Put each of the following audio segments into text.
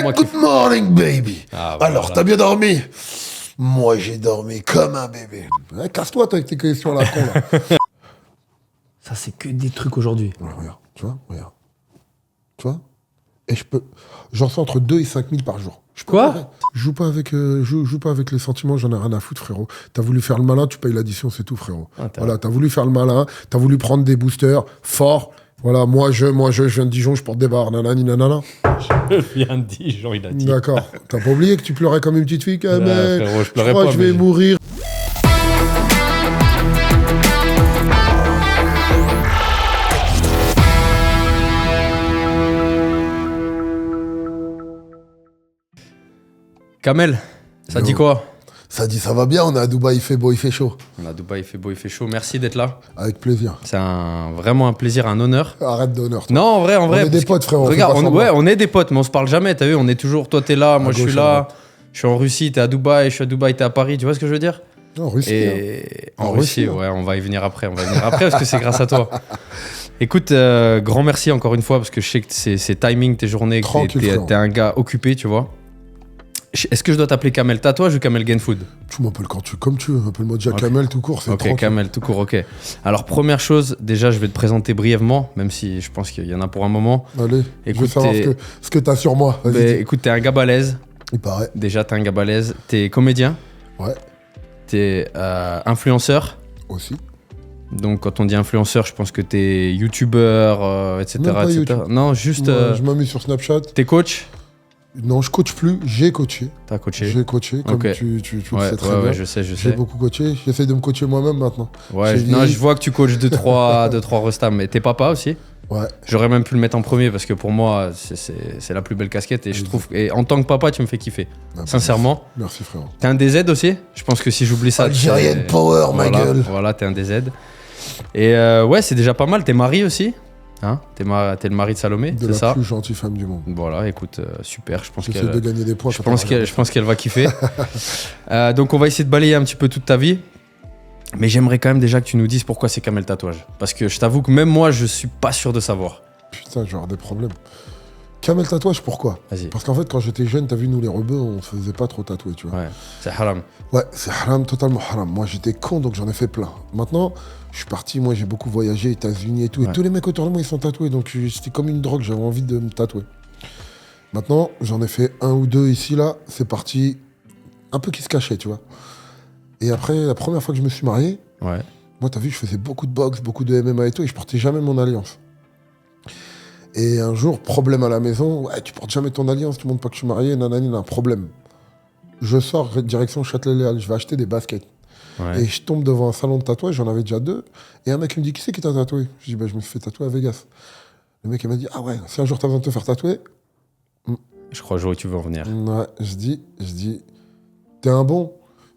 Ouais, good morning, baby. Ah, bah, alors, voilà. t'as bien dormi? Moi, j'ai dormi comme un bébé. Ouais, casse-toi, toi, avec tes questions là, con, là. Ça, c'est que des trucs aujourd'hui. Ouais, regarde, tu vois, regarde. Tu vois? Et j'en fais entre 2 et 5 000 par jour. Quoi? Je joue pas avec les sentiments, j'en ai rien à foutre, frérot. T'as voulu faire le malin, tu payes l'addition, c'est tout, frérot. Ah, voilà, t'as voulu faire le malin, t'as voulu prendre des boosters forts. Voilà, moi je viens de Dijon, je porte des barres, nanani, nanana. Je viens de Dijon, il a dit. D'accord. T'as pas oublié que tu pleurais comme une petite fille, quand même. Frérot, je pleurais crois pas, que je vais mais- mourir. Kamel, ça Yo. dit quoi? Ça dit, ça va bien, on est à Dubaï, il fait beau, il fait chaud. On est à Dubaï, il fait beau, il fait chaud. Merci d'être là. Avec plaisir. C'est vraiment un plaisir, un honneur. Arrête d'honneur. toi. Non, en vrai. On est des parce que- potes, frérot, Regarde, fais pas semblant. ouais, on est des potes, mais on se parle jamais. T'as vu, on est toujours. Toi, t'es là, moi, je gauche, suis à là. droite. Je suis en Russie, t'es à Dubaï, je suis à Dubaï, t'es à Paris. Tu vois ce que je veux dire? En Russie. Et En en Russie, Russie, ouais, on va y venir après. Parce que c'est grâce à toi. Écoute, grand merci encore une fois parce que je sais que c'est timing tes journées, que Tranquille, frérot. t'es un gars occupé, tu vois. Est-ce que je dois t'appeler Kamel Tatouage ou Kamel Gainfood? Tu m'appelles comme tu veux. Appelle-moi déjà Ok. Kamel tout court, c'est Ok, tranquille. Kamel, tout court, ok. Alors, première chose, déjà, je vais te présenter brièvement, même si je pense qu'il y en a pour un moment. Allez, je veux Écoute, savoir ce que t'as sur moi. Vas-y, Ben, dis. écoute, t'es un gars balèze. Il paraît. Déjà, t'es un gars balèze. T'es comédien. Ouais, T'es influenceur. aussi. Donc, quand on dit influenceur, je pense que t'es youtubeur, etc. Même pas etc. YouTube. Non, juste. Moi, je m'amuse sur Snapchat. T'es coach. Non, je coach plus. J'ai coaché. T'as coaché. J'ai coaché, comme Ok. tu le Ouais, sais très ouais, bien. ouais, je sais. J'ai beaucoup coaché. J'essaie de me coacher moi-même maintenant. Ouais, J'ai non, vieilli. je vois que tu coaches 2-3 restas, mais t'es papa aussi. Ouais. J'aurais même pu le mettre en premier parce que pour moi, c'est la plus belle casquette et je trouve. Et en tant que papa, tu me fais kiffer. Ah, Sincèrement. Merci, frérot. T'es un DZ aussi. Je pense que si j'oublie ça. Algérian c'est- power, ma voilà, gueule. Voilà, t'es un DZ. Et ouais, c'est déjà pas mal. T'es marié aussi. Hein, t'es le mari de Salomé, De c'est la ça. plus gentille femme du monde. Voilà, écoute, super. Je pense J'essaie qu'elle. de gagner des points. Je pense qu'elle va kiffer. Donc on va essayer de balayer un petit peu toute ta vie. Mais j'aimerais quand même déjà que tu nous dises pourquoi c'est Kamel Tatouage. Parce que je t'avoue que même moi, je suis pas sûr de savoir. Putain, je vais avoir des problèmes. Kamel tatouage, pourquoi? Vas-y. Parce qu'en fait, quand j'étais jeune, t'as vu, nous les rebeux, on se faisait pas trop tatouer, tu vois. Ouais, c'est haram. Ouais, c'est haram, totalement haram. Moi, j'étais con, donc j'en ai fait plein. Maintenant, je suis parti, moi, j'ai beaucoup voyagé, États-Unis et tout. Ouais. Et tous les mecs autour de moi, ils sont tatoués. Donc, c'était comme une drogue, j'avais envie de me tatouer. Maintenant, j'en ai fait un ou deux ici, là. C'est parti, un peu qui se cachait, tu vois. Et après, la première fois que je me suis marié, Ouais. moi, t'as vu, je faisais beaucoup de boxe, beaucoup de MMA et tout, et je portais jamais mon alliance. Et un jour, problème à la maison, ouais, tu portes jamais ton alliance, tu montres pas que je suis marié, nanani, un problème. Je sors direction Châtelet-Léal, je vais acheter des baskets. Ouais. Et je tombe devant un salon de tatouage, j'en avais déjà deux. Et un mec il me dit, qui c'est qui t'a tatoué? Je dis, bah, je me suis fait tatouer à Vegas. Le mec il m'a dit, ah ouais, si un jour t'as besoin de te faire tatouer, Je crois que je vois où tu veux en venir. ouais, je dis, t'es un bon.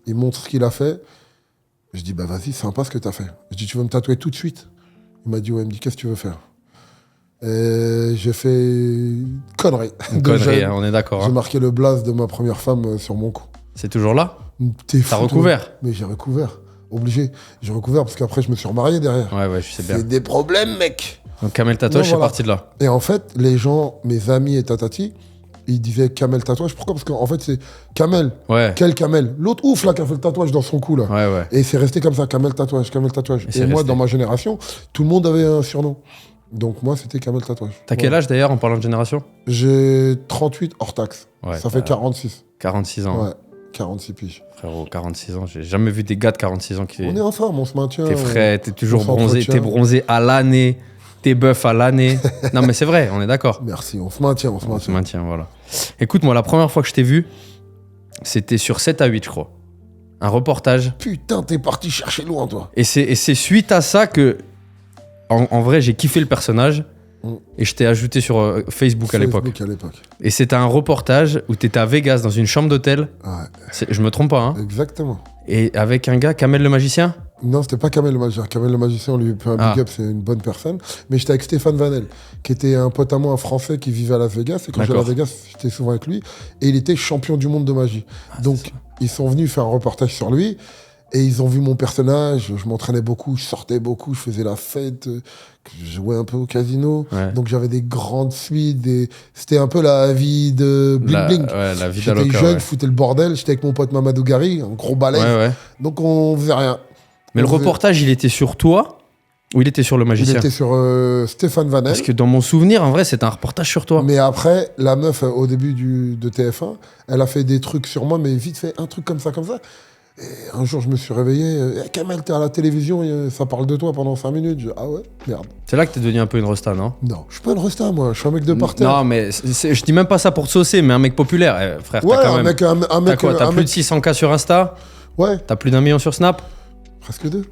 Il montre ce qu'il a fait. Je dis, bah vas-y, sympa ce que t'as fait. Je dis, tu veux me tatouer tout de suite? Il m'a dit, ouais, il me dit, qu'est-ce que tu veux faire? Et j'ai fait une connerie. Une De connerie, jeune. hein, on est d'accord. J'ai Hein. marqué le blaze de ma première femme sur mon cou. C'est toujours là? T'es T'as fou, recouvert? toi. Mais j'ai recouvert. Obligé. J'ai recouvert parce qu'après, je me suis remarié derrière. Ouais, ouais, je sais bien. C'est des problèmes, mec. Donc Kamel Tatouage, Non, c'est voilà. parti de là. Et en fait, les gens, mes amis et tatati, ils disaient Kamel tatouage. Pourquoi? Parce qu'en fait, c'est Kamel. Ouais. Quel Kamel? L'autre ouf, là, qui a fait le tatouage dans son cou, là. Ouais, ouais. Et c'est resté comme ça, Kamel tatouage, Kamel tatouage. Et c'est Et moi, resté. dans ma génération, tout le monde avait un surnom. Donc moi, c'était Kamel tatouage. T'as quel âge d'ailleurs en parlant de génération? J'ai 38 hors taxe. Ouais, Ça fait 46. 46 ans. Ouais, 46 piges. Frérot, 46 ans. J'ai jamais vu des gars de 46 ans qui. On est en forme, on se maintient. T'es frais, t'es toujours on bronzé, s'entretient. t'es bronzé à l'année, t'es bœuf à l'année. Non, mais c'est vrai, on est d'accord. Merci, on se maintient, on se On se maintient. maintient, voilà. Écoute, moi, la première fois que je t'ai vu, c'était sur 7 à 8, je crois. Un reportage. Putain, t'es parti chercher loin, toi. Et c'est suite à ça que, en vrai, j'ai kiffé le personnage. Mm. Et je t'ai ajouté sur Facebook à l'époque. Facebook à l'époque. Et c'était un reportage où t'étais à Vegas dans une chambre d'hôtel. Ouais, Je me trompe pas, hein. exactement. Et avec un gars, Kamel le magicien. Non, c'était pas Kamel le magicien. Kamel le magicien, on lui fait un big Ah. up, c'est une bonne personne. Mais j'étais avec Stéphane Vanel, qui était un pote à moi, un Français qui vivait à Las Vegas. Et quand j'allais à D'accord. Vegas, j'étais souvent avec lui. Et il était champion du monde de magie. Donc, ils sont venus faire un reportage sur lui. Et ils ont vu mon personnage, je m'entraînais beaucoup, je sortais beaucoup, je faisais la fête, je jouais un peu au casino. Ouais. Donc j'avais des grandes suites, c'était un peu la vie de Bling Bling. Ouais, la vie J'étais d'Aloca, jeune, ouais. je foutais le bordel, j'étais avec mon pote Mamadou Gari, un gros balèze. Ouais, ouais. Donc on faisait rien. Mais le On faisait- reportage, il était sur toi ou il était sur le Il magicien? était sur Stéphane Vanel. Parce que dans mon souvenir, en vrai, c'est un reportage sur toi. Mais après, la meuf, au début de TF1, elle a fait des trucs sur moi, mais vite fait, un truc comme ça. Et un jour, je me suis réveillé. Kamel, t'es à la télévision, ça parle de toi pendant 5 minutes. Ah ouais, merde. C'est là que t'es devenu un peu une resta, non? Non, je suis pas une resta, moi. Je suis un mec de parterre. Non, mais je dis même pas ça pour te saucer, mais un mec populaire. Frère, Ouais, t'as quand un même... mec. Un T'as mec quoi? T'as un plus mec- de 600K sur Insta? Ouais, T'as plus d'1 million sur Snap? presque 2.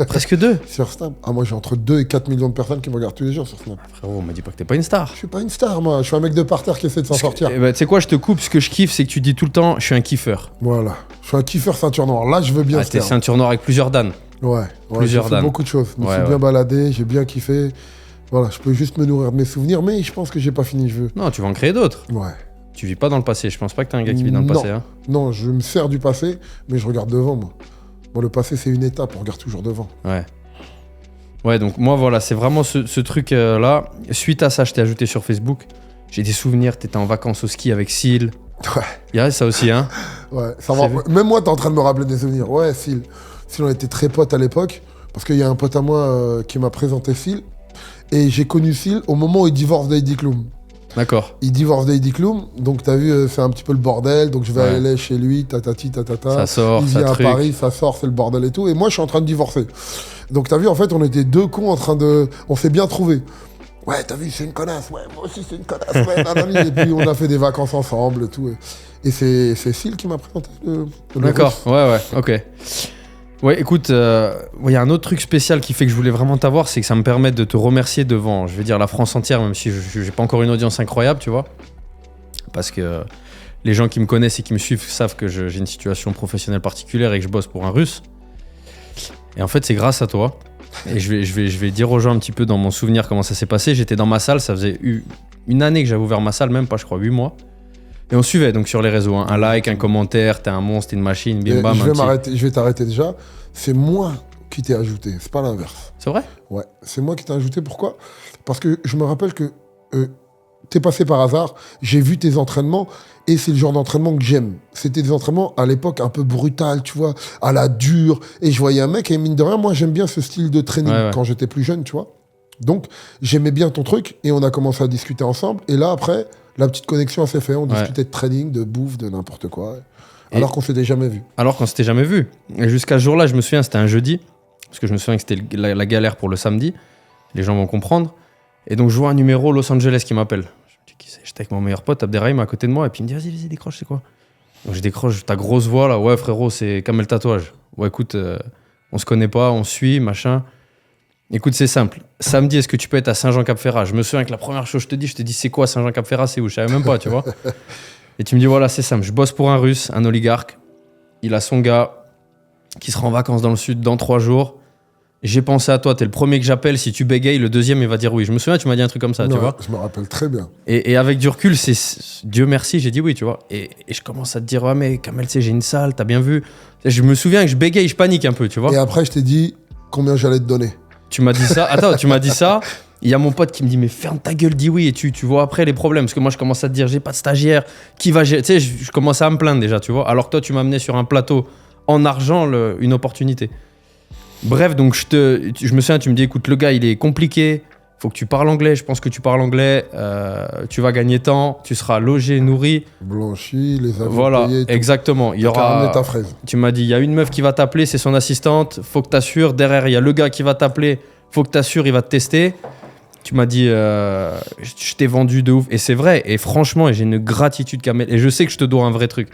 Presque 2. Sur Snap. Ah, moi, j'ai entre 2 et 4 millions de personnes qui me regardent tous les jours sur Snap. Frérot, on m'a dit pas que t'es pas une star. Je suis pas une star, moi. Je suis un mec de parterre qui essaie de s'en sortir. Eh ben, tu sais quoi, je te coupe. Ce que je kiffe, c'est que tu dis tout le temps, je suis un kiffeur. Voilà. Je suis un kiffeur ceinture noire. Là, je veux bien Ah, ce t'es terme. ceinture noire avec plusieurs Dan. Ouais, Plusieurs j'ai fait dames. beaucoup de choses. Je me Ouais, suis ouais. bien baladé, j'ai bien kiffé. Voilà, je peux juste me nourrir de mes souvenirs, mais je pense que j'ai pas fini, je veux. Non, tu vas en créer d'autres. Ouais. Tu vis pas dans le passé. Je pense pas que t'es un gars qui vit dans le Non. passé. Hein. Non, je me sers du passé, mais je regarde devant, moi. Bon, le passé, c'est une étape, on regarde toujours devant. Ouais. Ouais, donc moi, voilà, c'est vraiment ce truc-là. Suite à ça, je t'ai ajouté sur Facebook. J'ai des souvenirs, t'étais en vacances au ski avec Seal. Ouais, Il y a ça aussi, hein. ouais. Ça C'est va. Même moi, t'es en train de me rappeler des souvenirs. Ouais, Phil. Phil, on était très potes à l'époque, parce qu'il y a un pote à moi qui m'a présenté Phil. Et j'ai connu Phil au moment où il divorce d'Heidi Klum. D'accord. Il divorce d'Heidi Klum, donc t'as vu, c'est un petit peu le bordel. Donc je vais Ouais. aller chez lui, tatati, tatata. Ça sort, Il ça vient à truc. Paris, ça sort, c'est le bordel et tout. Et moi, je suis en train de divorcer. Donc, t'as vu, en fait, on était deux cons en train de. On s'est bien trouvés. Ouais, t'as vu, c'est une connasse. Ouais, moi aussi, c'est une connasse. Ouais, nanani. Et puis, on a fait des vacances ensemble et tout. Et c'est Phil qui m'a présenté le D'accord, Russe. ouais, ok. Ouais, écoute, il y a un autre truc spécial qui fait que je voulais vraiment t'avoir, c'est que ça me permet de te remercier devant, je vais dire, la France entière, même si j'ai pas encore une audience incroyable, tu vois. Parce que les gens qui me connaissent et qui me suivent savent que j'ai une situation professionnelle particulière et que je bosse pour un Russe. Et en fait, c'est grâce à toi. Et je vais dire aux gens un petit peu dans mon souvenir comment ça s'est passé. J'étais dans ma salle, ça faisait une année que j'avais ouvert ma salle, même pas, je crois, 8 mois. Et on suivait donc sur les réseaux, hein. Un like, un commentaire, t'es un monstre, t'es une machine, bim bam. Je vais t'arrêter déjà. C'est moi qui t'ai ajouté, c'est pas l'inverse. C'est vrai? Ouais, c'est moi qui t'ai ajouté. Pourquoi? Parce que je me rappelle que t'es passé par hasard, j'ai vu tes entraînements et c'est le genre d'entraînement que j'aime. C'était des entraînements à l'époque un peu brutal, tu vois, à la dure. Et je voyais un mec et mine de rien, moi j'aime bien ce style de training Ouais. quand j'étais plus jeune, tu vois. Donc j'aimais bien ton truc et on a commencé à discuter ensemble. Et là après, la petite connexion s'est faite. On discutait de training, de bouffe, de n'importe quoi. Alors qu'on s'était jamais vu. Alors qu'on s'était jamais vu. Et jusqu'à ce jour-là, je me souviens, c'était un jeudi. Parce que je me souviens que c'était la galère pour le samedi. Les gens vont comprendre. Et donc, je vois un numéro Los Angeles qui m'appelle. Je me dis, qui c'est? J'étais avec mon meilleur pote, Abderrahim, à côté de moi. Et puis il me dit, vas-y, décroche, c'est quoi? Donc je décroche, ta grosse voix là. Ouais, frérot, c'est Kamel Tatouage. Ouais, écoute, on se connaît pas, on suit, machin. Écoute, c'est simple. Samedi, est-ce que tu peux être à Saint-Jean-Cap-Ferrat? Je me souviens que la première chose que je te dis, c'est quoi Saint-Jean-Cap-Ferrat? C'est où? Je savais même pas, tu vois. Et tu me dis, voilà, c'est simple. Je bosse pour un Russe, un oligarque. Il a son gars qui sera en vacances dans le sud dans 3 jours. J'ai pensé à toi, t'es le premier que j'appelle. Si tu bégayes, le deuxième, il va dire oui. Je me souviens, tu m'as dit un truc comme ça, Non, tu vois. je me rappelle très bien. Et avec du recul, Dieu merci, j'ai dit oui, tu vois. Et je commence à te dire, ouais, mais Kamel, tu sais, j'ai une salle, t'as bien vu. Je me souviens que je bégaye, je panique un peu, tu vois. Et après, je t'ai dit combien j'allais te donner. Tu m'as dit ça. Attends, tu m'as dit ça. Il y a mon pote qui me dit, mais ferme ta gueule, dis oui. Et tu vois après les problèmes. Parce que moi, je commence à te dire, j'ai pas de stagiaire. Qui va gérer? Tu sais, je commence à me plaindre déjà, tu vois. Alors que toi, tu m'as amené sur un plateau en argent une opportunité. Bref, donc je me souviens, tu me dis, écoute, le gars, il est compliqué. Faut que tu parles anglais. Je pense que tu parles anglais. Tu vas gagner temps. Tu seras logé, nourri. Blanchi, les avions Voilà, payés, tout. exactement. Il y T'as ramené aura. ta fraise. Tu m'as dit, il y a une meuf qui va t'appeler, c'est son assistante. Faut que t'assures. Derrière, il y a le gars qui va t'appeler. Faut que t'assures, il va te tester. Tu m'as dit, je t'ai vendu de ouf. Et c'est vrai. Et franchement, j'ai une gratitude, Kamel. Et je sais que je te dois un vrai truc.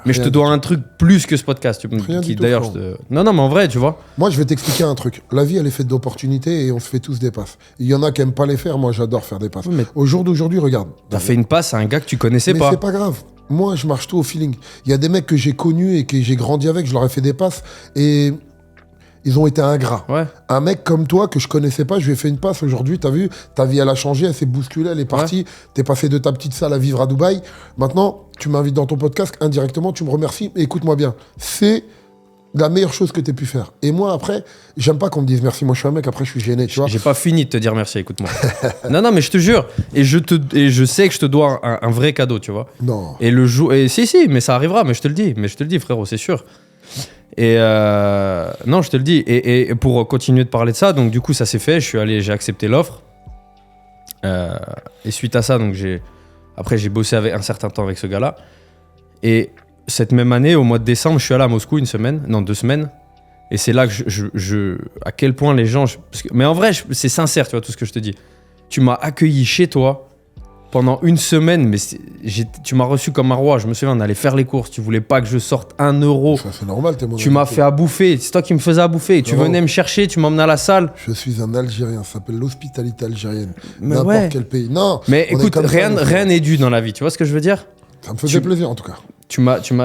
Mais je rien te du dois un truc plus que ce podcast. Rien du tout, D'ailleurs, frérot. non, mais en vrai, tu vois. Moi, je vais t'expliquer un truc. La vie, elle est faite d'opportunités et on se fait tous des passes. Il y en a qui aiment pas les faire. Moi, j'adore faire des passes. Oui, mais Au jour d'aujourd'hui, regarde. t'as fait une passe à un gars que tu connaissais Mais pas. c'est pas grave. Moi, je marche tout au feeling. Il y a des mecs que j'ai connus et que j'ai grandi avec, je leur ai fait des passes et ils ont été ingrats. Ouais. Un mec comme toi que je connaissais pas, je lui ai fait une passe aujourd'hui, t'as vu, ta vie elle a changé, elle s'est bousculée, elle est partie, t'es passé de ta petite salle à vivre à Dubaï. Maintenant, tu m'invites dans ton podcast, indirectement, tu me remercies. Mais écoute-moi bien, c'est la meilleure chose que tu aies pu faire. Et moi, après, j'aime pas qu'on me dise merci. Moi, je suis un mec, après, je suis gêné, tu vois. J'ai pas fini de te dire merci, écoute-moi. non, mais je te jure. Et je sais que je te dois un vrai cadeau, tu vois. Non. Et le jour. Et si, mais ça arrivera, mais je te le dis, frérot, c'est sûr. Et non, je te le dis. Et pour continuer de parler de ça, donc du coup, ça s'est fait. J'ai accepté l'offre. Et suite à ça, donc après, j'ai bossé un certain temps avec ce gars-là. Et cette même année, au mois de décembre, je suis allé à Moscou 2 semaines. Et c'est là que à quel point les gens... mais en vrai, c'est sincère, tu vois, tout ce que je te dis. Tu m'as accueilli chez toi pendant 1 semaine, mais tu m'as reçu comme un roi. Je me souviens, on allait faire les courses. Tu voulais pas que je sorte 1 euro. Ça, c'est normal, t'es mon Tu m'as fait à bouffer. C'est toi qui me faisais à bouffer. Tu venais me chercher, tu m'emmenais à la salle. Je suis un Algérien. Ça s'appelle l'hospitalité algérienne. Mais N'importe quel pays. Non. Mais écoute, rien n'est dû dans la vie. Tu vois ce que je veux dire? Ça me faisait plaisir, en tout cas.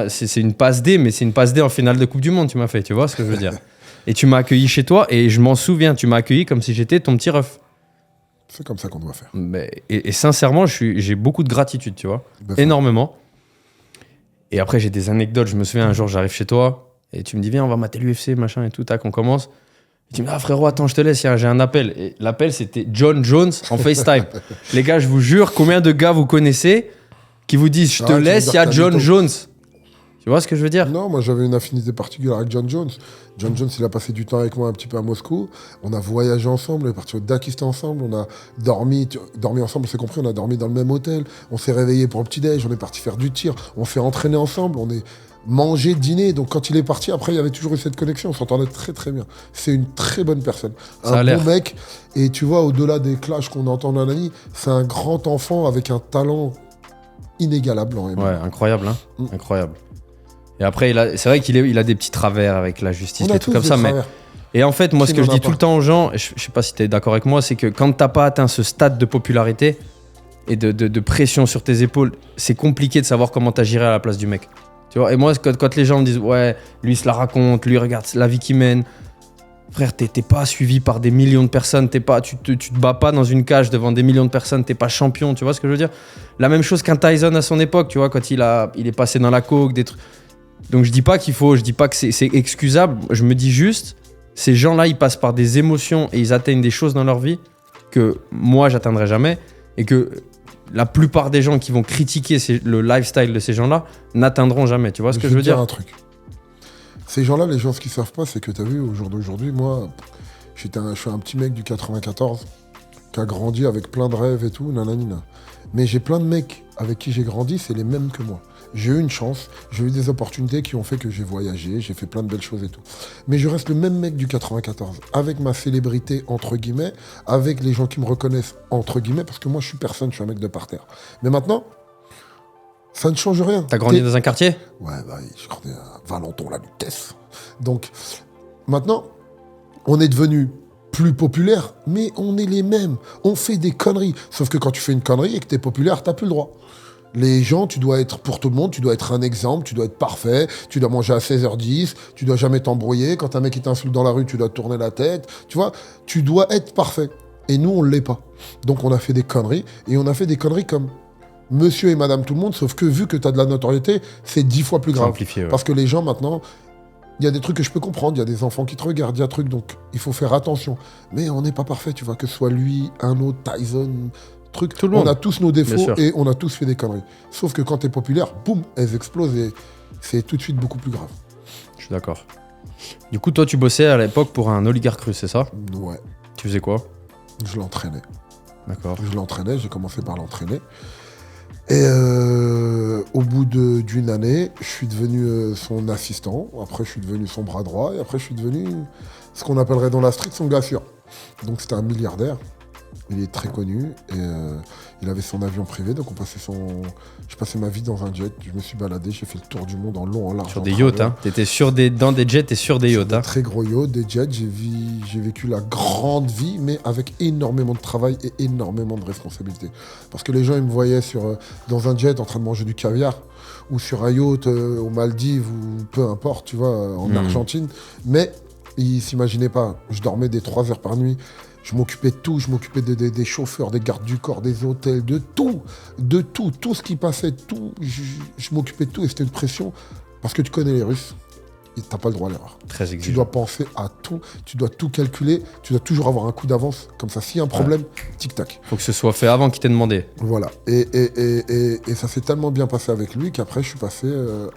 C'est une passe D, mais c'est une passe D en finale de Coupe du Monde, tu m'as fait, tu vois ce que je veux dire. Et tu m'as accueilli chez toi, et je m'en souviens, tu m'as accueilli comme si j'étais ton petit ref. C'est comme ça qu'on doit faire. Et sincèrement, j'ai beaucoup de gratitude, tu vois, énormément. Et après, j'ai des anecdotes, je me souviens, un jour, j'arrive chez toi, et tu me dis, viens, on va mater l'UFC, machin et tout, tac, on commence. Et tu me dis, ah frérot, attends, je te laisse, j'ai un appel. Et l'appel, c'était John Jones en FaceTime. Les gars, je vous jure, combien de gars vous connaissez qui vous disent je te laisse, il y a John Jones. Tu vois ce que je veux dire? Non, moi j'avais une affinité particulière avec John Jones. John Jones, il a passé du temps avec moi un petit peu à Moscou. On a voyagé ensemble, on est parti au Dakistan ensemble, on a dormi ensemble, on s'est compris, on a dormi dans le même hôtel. On s'est réveillé pour le petit-déj, on est parti faire du tir, on s'est entraîné ensemble, on est mangé, dîné. Donc quand il est parti, après il y avait toujours eu cette connexion, on s'entendait très très bien. C'est une très bonne personne. Un bon mec. Et tu vois, au-delà des clashs qu'on entend dans la nuit, c'est un grand enfant avec un talent inégalable en MMA. Ouais, incroyable, hein. Incroyable. Et après, c'est vrai qu'il a des petits travers avec la justice, des trucs comme ça. Et en fait, moi, ce que je dis tout le temps aux gens, je sais pas si tu es d'accord avec moi, c'est que quand t'as pas atteint ce stade de popularité et de pression sur tes épaules, c'est compliqué de savoir comment t'agirais à la place du mec. Tu vois. Et moi, quand les gens me disent, ouais, lui, il se la raconte, lui, regarde la vie qu'il mène. Frère, t'es pas suivi par des millions de personnes, tu te bats pas dans une cage devant des millions de personnes, t'es pas champion, tu vois ce que je veux dire? La même chose qu'un Tyson à son époque, tu vois, quand il est passé dans la coke, des trucs. Donc je dis pas que c'est excusable, je me dis juste, ces gens-là, ils passent par des émotions et ils atteignent des choses dans leur vie que moi, j'atteindrai jamais, et que la plupart des gens qui vont critiquer le lifestyle de ces gens-là n'atteindront jamais, tu vois ce que je veux dire? Un truc. Ces gens-là, les gens, ce qu'ils savent pas, c'est que tu as vu, au jour d'aujourd'hui, moi, je suis un petit mec du 94 qui a grandi avec plein de rêves et tout, nananina. Mais j'ai plein de mecs avec qui j'ai grandi, c'est les mêmes que moi. J'ai eu une chance, j'ai eu des opportunités qui ont fait que j'ai voyagé, j'ai fait plein de belles choses et tout. Mais je reste le même mec du 94, avec ma célébrité, entre guillemets, avec les gens qui me reconnaissent, entre guillemets, parce que moi, je suis personne, je suis un mec de parterre. Mais maintenant, ça ne change rien. T'as grandi dans un quartier? Ouais, je grandi à Valenton, la Lutèce. Donc, maintenant, on est devenu plus populaire, mais on est les mêmes. On fait des conneries. Sauf que quand tu fais une connerie et que t'es populaire, t'as plus le droit. Les gens, tu dois être, pour tout le monde, tu dois être un exemple, tu dois être parfait, tu dois manger à 16h10, tu dois jamais t'embrouiller. Quand un mec il t'insulte dans la rue, tu dois tourner la tête. Tu vois, tu dois être parfait. Et nous, on l'est pas. Donc, on a fait des conneries. Et on a fait des conneries comme monsieur et madame tout le monde, sauf que vu que tu as de la notoriété, c'est 10 fois plus grave. Amplifié, ouais. Parce que les gens, maintenant, il y a des trucs que je peux comprendre, il y a des enfants qui te regardent, il y a des trucs, donc il faut faire attention. Mais on n'est pas parfait, tu vois, que ce soit lui, un autre, Tyson, truc. Tout le monde. On a tous nos défauts et on a tous fait des conneries. Sauf que quand tu es populaire, boum, elles explosent et c'est tout de suite beaucoup plus grave. Je suis d'accord. Du coup, toi, tu bossais à l'époque pour un oligarque russe, c'est ça? Ouais. Tu faisais quoi? Je l'entraînais. D'accord. Je l'entraînais, j'ai commencé par l'entraîner. Et au bout d'une année, je suis devenu son assistant. Après, je suis devenu son bras droit. Et après, je suis devenu ce qu'on appellerait dans la street son gars sûr. Donc, c'était un milliardaire. Il est très connu. Et il avait son avion privé. Donc, je passais ma vie dans un jet. Je me suis baladé. J'ai fait le tour du monde en long, en large. Sur des yachts, hein. T'étais dans des jets et sur des yachts, hein. Très gros yachts, des jets. J'ai vécu la grande vie, mais avec énormément de travail et énormément de responsabilités. Parce que les gens, ils me voyaient dans un jet en train de manger du caviar, ou sur un yacht aux Maldives, ou peu importe, tu vois, en Argentine. Mais ils s'imaginaient pas. Je dormais des 3 heures par nuit. Je m'occupais de tout, je m'occupais des chauffeurs, des gardes du corps, des hôtels, de tout ce qui passait, tout. Je m'occupais de tout et c'était une pression parce que tu connais les Russes. t'as pas le droit à l'erreur. Très Tu exigeant. dois penser à tout, tu dois tout calculer, tu dois toujours avoir un coup d'avance. Comme ça, s'il y a un problème, tic-tac. Faut que ce soit fait avant qu'il t'ait demandé. Voilà. Et ça s'est tellement bien passé avec lui qu'après, je suis passé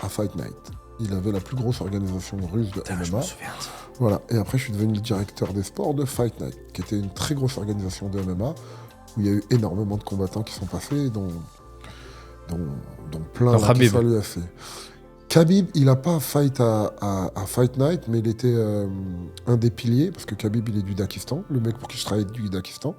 à Fight Night. Il avait la plus grosse organisation russe de Putain, je MMA. me souviens de ça. Voilà. Et après, je suis devenu le directeur des sports de Fight Night, qui était une très grosse organisation de MMA, où il y a eu énormément de combattants qui sont passés, dont plein Dans là, qui Khabib. sont à l'UFC. Khabib, il n'a pas fight à Fight Night, mais il était un des piliers, parce que Khabib, il est du Dakistan. Le mec pour qui je travaille est du Dakistan.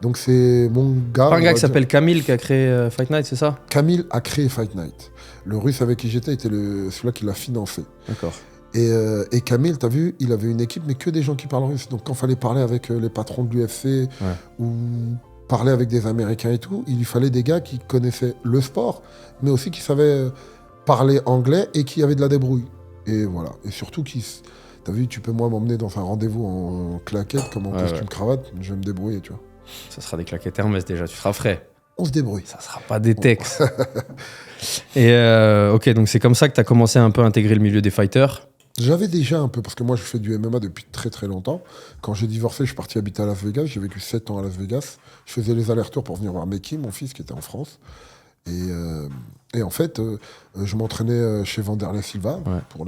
Donc c'est mon gars... Pas un on gars va qui dire- s'appelle Camille qui a créé Fight Night, c'est ça? Camille a créé Fight Night. Le russe avec qui j'étais était celui-là qui l'a financé. D'accord. Et Camille, t'as vu, il avait une équipe, mais que des gens qui parlent russe. Donc quand il fallait parler avec les patrons de l'UFC ou parler avec des Américains et tout, il lui fallait des gars qui connaissaient le sport, mais aussi qui savaient parler anglais et qui avaient de la débrouille. Et voilà. Et surtout, t'as vu, tu peux moi m'emmener dans un rendez-vous en claquette, comme en costume cravate, je vais me débrouiller, tu vois. Ça sera des claquettes Hermès déjà, tu seras frais. On se débrouille. Ça sera pas des textes. Et ok, donc c'est comme ça que tu as commencé à un peu intégrer le milieu des fighters. J'avais déjà un peu, parce que moi je fais du MMA depuis très très longtemps. Quand j'ai divorcé, je suis parti habiter à Las Vegas. J'ai vécu 7 ans à Las Vegas. Je faisais les allers-retours pour venir voir Meki, mon fils qui était en France. Et en fait, je m'entraînais chez Vanderlei Silva. Ouais. Pour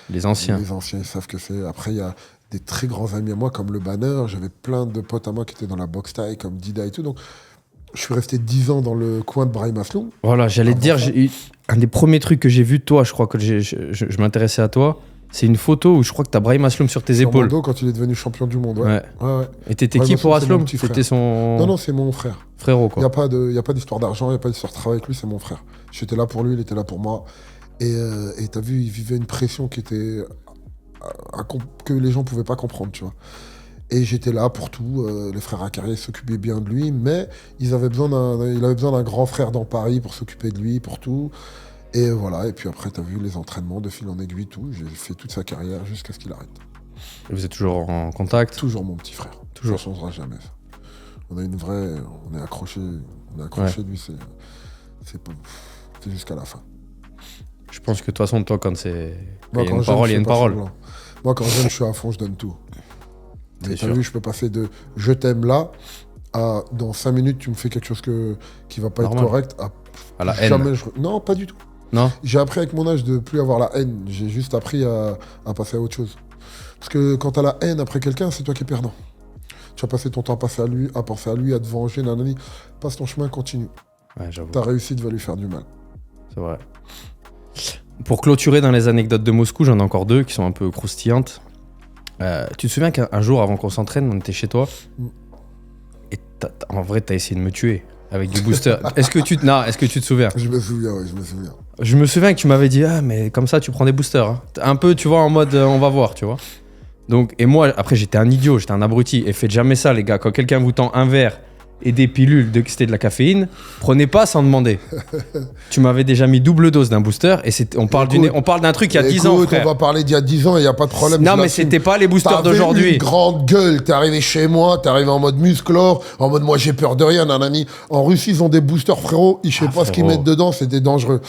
Les anciens. les anciens, ils savent que c'est. Après, il y a des très grands amis à moi, comme le Banner. J'avais plein de potes à moi qui étaient dans la boxe taille, comme Dida et tout. Donc, je suis resté 10 ans dans le coin de Brahim Asloum. Voilà, j'allais te Avant dire, ça. un des premiers trucs que j'ai vu de toi, je crois que je m'intéressais à toi, c'est une photo où je crois que tu as Brahim Asloum sur tes Sur mon épaules. dos, quand il est devenu champion du monde. Ouais. Ouais. Ouais, ouais. Et t'étais Brahim qui pour Asloum, c'est mon Asloum? petit frère. T'étais son Non, non, c'est mon frère. frérot, Il n'y quoi. a pas d'histoire d'argent, il n'y a pas d'histoire de travail avec lui, c'est mon frère. J'étais là pour lui, il était là pour moi. Et t'as vu, il vivait une pression qui était que les gens ne pouvaient pas comprendre, tu vois. Et j'étais là pour tout. Les frères Acarié s'occupaient bien de lui, mais il avait besoin d'un grand frère dans Paris pour s'occuper de lui, pour tout. Et voilà, et puis après, t'as vu les entraînements de fil en aiguille, tout. J'ai fait toute sa carrière jusqu'à ce qu'il arrête. Et vous êtes toujours en contact? Toujours mon petit frère. Toujours. Ça changera jamais, ça. On a une vraie... On est accroché de lui, c'est jusqu'à la fin. Je pense que de toute façon, toi, quand c'est. Moi, Il y a quand une j'aime, parole, il y je a fais une pas parole. semblant. Moi, quand j'aime, je suis à fond, je donne tout. C'est Mais t'as sûr. vu, je peux passer de je t'aime là à dans 5 minutes, tu me fais quelque chose qui va pas Normal. être correct. À la haine. Jamais Non, pas du tout. Non? J'ai appris avec mon âge de plus avoir la haine. J'ai juste appris à passer à autre chose. Parce que quand t'as la haine après quelqu'un, c'est toi qui es perdant. Tu vas passer ton temps à penser à lui, à te venger, nanani. Passe ton chemin, continue. Ouais, j'avoue. Ta réussite va lui faire du mal. C'est vrai. Pour clôturer dans les anecdotes de Moscou, j'en ai encore deux qui sont un peu croustillantes. Tu te souviens qu'un jour, avant qu'on s'entraîne, on était chez toi et en vrai, t'as essayé de me tuer avec du booster. Est-ce que tu te souviens? Je me souviens, oui, je me souviens. Je me souviens que tu m'avais dit, ah, mais comme ça, tu prends des boosters. Hein. Un peu, tu vois, en mode, on va voir, tu vois. Donc, et moi, après, j'étais un idiot, j'étais un abruti. Et faites jamais ça, les gars. Quand quelqu'un vous tend un verre et des pilules c'était de la caféine, prenez pas sans demander. Tu m'avais déjà mis double dose d'un booster et on parle d'un truc il y a 10 ans, Écoute, frère. on va parler d'il y a 10 ans et il n'y a pas de problème. Non, je mais l'assume. c'était pas les boosters T'avais d'aujourd'hui. une grande gueule, t'es arrivé chez moi, t'es arrivé en mode musclore, en mode moi j'ai peur de rien, nanani. En Russie, ils ont des boosters, frérot, je sais pas ce qu'ils frérot. mettent dedans, c'était dangereux.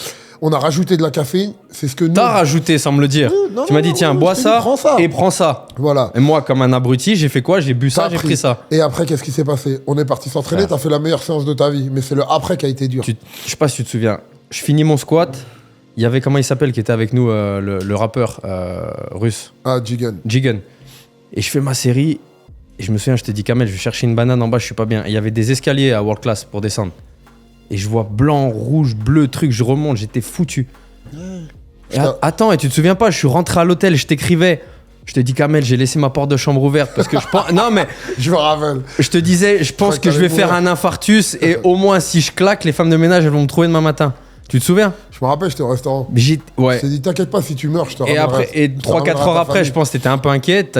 On a rajouté de la caféine, c'est ce que nous... T'as rajouté sans me le dire. non, Tu m'as dit, non, tiens, non, bois je t'ai dit, ça, prends ça. et prends ça. Voilà. Et moi, comme un abruti, j'ai fait quoi? J'ai bu ça, T'as j'ai pris ça. Et après, qu'est-ce qui s'est passé? On est parti s'entraîner, Frère. t'as fait la meilleure séance de ta vie, mais c'est le après qui a été dur. Je sais pas si tu te souviens. Je finis mon squat. Il y avait, comment il s'appelle, qui était avec nous, le rappeur russe, Ah, Jigen. Jigen. Et je fais ma série. Et je me souviens, je t'ai dit, Kamel, je vais chercher une banane en bas, je suis pas bien. Et il y avait des escaliers à World Class pour descendre. Et je vois blanc, rouge, bleu, truc, je remonte, j'étais foutu. Et attends, et tu te souviens pas, je suis rentré à l'hôtel, je t'écrivais. Je te dis, Kamel, j'ai laissé ma porte de chambre ouverte parce que je pense. Non, mais Je me rappelle. je te disais, je pense crois que que je vais t'allais faire un infarctus et au moins si je claque, les femmes de ménage, elles vont me trouver demain matin. Tu te souviens? Je me rappelle, j'étais au restaurant. Ouais. Je t'ai dit, t'inquiète pas, si tu meurs, je te Et ramènerai. après, et Je te 3-4 ramènerai heures ta après, famille. je pense que t'étais un peu inquiet.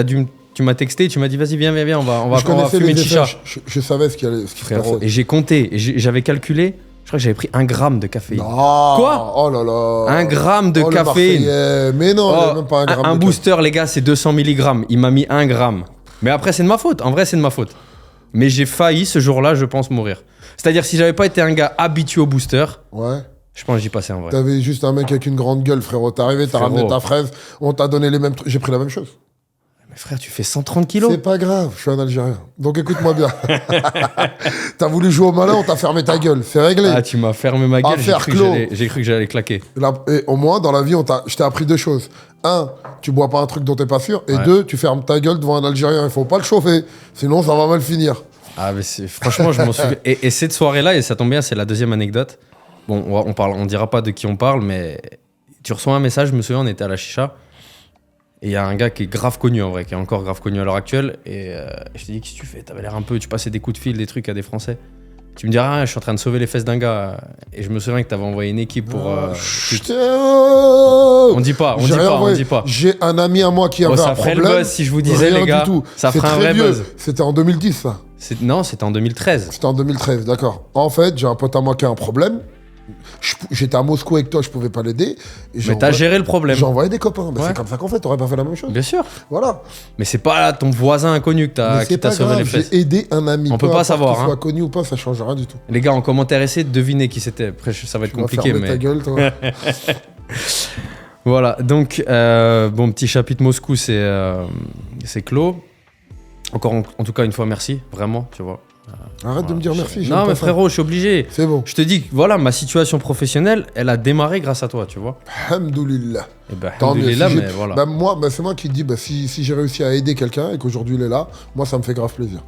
Tu m'as texté, tu m'as dit, vas-y, viens, on va Je connaissais fumer une les chicha. effets, je savais ce qui se Frérot, passait. et j'ai compté, et j'avais calculé, je crois que j'avais pris 1 gramme de caféine. Non. Quoi? Oh là là. 1 gramme de Oh, le caféine. Marseillais. Mais non, il y Oh, a même pas un gramme un de booster, les gars, c'est 200 mg. Il m'a mis 1 gramme. Mais après, c'est de ma faute. En vrai, c'est de ma faute. Mais j'ai failli ce jour-là, je pense, mourir. C'est-à-dire, si j'avais pas été un gars habitué au booster, café. Ouais. Je pense que j'y passais en vrai. T'avais juste un mec avec une grande gueule, frérot. T'es arrivé, t'as Frérot. ramené ta fraise, on t'a donné les mêmes trucs. J'ai pris la même chose. Mais frère, tu fais 130 kilos. C'est pas grave, je suis un Algérien. Donc écoute-moi bien. T'as voulu jouer au malin, on t'a fermé ta gueule. C'est réglé. Ah, tu m'as fermé ma gueule, Affaire clos. j'ai cru que j'allais claquer. Là, et au moins, dans la vie, je t'ai appris 2 choses. 1, tu bois pas un truc dont t'es pas sûr. Et Ouais. 2, tu fermes ta gueule devant un Algérien. Il faut pas le chauffer. Sinon, ça va mal finir. Ah, mais franchement, je m'en souviens. Et cette soirée-là, et ça tombe bien, c'est la deuxième anecdote. Bon, on dira pas de qui on parle, mais tu reçois un message, je me souviens, on était à la chicha. Et il y a un gars qui est grave connu en vrai, qui est encore grave connu à l'heure actuelle. Et je t'ai dit, qu'est-ce que tu fais? T'avais l'air un peu, tu passais des coups de fil, des trucs à des Français. Tu me dis, ah, je suis en train de sauver les fesses d'un gars. Et je me souviens que t'avais envoyé une équipe pour. On dit pas, on dit J'ai rien pas, on envoyé. dit pas. J'ai un ami à moi qui Oh, avait ça un ferait problème. le buzz si je vous disais, Rien les gars. du tout. Ça C'est ferait un très vrai vieux. buzz. C'était en 2010, ça. Non, c'était en 2013. C'était en 2013, d'accord. En fait, j'ai un pote à moi qui a un problème. J'étais à Moscou avec toi, je pouvais pas l'aider. Mais t'as géré le problème. J'ai envoyé des copains. Ouais. C'est comme ça qu'en fait, t'aurais pas fait la même chose. Bien sûr. Voilà. Mais c'est pas ton voisin inconnu Mais qui c'est t'a pas sauvé les grave, fesses. j'ai aidé un ami. On peut Peu pas importe savoir, qu'il hein. soit connu ou pas, ça change rien du tout. Les gars, en commentaire, essayez de deviner qui c'était. Après, ça va être Tu vas compliqué, fermer ta mais. gueule, toi. Voilà, donc, bon, petit chapitre Moscou, c'est clos. Encore, en tout cas, une fois, merci, vraiment, tu vois. Arrête de me dire merci. j'aime Non, pas mais ça. frérot, je suis obligé. C'est bon. Je te dis que, voilà, ma situation professionnelle, elle a démarré grâce à toi, tu vois. Alhamdoulilah. Et ben, Tant mieux. alhamdoulilah, Si j'ai- mais voilà. Bah, moi, c'est moi qui te dis, si j'ai réussi à aider quelqu'un et qu'aujourd'hui il est là, moi ça me fait grave plaisir.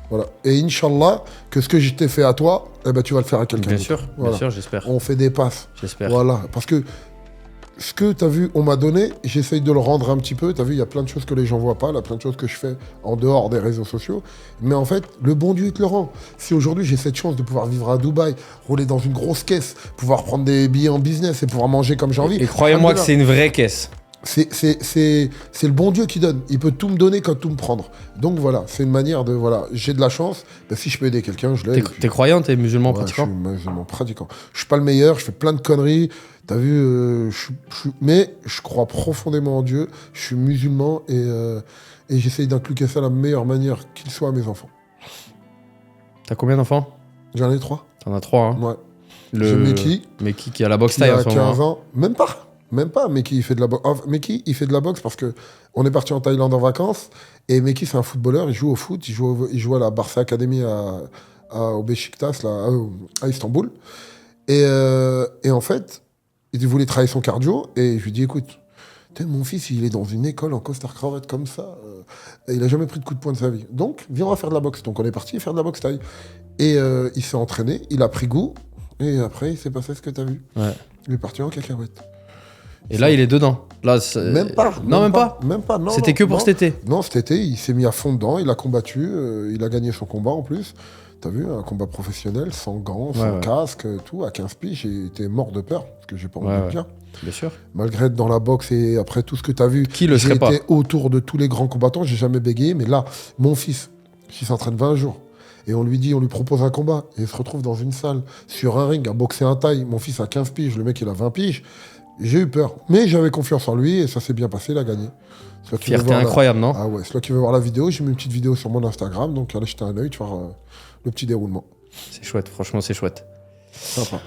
Voilà. Et Inch'Allah, que ce que je t'ai fait à toi, eh ben, tu vas le faire à quelqu'un Bien d'autre. sûr, Voilà. bien sûr, j'espère. On fait des passes. J'espère. Voilà. Parce que ce que tu as vu, on m'a donné, j'essaye de le rendre un petit peu. Tu as vu, il y a plein de choses que les gens voient pas, là, plein de choses que je fais en dehors des réseaux sociaux. Mais en fait, le bon Dieu, il te le rend. Si aujourd'hui j'ai cette chance de pouvoir vivre à Dubaï, rouler dans une grosse caisse, pouvoir prendre des billets en business et pouvoir manger comme j'ai envie. Et croyez-moi que c'est une vraie caisse. C'est le bon Dieu qui donne. Il peut tout me donner comme tout me prendre. Donc voilà, c'est une manière de... Voilà, j'ai de la chance. Ben, si je peux aider quelqu'un, je l'aide. T'es croyant, t'es musulman Ouais, pratiquant? je suis musulman pratiquant. Je suis pas le meilleur, je fais plein de conneries. T'as vu, mais je crois profondément en Dieu. Je suis musulman et j'essaye d'inculquer ça de la meilleure manière qu'il soit à mes enfants. T'as combien d'enfants? J'en ai 3. T'en as 3, hein. Ouais. J'ai Meki, Meki qui a la boxe qui taille en a ce moment. 15 ans. Même pas. Meki, il fait de la boxe. Meki, il fait de la boxe parce que on est parti en Thaïlande en vacances. Et Meki, c'est un footballeur. Il joue au foot. Il joue à la Barça Academy au Beşiktaş, là, à Istanbul. Et en fait, il voulait travailler son cardio. Et je lui dis, écoute, mon fils, il est dans une école en costard cravate comme ça. Et il a jamais pris de coup de poing de sa vie. Donc, viens, on va faire de la boxe. Donc, on est parti faire de la boxe taille. Et il s'est entraîné. Il a pris goût. Et après, il s'est passé ce que tu as vu. Ouais. Il est parti en cacahuète. Et là, il est dedans. Là, Même pas. Non, même pas. Même pas. Non, C'était non, que pour non. cet été. Non, cet été, il s'est mis à fond dedans. Il a combattu. Il a gagné son combat en plus. T'as vu, un combat professionnel, sans gants, sans Ouais. casque, tout. À 15 piges, j'ai été mort de peur. Parce que j'ai pas envie Ouais, de dire. Bien sûr. Malgré être dans la boxe et après tout ce que t'as vu, Qui le j'ai serait pas? été autour de tous les grands combattants. J'ai jamais bégayé. Mais là, mon fils, qui s'entraîne 20 jours, et on lui propose un combat, et il se retrouve dans une salle, sur un ring, à boxer un taille. Mon fils a 15 piges, le mec il a 20 piges. J'ai eu peur. Mais j'avais confiance en lui, et ça s'est bien passé, il a gagné. Si tu veux Fierté voir incroyable, non? Ah ouais, si tu veux voir la vidéo, j'ai mis une petite vidéo sur mon Instagram, donc allez jeter un œil, tu vas voir le petit déroulement. C'est chouette, franchement, c'est chouette. Sympa.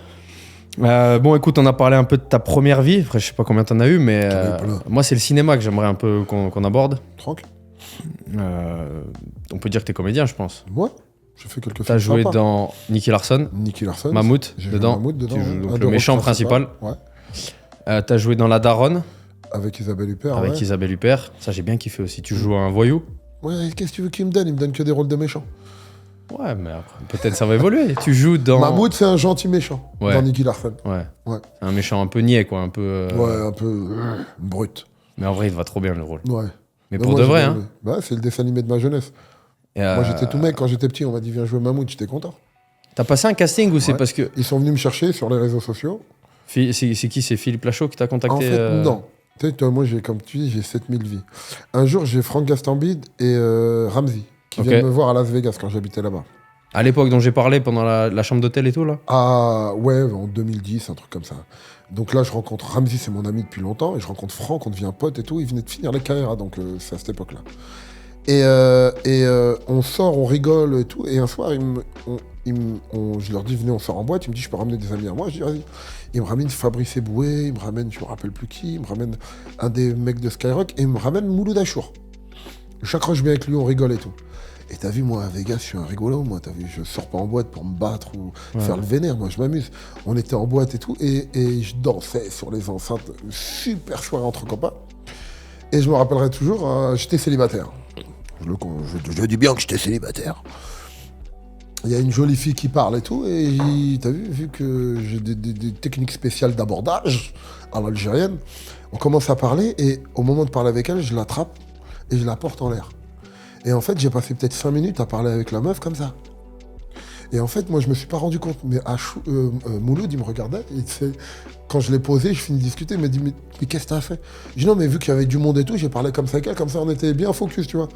Bon, écoute, on a parlé un peu de ta première vie. Après, je sais pas combien t'en as eu, mais J'en ai eu plein. moi, c'est le cinéma que j'aimerais un peu qu'on aborde. Tranquille. On peut dire que t'es comédien, je pense. Ouais, j'ai fait quelques films. T'as joué sympas. dans Nicky Larson, Nicky Larson. Mammouth, J'ai joué dedans. Mammouth dedans. Tu joues donc Un le des rôles méchant principaux. principal. Ouais. T'as joué dans La Daronne Avec Isabelle Huppert. avec ouais. Isabelle Huppert. Ça, j'ai bien kiffé aussi. Tu joues un voyou. Ouais, qu'est-ce que tu veux qu'il me donne? Il me donne que des rôles de méchants. Ouais, mais après, peut-être ça va évoluer. Tu joues dans. Mammouth, c'est un gentil méchant Ouais. dans Nicky Larson. Ouais. Ouais. C'est un méchant un peu niais, quoi. Un peu. Ouais, un peu brut. Mais en vrai, il va trop bien le rôle. Ouais. Mais Non, pour moi, de j'ai vrai, bien hein. aimé. Bah, c'est le dessin animé de ma jeunesse. Et, Moi, j'étais tout mec quand j'étais petit. On m'a dit, viens jouer Mammouth. J'étais content. T'as passé un casting ou c'est Ouais. parce que. Ils sont venus me chercher sur les réseaux sociaux. C'est qui? C'est Philippe Lachaud qui t'a contacté En fait, non. Tu sais, toi, moi, comme tu dis, j'ai 7000 vies. Un jour, j'ai Franck Gastambide et Ramsey qui Ok. viennent me voir à Las Vegas quand j'habitais là-bas. À l'époque dont j'ai parlé, pendant la chambre d'hôtel et tout, là? Ah, ouais, en 2010, un truc comme ça. Donc là, je rencontre Ramsey, c'est mon ami depuis longtemps, et je rencontre Franck, on devient pote et tout. Il venait de finir les carrières, donc c'est à cette époque-là. Et on sort, on rigole et tout. Et un soir, je leur dis, venez, on sort en boîte. Il me dit, je peux ramener des amis à moi. Je dis, vas-y. Il me ramène Fabrice Eboué, il me ramène, je me rappelle plus qui, il me ramène un des mecs de Skyrock et il me ramène Mouloud Achour. J'accroche bien avec lui, on rigole et tout. Et t'as vu, moi, à Vegas, je suis un rigolo, moi, t'as vu, je sors pas en boîte pour me battre ou faire le vénère, moi, je m'amuse. On était en boîte et tout, et je dansais sur les enceintes, super soirée entre copains. Et je me rappellerai toujours, j'étais célibataire. Je dis bien que j'étais célibataire. Il y a une jolie fille qui parle et tout, et t'as vu que j'ai des techniques spéciales d'abordage à l'algérienne, on commence à parler, et au moment de parler avec elle, je l'attrape et je la porte en l'air. Et en fait, j'ai passé peut-être 5 minutes à parler avec la meuf comme ça. Et en fait, moi, je me suis pas rendu compte, mais Mouloud, il me regardait, et quand je l'ai posé, je finis de discuter, il m'a dit, mais qu'est-ce que t'as fait? Je dis non, mais vu qu'il y avait du monde et tout, j'ai parlé comme ça avec elle, comme ça on était bien focus, tu vois.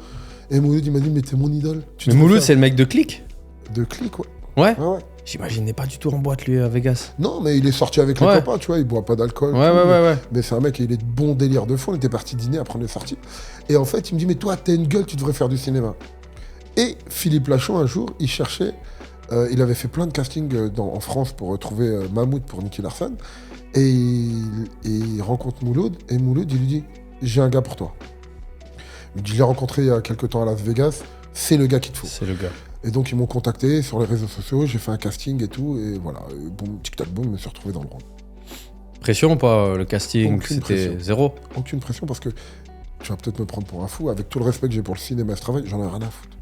Et Mouloud, il m'a dit, mais t'es mon idole. Mais Mouloud, c'est le mec de Click? De Click, ouais. Ouais. Ouais. J'imaginais pas du tout en boîte, lui, à Vegas. Non, mais il est sorti avec les copains, tu vois, il boit pas d'alcool. Ouais. Mais c'est un mec, il est de bon délire de fond, il était parti dîner, après on est sorti. Et en fait, il me dit, mais toi, t'as une gueule, tu devrais faire du cinéma. Et Philippe Lachaud, un jour, il cherchait, il avait fait plein de castings en France pour trouver Mahmoud pour Nicky Larson. Et il rencontre Mouloud, et Mouloud, il lui dit, j'ai un gars pour toi. Je l'ai rencontré il y a quelques temps à Las Vegas, c'est le gars qu'il te faut. C'est le gars. Et donc, ils m'ont contacté sur les réseaux sociaux, j'ai fait un casting et tout, et voilà, boum, tic-tac, boum, je me suis retrouvé dans le rôle. Pression ou pas, le casting? Aucune c'était pression. Zéro? Aucune pression, parce que tu vas peut-être me prendre pour un fou, avec tout le respect que j'ai pour le cinéma et ce travail, j'en ai rien à foutre.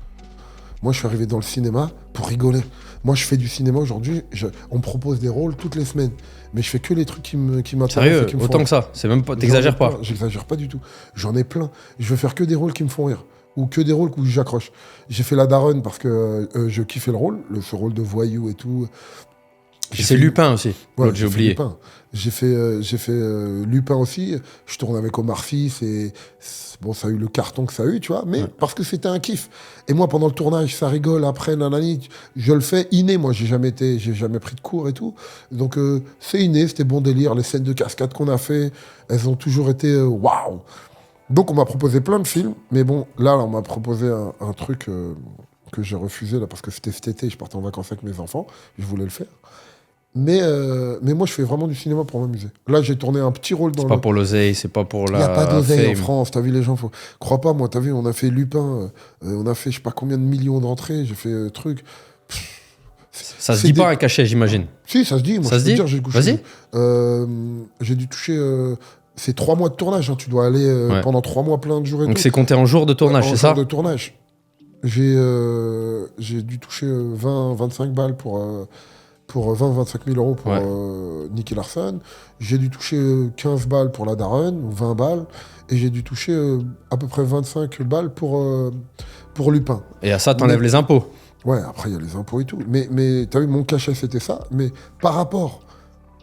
Moi, je suis arrivé dans le cinéma pour rigoler. Moi, je fais du cinéma aujourd'hui, on me propose des rôles toutes les semaines, mais je fais que les trucs qui m'intéressent. Sérieux, et qui me font autant rire. que ça? C'est même pas, t'exagères pas? J'exagère pas du tout. J'en ai plein. Je veux faire que des rôles qui me font rire. Ou que des rôles où j'accroche. J'ai fait La Daronne parce que je kiffais le rôle, ce rôle de voyou et tout. C'est Lupin aussi, Ouais, l'autre j'ai oublié. Lupin. J'ai fait Lupin aussi. Je tourne avec Omar Sy. Bon, ça a eu le carton que ça a eu, tu vois, mais parce que c'était un kiff. Et moi, pendant le tournage, ça rigole. Après, nanani, je le fais inné. Moi, j'ai jamais pris de cours et tout. Donc, c'est inné, c'était bon délire. Les scènes de cascade qu'on a fait, elles ont toujours été waouh. Donc, on m'a proposé plein de films. Mais bon, là, on m'a proposé un truc que j'ai refusé, là, parce que c'était cet été. Je partais en vacances avec mes enfants. Je voulais le faire. Mais moi, je fais vraiment du cinéma pour m'amuser. Là, j'ai tourné un petit rôle dans C'est pas pour l'oseille, c'est pas pour la. Il n'y a pas d'oseille en fame. France, t'as vu les gens, crois pas, moi, t'as vu, on a fait Lupin, on a fait je sais pas combien de millions d'entrées, j'ai fait truc. Ça se dit pas un cachet, j'imagine. Si, ça se dit, moi Ça je se peux dit te dire, Vas-y. J'ai dû toucher, c'est 3 mois de tournage, hein, tu dois aller pendant 3 mois plein de jours et Donc tout. c'est compté en jours de tournage, c'est ça? En jours de tournage. J'ai dû toucher 20-25 balles pour 20-25 000 euros pour Nicky Larson. J'ai dû toucher 15 balles pour La Daronne, ou 20 balles. Et j'ai dû toucher à peu près 25 balles pour Lupin. Et à ça, t'enlèves les impôts. Ouais, après, il y a les impôts et tout. Mais t'as vu, mon cachet, c'était ça. Mais par rapport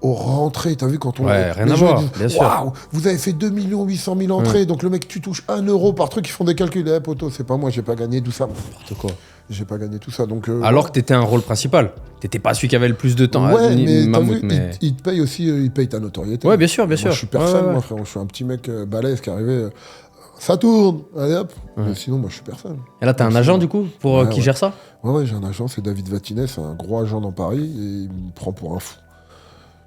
aux rentrées, t'as vu, quand on... Ouais, rien les à gens voir, disent, bien sûr. waouh, vous avez fait 2 800 000 entrées, donc le mec, tu touches 1 euro par truc, ils font des calculs. Eh, poteau, c'est pas moi, j'ai pas gagné tout ça. N'importe quoi. J'ai pas gagné tout ça, donc... Alors que t'étais un rôle principal. T'étais pas celui qui avait le plus de temps. Ouais, mais t'as Mammouth, vu, mais... il te paye aussi, il paye ta notoriété. Ouais, bien sûr, bien Moi, sûr. je suis personne, Ouais. moi, frère. Je suis un petit mec balèze qui est arrivé. Ça tourne, allez hop. Mais sinon, moi, je suis personne. Et là, t'as un agent, du coup, pour Ouais, qui ouais. gère ça? Ouais, j'ai un agent, c'est David Vatinet, c'est un gros agent dans Paris, et il me prend pour un fou.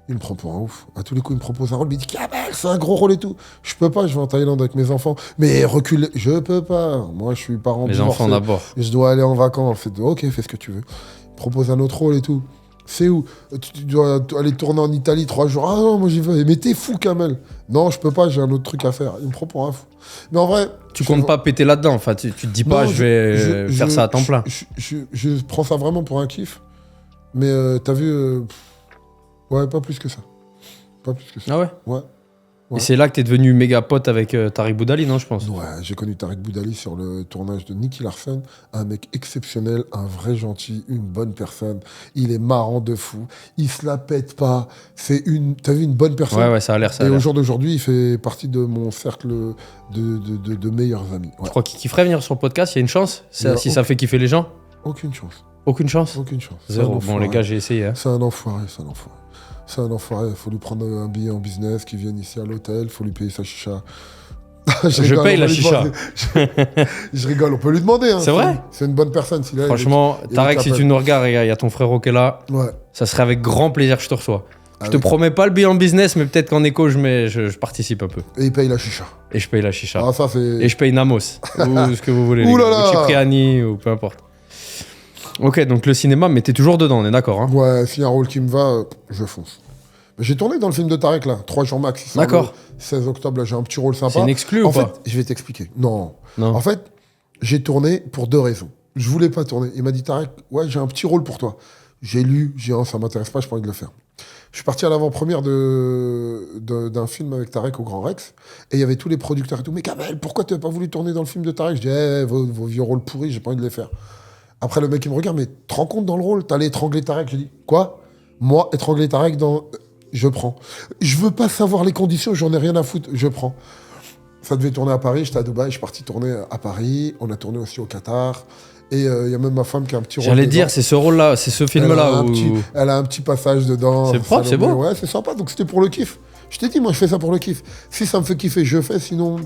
Il me prend pour un ouf. À tous les coups, il me propose un rôle, il me dit Kamel, c'est un gros rôle et tout. Je peux pas, je vais en Thaïlande avec mes enfants. Mais reculer, je peux pas. Moi, je suis parent Les divorcé. enfants d'abord. Et je dois aller en vacances. Fait, ok, fais ce que tu veux. Il me propose un autre rôle et tout. C'est où? Tu dois aller tourner en Italie 3 jours. Ah non, moi j'y vais. Mais t'es fou, Kamel. Non, je peux pas, j'ai un autre truc à faire. Il me prend pour un fou. Mais en vrai. Tu comptes pas péter là-dedans. Enfin, tu te dis pas, Non, je vais faire ça à temps plein. Je prends ça vraiment pour un kiff. Mais t'as vu. Ouais, pas plus que ça. Pas plus que ça. Ah ouais? Ouais. Et c'est là que t'es devenu méga pote avec Tariq Boudali, non, je pense? Ouais, j'ai connu Tariq Boudali sur le tournage de Nicky Larson, un mec exceptionnel, un vrai gentil, une bonne personne. Il est marrant de fou, il se la pète pas. T'as vu, une bonne personne. Ouais, ça a l'air, ça a Et l'air. au jour d'aujourd'hui, il fait partie de mon cercle de meilleurs amis. Ouais. Tu crois qu'il kifferait venir sur le podcast? Il y a une chance? Si ça fait kiffer les gens? Aucune chance. Aucune chance? Aucune chance. Zéro. Bon, les gars, j'ai essayé. Hein. C'est un enfoiré, il faut lui prendre un billet en business, qu'il vienne ici à l'hôtel, il faut lui payer sa chicha. Je rigole, paye on la peut lui chicha. demander. Je rigole, on peut lui demander. Hein. C'est vrai? C'est une bonne personne. S'il a, Franchement, il est Tarek, si capable. tu nous regardes, regarde, il y a ton frérot qui est là. Ouais. Ça serait avec grand plaisir que je te reçois. Je te Avec- promets pas le bilan business, mais peut-être qu'en écho, je participe un peu. Et il paye la chicha. Et je paye la chicha. Ah, ça, c'est. Et je paye Namos. Ou ce que vous voulez. Ouh les là gars. là. Ou Cipriani, ou peu importe. Ok, donc le cinéma, mais t'es toujours dedans, on est d'accord, hein? Ouais, s'il y a un rôle qui me va, je fonce. Mais j'ai tourné dans le film de Tarek, là. 3 jours max. Il sort D'accord. le 16 octobre, là, j'ai un petit rôle sympa. C'est une exclue En ou fait, pas? je vais t'expliquer. Non. Non. En fait, j'ai tourné pour 2 raisons. Je voulais pas tourner. Il m'a dit, Tarek, ouais, j'ai un petit rôle pour toi. J'ai lu, j'ai dit, oh, ça m'intéresse pas, j'ai pas envie de le faire. Je suis parti à l'avant-première d'un film avec Tarek au Grand Rex, et il y avait tous les producteurs et tout. Mais Kamel, pourquoi tu n'as pas voulu tourner dans le film de Tarek? Je dis, vos vieux rôles pourris, j'ai pas envie de les faire. Après, le mec, il me regarde, mais tu te rends compte dans le rôle, t'allais étrangler Tarek? J'ai dit, quoi? Moi, étrangler Tarek je prends. Je veux pas savoir les conditions, j'en ai rien à foutre, je prends. Ça devait tourner à Paris, j'étais à Dubaï, je suis parti tourner à Paris, on a tourné aussi au Qatar, et il y a même ma femme qui a un petit rôle. J'allais dedans. dire, c'est ce rôle-là, c'est ce film-là où. Elle a un petit passage dedans. C'est propre, c'est beau. Ouais, c'est sympa, donc c'était pour le kiff. Je t'ai dit, moi, je fais ça pour le kiff. Si ça me fait kiffer, je fais, sinon,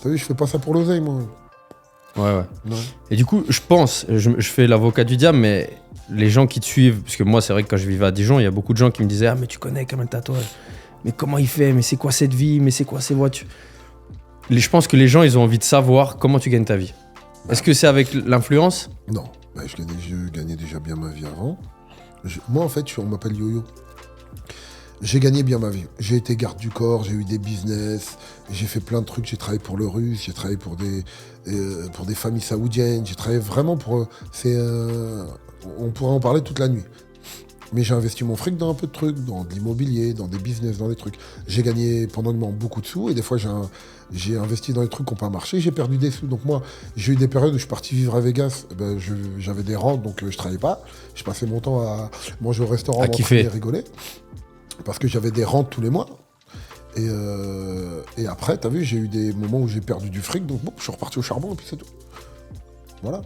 t'as vu, je fais pas ça pour l'oseille, moi. Ouais. Ouais. Et du coup, je pense, je fais l'avocat du diable, mais les gens qui te suivent, parce que moi, c'est vrai que quand je vivais à Dijon, il y a beaucoup de gens qui me disaient, ah, mais tu connais Kamel Tatouage. Mais comment il fait? Mais c'est quoi cette vie? Mais c'est quoi ces voitures? Je pense que les gens, ils ont envie de savoir comment tu gagnes ta vie. Est-ce que c'est avec l'influence? Non, bah, je gagnais déjà bien ma vie avant. Moi, en fait, on m'appelle Yo-Yo. J'ai gagné bien ma vie. J'ai été garde du corps, j'ai eu des business, j'ai fait plein de trucs. J'ai travaillé pour le Russe, j'ai travaillé pour des familles saoudiennes, j'ai travaillé vraiment pour... on pourrait en parler toute la nuit. Mais j'ai investi mon fric dans un peu de trucs, dans de l'immobilier, dans des business, dans des trucs. J'ai gagné pendant un moment beaucoup de sous et des fois j'ai investi dans des trucs qui n'ont pas marché, j'ai perdu des sous. Donc moi, j'ai eu des périodes où je suis parti vivre à Vegas, j'avais des rentes, donc je travaillais pas. Je passais mon temps à manger au restaurant, À m'entraîner kiffer. et rigoler. Parce que j'avais des rentes tous les mois. Et après, t'as vu, j'ai eu des moments où j'ai perdu du fric, donc bon, je suis reparti au charbon et puis c'est tout. Voilà.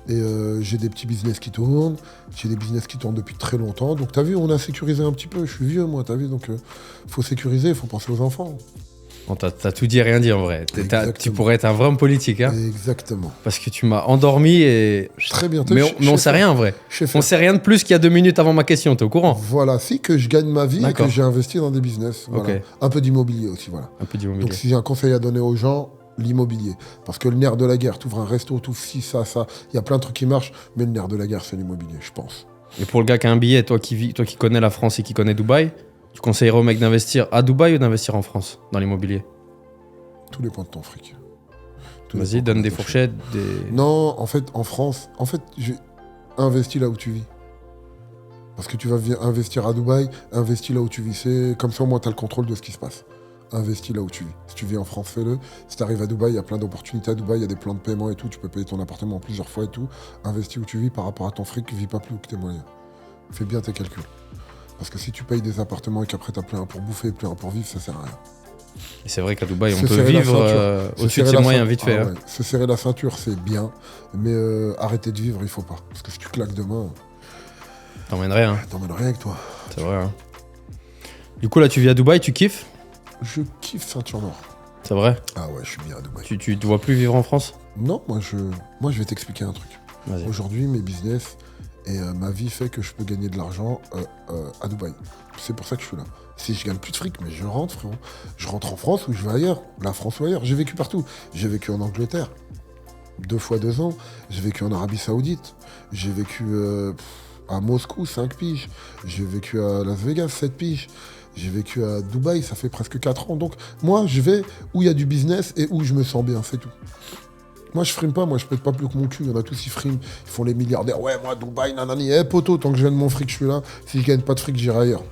Et j'ai des petits business qui tournent, j'ai des business qui tournent depuis très longtemps. Donc t'as vu, on a sécurisé un petit peu. Je suis vieux, moi, t'as vu, donc faut sécuriser, faut penser aux enfants. Bon, t'as tout dit et rien dit en vrai. Exactement. Tu pourrais être un vrai homme politique, hein, Exactement. parce que tu m'as endormi et. Très bien. t'as Mais vu, on sait rien en vrai. je sais faire. On sait rien de plus qu'il y a 2 minutes avant ma question, t'es au courant? Voilà, si que je gagne ma vie et D'accord. que j'ai investi dans des business. Voilà. Ok. Un peu d'immobilier aussi, voilà. Un peu d'immobilier. Donc si j'ai un conseil à donner aux gens, l'immobilier. Parce que le nerf de la guerre, t'ouvres un resto, t'ouvres ci, ça. Il y a plein de trucs qui marchent, mais le nerf de la guerre, c'est l'immobilier, je pense. Et pour le gars qui a un billet, toi qui connais la France et qui connais Dubaï, tu conseillerais au mec d'investir à Dubaï ou d'investir en France dans l'immobilier? Tout dépend de ton fric. Tout Vas-y, dépend donne de des ton fric. fourchettes, des. Non, en fait, en France, j'ai investi là où tu vis. Parce que tu vas investir à Dubaï, investis là où tu vis. C'est comme ça, au moins, tu as le contrôle de ce qui se passe. Investis là où tu vis. Si tu vis en France, fais-le. Si tu arrives à Dubaï, il y a plein d'opportunités à Dubaï, il y a des plans de paiement et tout. Tu peux payer ton appartement plusieurs fois et tout. Investis où tu vis par rapport à ton fric, vis pas plus haut que tes moyens. Fais bien tes calculs. Parce que si tu payes des appartements et qu'après tu as plus un pour bouffer, plus un pour vivre, ça sert à rien. Et c'est vrai qu'à Dubaï, on Se peut serrer la vivre ceinture. Se au-dessus de serrer ses la moyens ceinture. vite fait. Ah hein. ouais. Se serrer la ceinture, c'est bien. Mais arrêter de vivre, il faut pas. Parce que si tu claques demain, T'emmènes rien, t'emmènes rien avec toi. c'est vrai. hein. Du coup, là, tu vis à Dubaï, tu kiffes? Je kiffe ceinture noire. C'est vrai? Ah ouais, je suis bien à Dubaï. Tu te vois plus vivre en France? Non, moi je vais t'expliquer un truc. Vas-y. Aujourd'hui, mes business et ma vie fait que je peux gagner de l'argent à Dubaï. C'est pour ça que je suis là. Si je gagne plus de fric, mais je rentre, frérot. Je rentre en France ou je vais ailleurs. La France ou ailleurs. J'ai vécu partout. J'ai vécu en Angleterre, 2 fois 2 ans. J'ai vécu en Arabie Saoudite. J'ai vécu à Moscou, 5 piges. J'ai vécu à Las Vegas, 7 piges. J'ai vécu à Dubaï, ça fait presque 4 ans. Donc, moi, je vais où il y a du business et où je me sens bien, c'est tout. Moi, je frime pas, moi, je pète pas plus que mon cul. Il y en a tous qui friment, ils font les milliardaires. Ouais, moi, Dubaï, nanani. Eh, poteau, tant que je gagne mon fric, je suis là. Si je gagne pas de fric, j'irai ailleurs.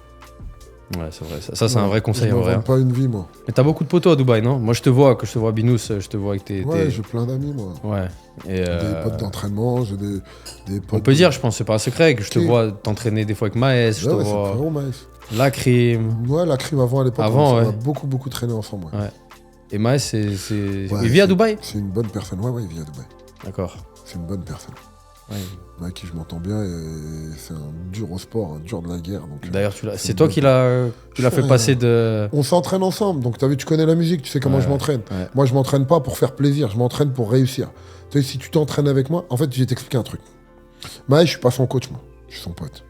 Ouais, c'est vrai. Ça, c'est un vrai conseil Je en me vrai. vends hein. pas une vie, moi. Mais t'as beaucoup de potos à Dubaï, non? Moi, je te vois à Binous, je te vois avec tes. Ouais, j'ai plein d'amis, moi. Ouais. Et Des potes d'entraînement, j'ai des potes. on peut dire, je pense, c'est pas un secret, que je te Qui vois t'entraîner des fois avec Maës, je Ouais, te ouais, c'est vois. frérot, Maës. La crime. Ouais, la crime avant, à l'époque, Avant, on ouais. a beaucoup traîné ensemble. Ouais. Ouais. Et Maës, c'est. Ouais, Il vit à c'est- Dubaï? C'est une bonne personne. Ouais, il vit à Dubaï. D'accord. C'est une bonne personne. Ouais. avec qui je m'entends bien. Et c'est un dur au sport, un dur de la guerre. Donc, D'ailleurs, c'est c'est une toi bonne qui l'as fait Ouais. passer de. On s'entraîne ensemble. Donc, t'as vu, tu connais la musique, tu sais comment Ouais, je m'entraîne. ouais. Moi, je m'entraîne pas pour faire plaisir, je m'entraîne pour réussir. Tu sais, si tu t'entraînes avec moi, en fait, je vais t'expliquer un truc. Maë, je suis pas son coach, moi. Je suis son pote.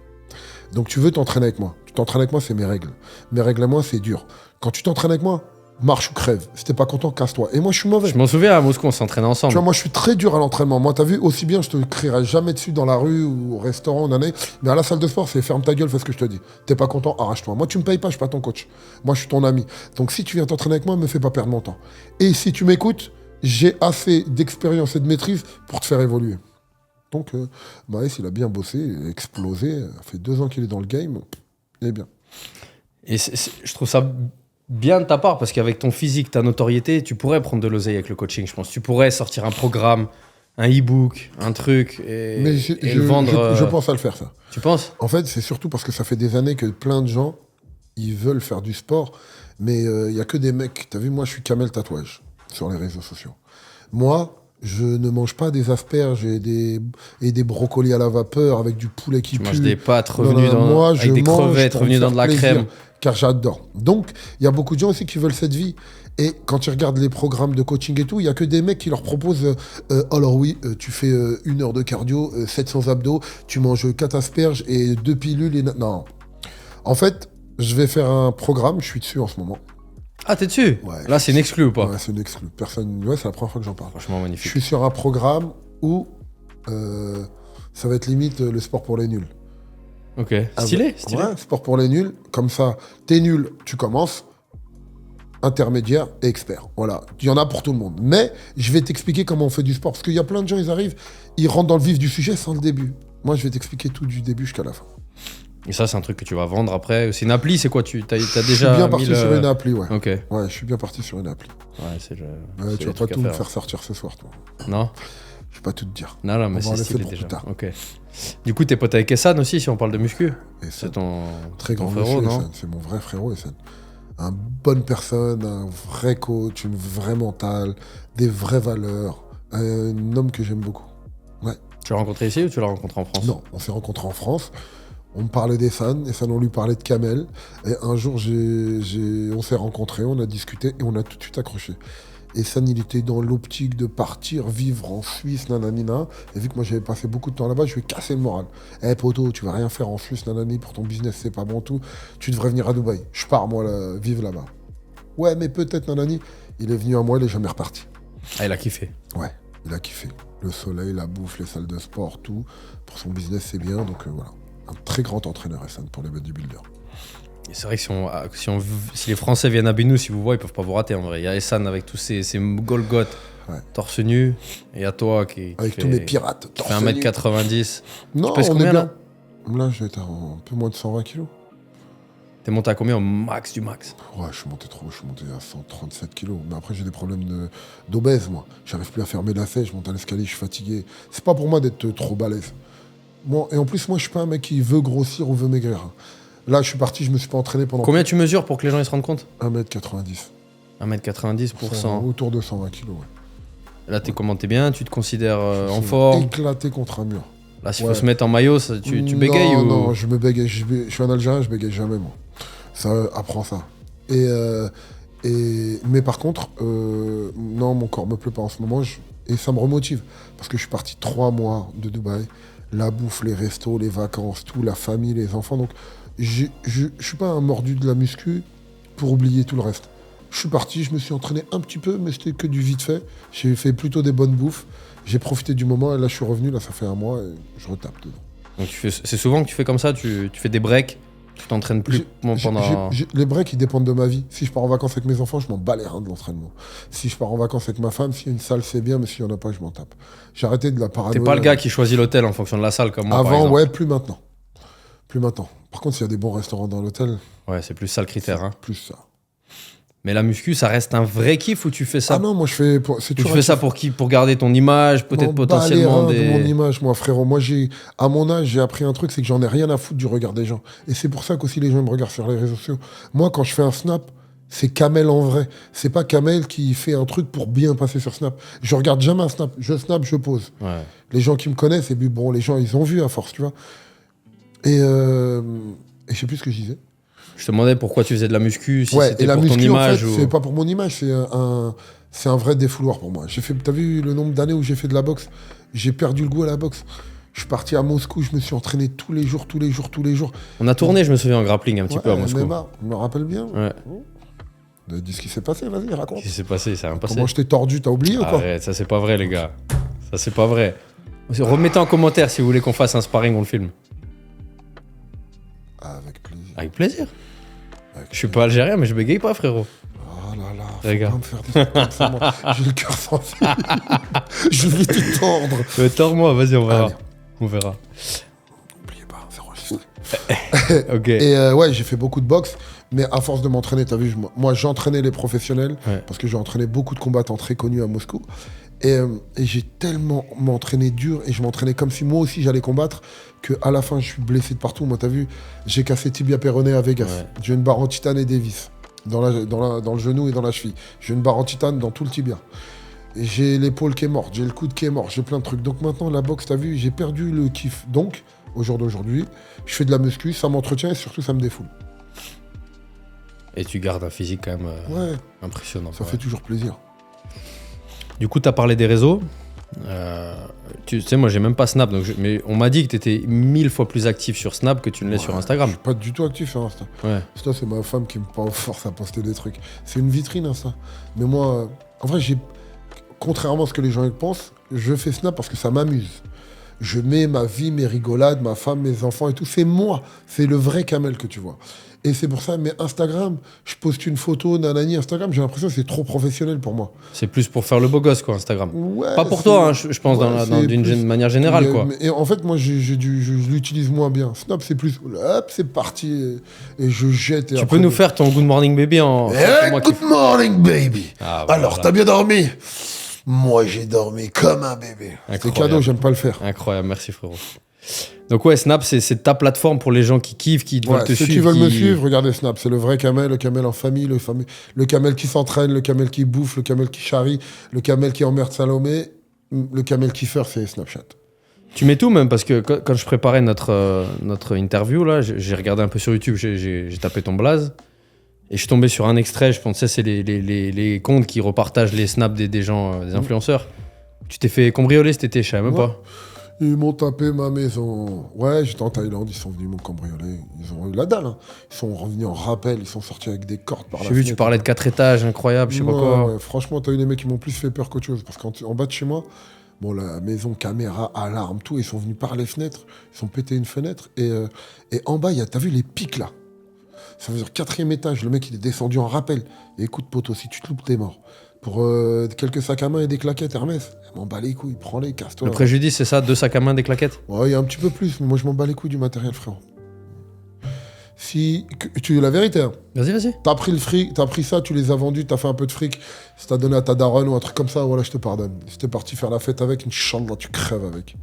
Donc, tu veux t'entraîner avec moi. Tu t'entraînes avec moi, c'est mes règles. Mes règles à moi, c'est dur. Quand tu t'entraînes avec moi, marche ou crève. Si t'es pas content, casse-toi. Et moi, je suis mauvais. Je m'en souviens, à Moscou, on s'entraînait ensemble. Tu vois, moi, je suis très dur à l'entraînement. Moi, t'as vu, aussi bien, je te crierai jamais dessus dans la rue ou au restaurant, mais à la salle de sport, c'est ferme ta gueule, fais ce que je te dis. T'es pas content, arrache-toi. Moi, tu me payes pas, je suis pas ton coach. Moi, je suis ton ami. Donc, si tu viens t'entraîner avec moi, me fais pas perdre mon temps. Et si tu m'écoutes, j'ai assez d'expérience et de maîtrise pour te faire évoluer. Donc, Maës, il a bien bossé, il a explosé. Ça fait 2 ans qu'il est dans le game. Il est bien. Et je trouve ça bien de ta part, parce qu'avec ton physique, ta notoriété, tu pourrais prendre de l'oseille avec le coaching, je pense. Tu pourrais sortir un programme, un e-book, un truc, et le vendre. Je pense à le faire, ça. Tu penses? En fait, c'est surtout parce que ça fait des années que plein de gens, ils veulent faire du sport, mais il n'y a que des mecs. T'as vu, moi, je suis Kamel Tatouage sur les réseaux sociaux. Moi, je ne mange pas des asperges et des brocolis à la vapeur avec du poulet qui Tu pue. manges des pâtes Non, revenues non, moi, je avec des mange crevettes pour revenues me dans faire de la plaisir, crème. car j'adore. Donc, il y a beaucoup de gens aussi qui veulent cette vie. Et quand tu regardes les programmes de coaching et tout, il n'y a que des mecs qui leur proposent alors oui, tu fais 1 heure de cardio, 700 abdos, tu manges 4 asperges et 2 pilules. Non. En fait, je vais faire un programme, je suis dessus en ce moment. Ah, t'es dessus? Ouais, Là, c'est une exclue ou pas? Ouais, c'est une exclue. Personne. Ouais, c'est la première fois que j'en parle. Franchement, Je magnifique. suis sur un programme où ça va être limite le sport pour les nuls. Ok. Stylé. Ouais, sport pour les nuls. Comme ça, t'es nul, tu commences. Intermédiaire et expert. Voilà. Il y en a pour tout le monde. Mais je vais t'expliquer comment on fait du sport. Parce qu'il y a plein de gens, ils arrivent, ils rentrent dans le vif du sujet sans le début. Moi, je vais t'expliquer tout du début jusqu'à la fin. Et ça, c'est un truc que tu vas vendre après. C'est une appli, c'est quoi? T'as déjà Je suis bien parti sur une appli, ouais. Ok. Ouais, je suis bien parti sur une appli. Ouais, c'est Ouais, tu vas pas tout me faire sortir ce soir, toi. Non? Je vais pas tout te dire. Non, mais On va c'est en laisser stylé pour déjà. plus tard. Ok. Du coup, t'es pote avec Essan aussi, si on parle de muscu. Et C'est ton très ton grand frérot, monsieur, non? Essan. C'est mon vrai frérot, Essan. Une bonne personne, un vrai coach, une vraie mentale, des vraies valeurs. Un homme que j'aime beaucoup. Ouais. Tu l'as rencontré ici ou tu l'as rencontré en France? Non, on s'est rencontrés en France. On me parlait d'Essan, Essan, on lui parlait de Kamel. Et un jour, on s'est rencontrés, on a discuté et on a tout de suite accroché. Essan, il était dans l'optique de partir vivre en Suisse, nananina. Et vu que moi, j'avais passé beaucoup de temps là-bas, je lui ai cassé le moral. Eh, poto, tu vas rien faire en Suisse, nanani, pour ton business, c'est pas bon tout. Tu devrais venir à Dubaï. Je pars, moi, vivre là-bas. Ouais, mais peut-être, nanani. Il est venu à moi, il est jamais reparti. Ah, il a kiffé. Ouais, il a kiffé. Le soleil, la bouffe, les salles de sport, tout. Pour son business, c'est bien. Donc voilà. Un très grand entraîneur, Essan, pour les bodybuilders. Et c'est vrai que si les Français viennent à Binou, si vous voyez, ils peuvent pas vous rater en vrai. Il y a Essan avec tous ces Golgoth, Ouais. torse nu, et à toi qui Avec fait, tous mes pirates. qui fait 1m90. Non, Tu pèses on combien est là? bien. Là, je vais être à un peu moins de 120 kilos. T'es monté à combien au max du max? Ouais, je suis monté trop, je suis monté à 137 kilos. Mais après, j'ai des problèmes d'obèse, moi. J'arrive plus à fermer la fesse, je monte à l'escalier, je suis fatigué. C'est pas pour moi d'être trop balèze. Bon, et en plus, moi, je suis pas un mec qui veut grossir ou veut maigrir. Là, je suis parti, je me suis pas entraîné pendant... Combien tu mesures pour que les gens ils se rendent compte? 1m90. 1m90 pour 100. Autour de 120 kilos, ouais. Là, t'es comment? T'es bien? Tu te considères Je en suis forme? éclaté contre un mur. Là, s'il Ouais. faut se mettre en maillot, tu bégayes non, ou... Non, je me bégaye. Je suis un Algérien, je bégaye jamais, moi. Ça apprend ça. Mais par contre, non, mon corps me plaît pas en ce moment. Et ça me remotive. Parce que je suis parti 3 mois de Dubaï. La bouffe, les restos, les vacances, tout, la famille, les enfants. Donc, je suis pas un mordu de la muscu pour oublier tout le reste. Je suis parti, je me suis entraîné un petit peu, mais c'était que du vite fait. J'ai fait plutôt des bonnes bouffes. J'ai profité du moment et là, je suis revenu. Là, ça fait 1 mois et je retape dedans. Donc c'est souvent que tu fais comme ça, tu fais des breaks, tu t'entraînes plus pendant... Les breaks, ils dépendent de ma vie. Si je pars en vacances avec mes enfants, je m'en bats les reins de l'entraînement. Si je pars en vacances avec ma femme, s'il y a une salle, c'est bien, mais s'il n'y en a pas, je m'en tape. J'ai arrêté de la paranoïa. T'es pas le gars qui choisit l'hôtel en fonction de la salle comme moi, par Avant, exemple. ouais, plus maintenant. Plus maintenant. Par contre, s'il y a des bons restaurants dans l'hôtel, Ouais, c'est plus ça le critère. Hein. plus ça. Mais la muscu, ça reste un vrai kiff ou tu fais ça Ah non, moi je fais... ou tu fais ça pour qui? Pour garder ton image, peut-être potentiellement de mon des... image, moi, frérot. Moi, à mon âge, j'ai appris un truc, c'est que j'en ai rien à foutre du regard des gens. Et c'est pour ça qu'aussi les gens me regardent sur les réseaux sociaux. Moi, quand je fais un snap, C'est Kamel en vrai. C'est pas Kamel qui fait un truc pour bien passer sur Snap. Je regarde jamais un Snap. Je snap, je pose. Ouais. Les gens qui me connaissent, et puis bon, les gens, ils ont vu à force, tu vois. Et je sais plus ce que je disais. Je te demandais pourquoi tu faisais de la muscu, si Ouais, c'était et la pour muscu, ton en image fait, ou... c'est pas pour mon image, c'est un vrai défouloir pour moi. T'as vu le nombre d'années où j'ai fait de la boxe? J'ai perdu le goût à la boxe. Je suis parti à Moscou, je me suis entraîné tous les jours. On a tourné, je me souviens, en grappling un petit peu à Moscou. MMA, je me rappelle bien. Ouais. Dis ce qui s'est passé, vas-y, raconte. Qu'est-ce qui s'est passé? C'est rien passé. Comment je t'ai tordu, t'as oublié ou quoi? Arrête, ça c'est pas vrai, les gars. Ça c'est pas vrai. Remettez en commentaire si vous voulez qu'on fasse un sparring, on le filme. Avec plaisir. Avec plaisir. Je suis pas algérien, mais je bégaye pas, frérot. Oh là là, faut Regarde. pas me faire des trucs comme ça, moi. J'ai le cœur sensible. Je vais te tordre. Tords-moi, vas-y, on verra. Allez. On verra. N'oubliez pas, c'est enregistré. Ok. Et ouais, j'ai fait beaucoup de boxe, mais à force de m'entraîner, t'as vu, moi j'entraînais les professionnels, Ouais. parce que j'ai entraîné beaucoup de combattants très connus à Moscou. Et j'ai tellement m'entraîné dur, et je m'entraînais comme si moi aussi j'allais combattre, qu'à la fin je suis blessé de partout. Moi, t'as vu, j'ai cassé tibia péroné à Vegas. Ouais. J'ai une barre en titane et des vis dans le genou et dans la cheville. J'ai une barre en titane dans tout le tibia. Et j'ai l'épaule qui est morte, j'ai le coude qui est mort, j'ai plein de trucs. Donc maintenant, la boxe, t'as vu, j'ai perdu le kiff. Donc, au jour d'aujourd'hui, je fais de la muscu, ça m'entretient et surtout ça me défoule. Et tu gardes un physique quand même Ouais, impressionnant. ça Ouais. fait toujours plaisir. Du coup, tu as parlé des réseaux. Tu sais, moi, j'ai même pas Snap. Mais on m'a dit que tu étais 1000 fois plus actif sur Snap que tu ne l'es sur Je Instagram. suis pas du tout actif sur Insta. Ouais. Insta, c'est ma femme qui me force à poster des trucs. C'est une vitrine, Insta. Mais moi, en vrai, contrairement à ce que les gens pensent, je fais Snap parce que ça m'amuse. Je mets ma vie, mes rigolades, ma femme, mes enfants et tout. C'est moi. C'est le vrai Kamel que tu vois. Et c'est pour ça, mais Instagram, je poste une photo, nanani, Instagram, j'ai l'impression que c'est trop professionnel pour moi. C'est plus pour faire le beau gosse, quoi, Instagram. Ouais, Pas pour toi, hein, je pense, c'est d'une plus- manière générale, quoi. Et en fait, moi, je l'utilise moins bien. Snap, c'est plus, hop, c'est parti, et je jette. Et Tu après, peux nous faire ton Good Morning Baby en... Eh, moi qui- good morning, baby. Ah, voilà. Alors, t'as bien dormi? Moi, j'ai dormi comme un bébé. C'est Incroyable. cadeau, j'aime pas le faire. Incroyable, merci frérot. Donc ouais, Snap, c'est ta plateforme pour les gens qui kiffent, qui veulent te Ceux suivre. qui veulent me qui- suivre, regardez Snap. C'est le vrai Kamel, le Kamel en famille, le Kamel qui s'entraîne, le Kamel qui bouffe, le Kamel qui charrie, le Kamel qui emmerde Salomé, le Kamel kiffer, c'est Snapchat. Tu mets tout même, parce que quand je préparais notre interview, là, j'ai regardé un peu sur YouTube, j'ai tapé ton blaze, et je suis tombé sur un extrait, je pense que c'est les comptes qui repartagent les snaps des gens, des influenceurs. Tu t'es fait cambrioler cet été, je savais même Ouais. pas. Ils m'ont tapé ma maison. Ouais, j'étais en Thaïlande, ils sont venus me cambrioler. Ils ont eu la dalle. Hein. Ils sont revenus en rappel, ils sont sortis avec des cordes par la J'ai vu, fenêtre. tu parlais de 4 étages, incroyable, je sais pas Ouais, quoi. ouais, franchement, t'as eu des mecs qui m'ont plus fait peur qu'autre chose. Parce qu'en bas de chez moi, bon, la maison, caméra, alarme, tout, ils sont venus par les fenêtres, ils sont pété une fenêtre. Et en bas, t'as vu les pics là? Ça veut dire 4e étage, le mec il est descendu en rappel. Et écoute, poteau, si tu te loupes, t'es mort. Pour quelques sacs à main et des claquettes Hermès, m'en bats les couilles, prends-les, casse-toi. Le préjudice, c'est ça, 2 sacs à main, des claquettes. Ouais, il y a un petit peu plus, mais moi je m'en bats les couilles du matériel, frérot. Tu dis la vérité, hein. Vas-y. T'as pris le fric, t'as pris ça, tu les as vendus, t'as fait un peu de fric, si t'as donné à ta daronne ou un truc comme ça, voilà, je te pardonne. Si t'es parti faire la fête avec, Inch'Allah, tu crèves avec.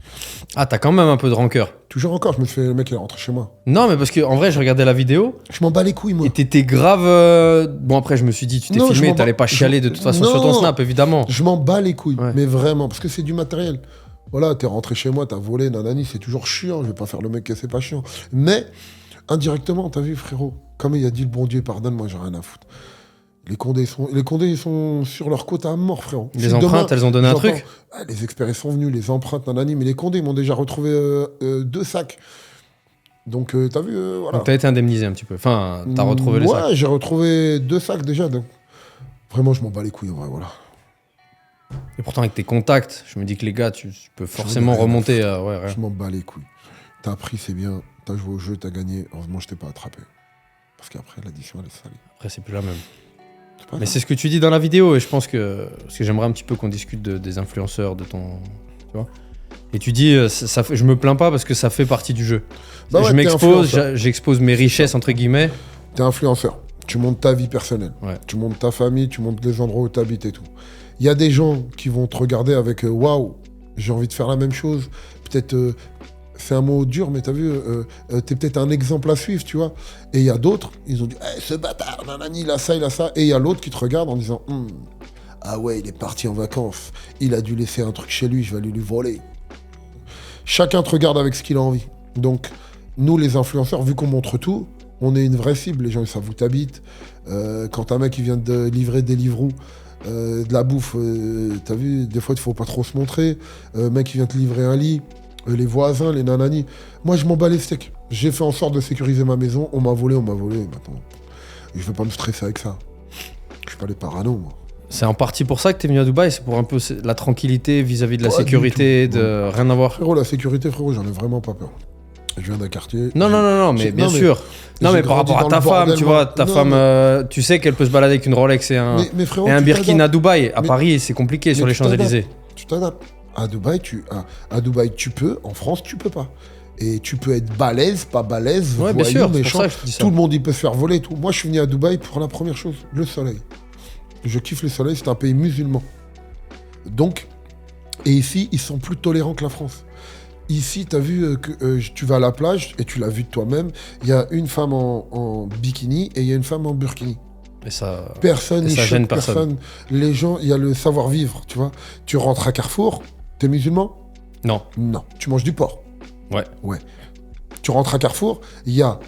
Ah, t'as quand même un peu de rancœur. Toujours encore, je me suis fait, le mec il est rentré chez moi. Non, mais parce que en vrai, je regardais la vidéo Je m'en bats les couilles, moi. et t'étais grave. Bon, après, je me suis dit, tu t'es Non, je filmé, m'en t'allais bats- pas chialer de toute façon sur ton Non. snap, évidemment. Je m'en bats les couilles, Ouais. mais vraiment, parce que c'est du matériel. Voilà, t'es rentré chez moi, t'as volé, nanani, c'est toujours chiant, je vais pas faire le mec que c'est pas chiant. Mais, indirectement, t'as vu, frérot, comme il a dit le bon Dieu, pardonne-moi, j'ai rien à foutre. Les Condés ils sont sur leur côte à mort, frérot. Les Si empreintes, elles ont donné un j'entends, truc. Les experts ils sont venus, les empreintes, nanani, mais les Condés m'ont déjà retrouvé 2 sacs. Donc, t'as vu, voilà. Donc t'as été indemnisé un petit peu. Enfin, t'as retrouvé les sacs. Ouais, j'ai retrouvé 2 sacs déjà. Donc, vraiment, je m'en bats les couilles, en vrai, voilà. Et pourtant, avec tes contacts, je me dis que les gars, tu peux forcément ai rien à remonter. Ouais. Je m'en bats les couilles. T'as appris, c'est bien. T'as joué au jeu, t'as gagné. Heureusement, je t'ai pas attrapé. Parce qu'après, l'addition, elle est salée. Après, c'est plus la même. C'est pas Mais grave. c'est ce que tu dis dans la vidéo, et je pense que. Parce que j'aimerais un petit peu qu'on discute des influenceurs, de ton. Tu vois. Et tu dis, je me plains pas parce que ça fait partie du jeu. Bah ouais, je t'es m'expose, influenceur. j'expose mes richesses, entre guillemets. T'es influenceur. Tu montes ta vie personnelle. Ouais. Tu montes ta famille, tu montes les endroits où t'habites et tout. Il y a des gens qui vont te regarder avec waouh, j'ai envie de faire la même chose. Peut-être c'est un mot dur, mais t'as vu, t'es peut-être un exemple à suivre, tu vois. Et il y a d'autres, ils ont dit, ce bâtard, nanani, il a ça, il a ça. Et il y a l'autre qui te regarde en disant, ah ouais, il est parti en vacances, il a dû laisser un truc chez lui, je vais aller lui voler. Chacun te regarde avec ce qu'il a envie. Donc, nous, les influenceurs, vu qu'on montre tout, on est une vraie cible. Les gens, ils savent où t'habites. Quand un mec, il vient de livrer des Deliveroo, de la bouffe, t'as vu, des fois, il faut pas trop se montrer. Mec, il vient te livrer un lit, les voisins, les nananis. Moi, je m'en bats les steaks. J'ai fait en sorte de sécuriser ma maison. On m'a volé. Maintenant, je vais pas me stresser avec ça. Je suis pas les parano, moi. C'est en partie pour ça que t'es venu à Dubaï, c'est pour un peu la tranquillité vis-à-vis de la sécurité, de rien avoir. Frérot, la sécurité, frérot, j'en ai vraiment pas peur. Je viens d'un quartier. Non, mais bien sûr. Non, mais par rapport à ta femme, tu vois, ta femme, tu sais qu'elle peut se balader avec une Rolex et un Birkin à Dubaï. À Paris, c'est compliqué sur les Champs-Élysées. Tu t'adaptes. À Dubaï, tu peux. En France, tu peux pas. Et tu peux être balèze, pas balèze, ouais, bien sûr, méchant. C'est pour ça que je dis ça. Tout le monde, il peut se faire voler. Tout. Moi, je suis venu à Dubaï pour la première chose, le soleil. Je kiffe le soleil, c'est un pays musulman. Donc, et ici, ils sont plus tolérants que la France. Ici, tu as vu que tu vas à la plage, et tu l'as vu de toi-même, il y a une femme en bikini et il y a une femme en burkini. Et ça, personne, ça gêne personne. Les gens, il y a le savoir-vivre, tu vois. Tu rentres à Carrefour, t'es musulman ? Non. Non. Tu manges du porc ? Ouais. Tu rentres à Carrefour,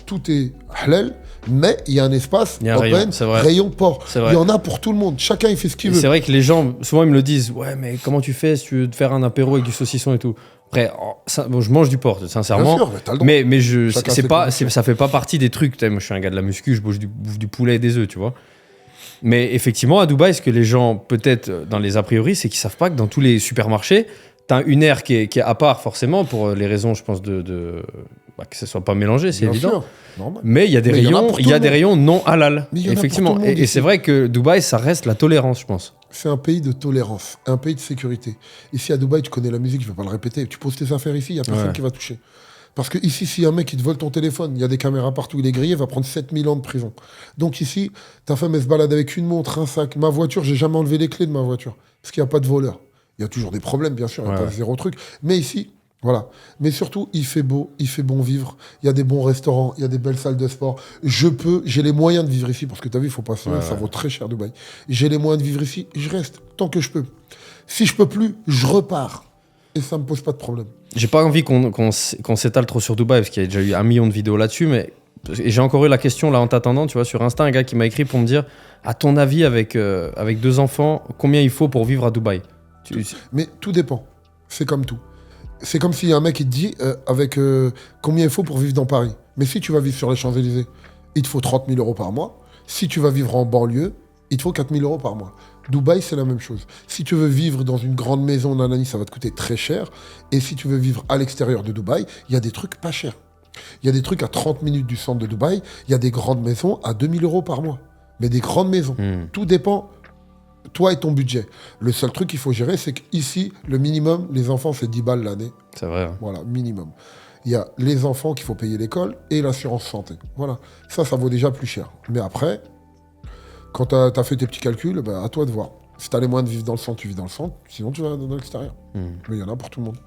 tout est halal, mais il y a un espace open, rayon porc. Il y en a pour tout le monde. Chacun, il fait ce qu'il veut. C'est vrai que les gens, souvent, ils me le disent. Ouais, mais comment tu fais si tu veux te faire un apéro avec du saucisson et tout ? Après, je mange du porc, sincèrement. Bien sûr, t'as le droit. Mais ça fait pas partie des trucs. Moi, je suis un gars de la muscu, je bouffe du poulet et des œufs, tu vois. Mais effectivement, à Dubaï, ce que les gens, peut-être dans les a priori, c'est qu'ils savent pas que dans tous les supermarchés, t'as une aire qui est à part, forcément, pour les raisons, je pense, que ça soit pas mélangé, c'est évident. Sûr. Mais il y a des rayons non halal, effectivement. Et c'est vrai que Dubaï, ça reste la tolérance, je pense. C'est un pays de tolérance, un pays de sécurité. Ici, à Dubaï, tu connais la musique, je vais pas le répéter. Tu poses tes affaires ici, il y a personne qui va toucher. Parce que ici, si un mec il te vole ton téléphone, il y a des caméras partout, il est grillé, il va prendre 7000 ans de prison. Donc ici, ta femme, elle se balade avec une montre, un sac. Ma voiture, j'ai jamais enlevé les clés de ma voiture. Parce qu'il n'y a pas de voleur. Il y a toujours des problèmes, bien sûr, il n'y a pas zéro truc. Mais ici, voilà. Mais surtout, il fait beau, il fait bon vivre. Il y a des bons restaurants, il y a des belles salles de sport. J'ai les moyens de vivre ici, parce que tu as vu, il faut pas ça vaut très cher Dubaï. J'ai les moyens de vivre ici, je reste tant que je peux. Si je peux plus, je repars. Et ça me pose pas de problème. J'ai pas envie qu'on s'étale trop sur Dubaï, parce qu'il y a déjà eu 1 million de vidéos là-dessus, mais j'ai encore eu la question là en t'attendant, tu vois, sur Insta, un gars qui m'a écrit pour me dire, à ton avis, avec 2 enfants, combien il faut pour vivre à Dubaï ? Mais tout dépend. C'est comme tout. C'est comme s'il y a un mec qui te dit combien il faut pour vivre dans Paris. Mais si tu vas vivre sur les Champs-Élysées, il te faut 30 000 € par mois. Si tu vas vivre en banlieue, il te faut 4 000 € par mois. Dubaï, c'est la même chose. Si tu veux vivre dans une grande maison, nanani, ça va te coûter très cher. Et si tu veux vivre à l'extérieur de Dubaï, il y a des trucs pas chers. Il y a des trucs à 30 minutes du centre de Dubaï. Il y a des grandes maisons à 2 000 € par mois. Mais des grandes maisons. Tout dépend. Toi et ton budget. Le seul truc qu'il faut gérer, c'est qu'ici, le minimum, les enfants, c'est 10 balles l'année. C'est vrai. Voilà, minimum. Il y a les enfants qu'il faut payer l'école et l'assurance santé. Voilà. Ça vaut déjà plus cher. Mais après, quand tu as fait tes petits calculs, à toi de voir. Si tu as les moyens de vivre dans le centre, tu vis dans le centre. Sinon, tu vas dans l'extérieur. Mais il y en a pour tout le monde.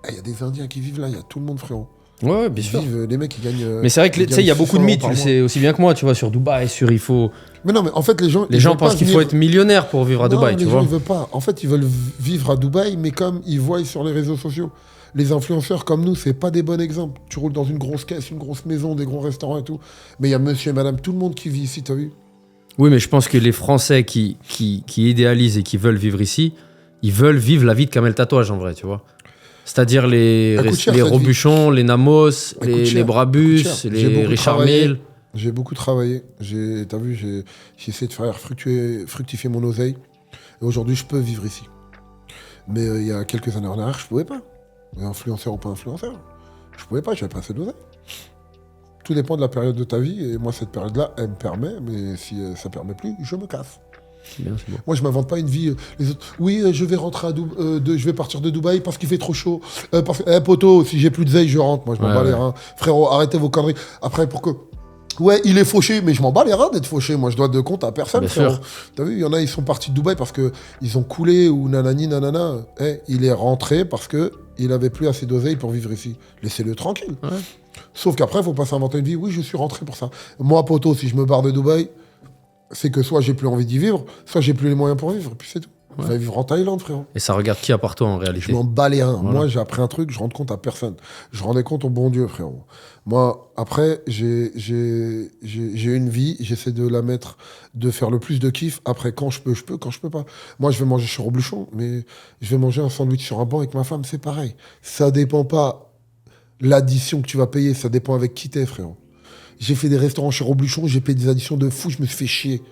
Il y a des Indiens qui vivent là, il y a tout le monde, frérot. Ouais, bien sûr. Les mecs, ils gagnent. Mais c'est vrai que il y a beaucoup de mythes, tu le sais aussi bien que moi, tu vois, sur Dubaï, il faut. Mais non, mais en fait, les gens pensent qu'il faut être millionnaire pour vivre à Dubaï, tu vois. Les gens, ils veulent pas. En fait, ils veulent vivre à Dubaï, mais comme ils voient sur les réseaux sociaux. Les influenceurs comme nous, c'est pas des bons exemples. Tu roules dans une grosse caisse, une grosse maison, des gros restaurants et tout. Mais il y a monsieur et madame, tout le monde qui vit ici, t'as vu ? Oui, mais je pense que les Français qui idéalisent et qui veulent vivre ici, ils veulent vivre la vie de Kamel Tatouage, en vrai, tu vois. C'est-à-dire les Robuchon, les Namos, les Brabus, les Richard Mille. J'ai beaucoup travaillé. T'as vu, j'ai essayé de faire fructifier mon oseille. Et aujourd'hui, je peux vivre ici. Mais il y a quelques années en arrière, je pouvais pas. Influenceur ou pas influenceur, je pouvais pas, j'avais pas assez d'oseille. Tout dépend de la période de ta vie. Et moi, cette période-là, elle me permet. Mais si ça permet plus, je me casse. Bien, c'est bon. Moi, je m'invente pas une vie. Les autres, oui, je vais rentrer je vais partir de Dubaï parce qu'il fait trop chaud. Poteau, si j'ai plus de zeille, je rentre. Moi, je m'en bats les reins. Frérot, arrêtez vos conneries. Après, pour que Ouais, il est fauché, mais je m'en bats les reins d'être fauché. Moi, je dois de compte à personne, Bien frérot. sûr. T'as vu, il y en a, ils sont partis de Dubaï parce qu'ils ont coulé ou nanani, nanana. Il est rentré parce qu'il avait plus assez d'oseille pour vivre ici. Laissez-le tranquille. Ouais. Sauf qu'après, il faut pas s'inventer une vie. Oui, je suis rentré pour ça. Moi, poto, si je me barre de Dubaï, c'est que soit j'ai plus envie d'y vivre, soit j'ai plus les moyens pour vivre. Et puis c'est tout. Je vais vivre en Thaïlande, frérot. Et ça regarde qui à part toi en Je réalité? m'en bats les reins. Voilà. Moi, j'ai appris un truc, je rends compte à personne. Je rendais compte au bon Dieu, frérot. Moi, après, j'ai une vie, j'essaie de la mettre, de faire le plus de kiff. Après, quand je peux, quand je peux pas. Moi, je vais manger chez Robluchon, mais je vais manger un sandwich sur un banc avec ma femme, c'est pareil. Ça dépend pas l'addition que tu vas payer, ça dépend avec qui t'es, frérot. J'ai fait des restaurants chez Robluchon, j'ai payé des additions de fou, je me suis fait chier.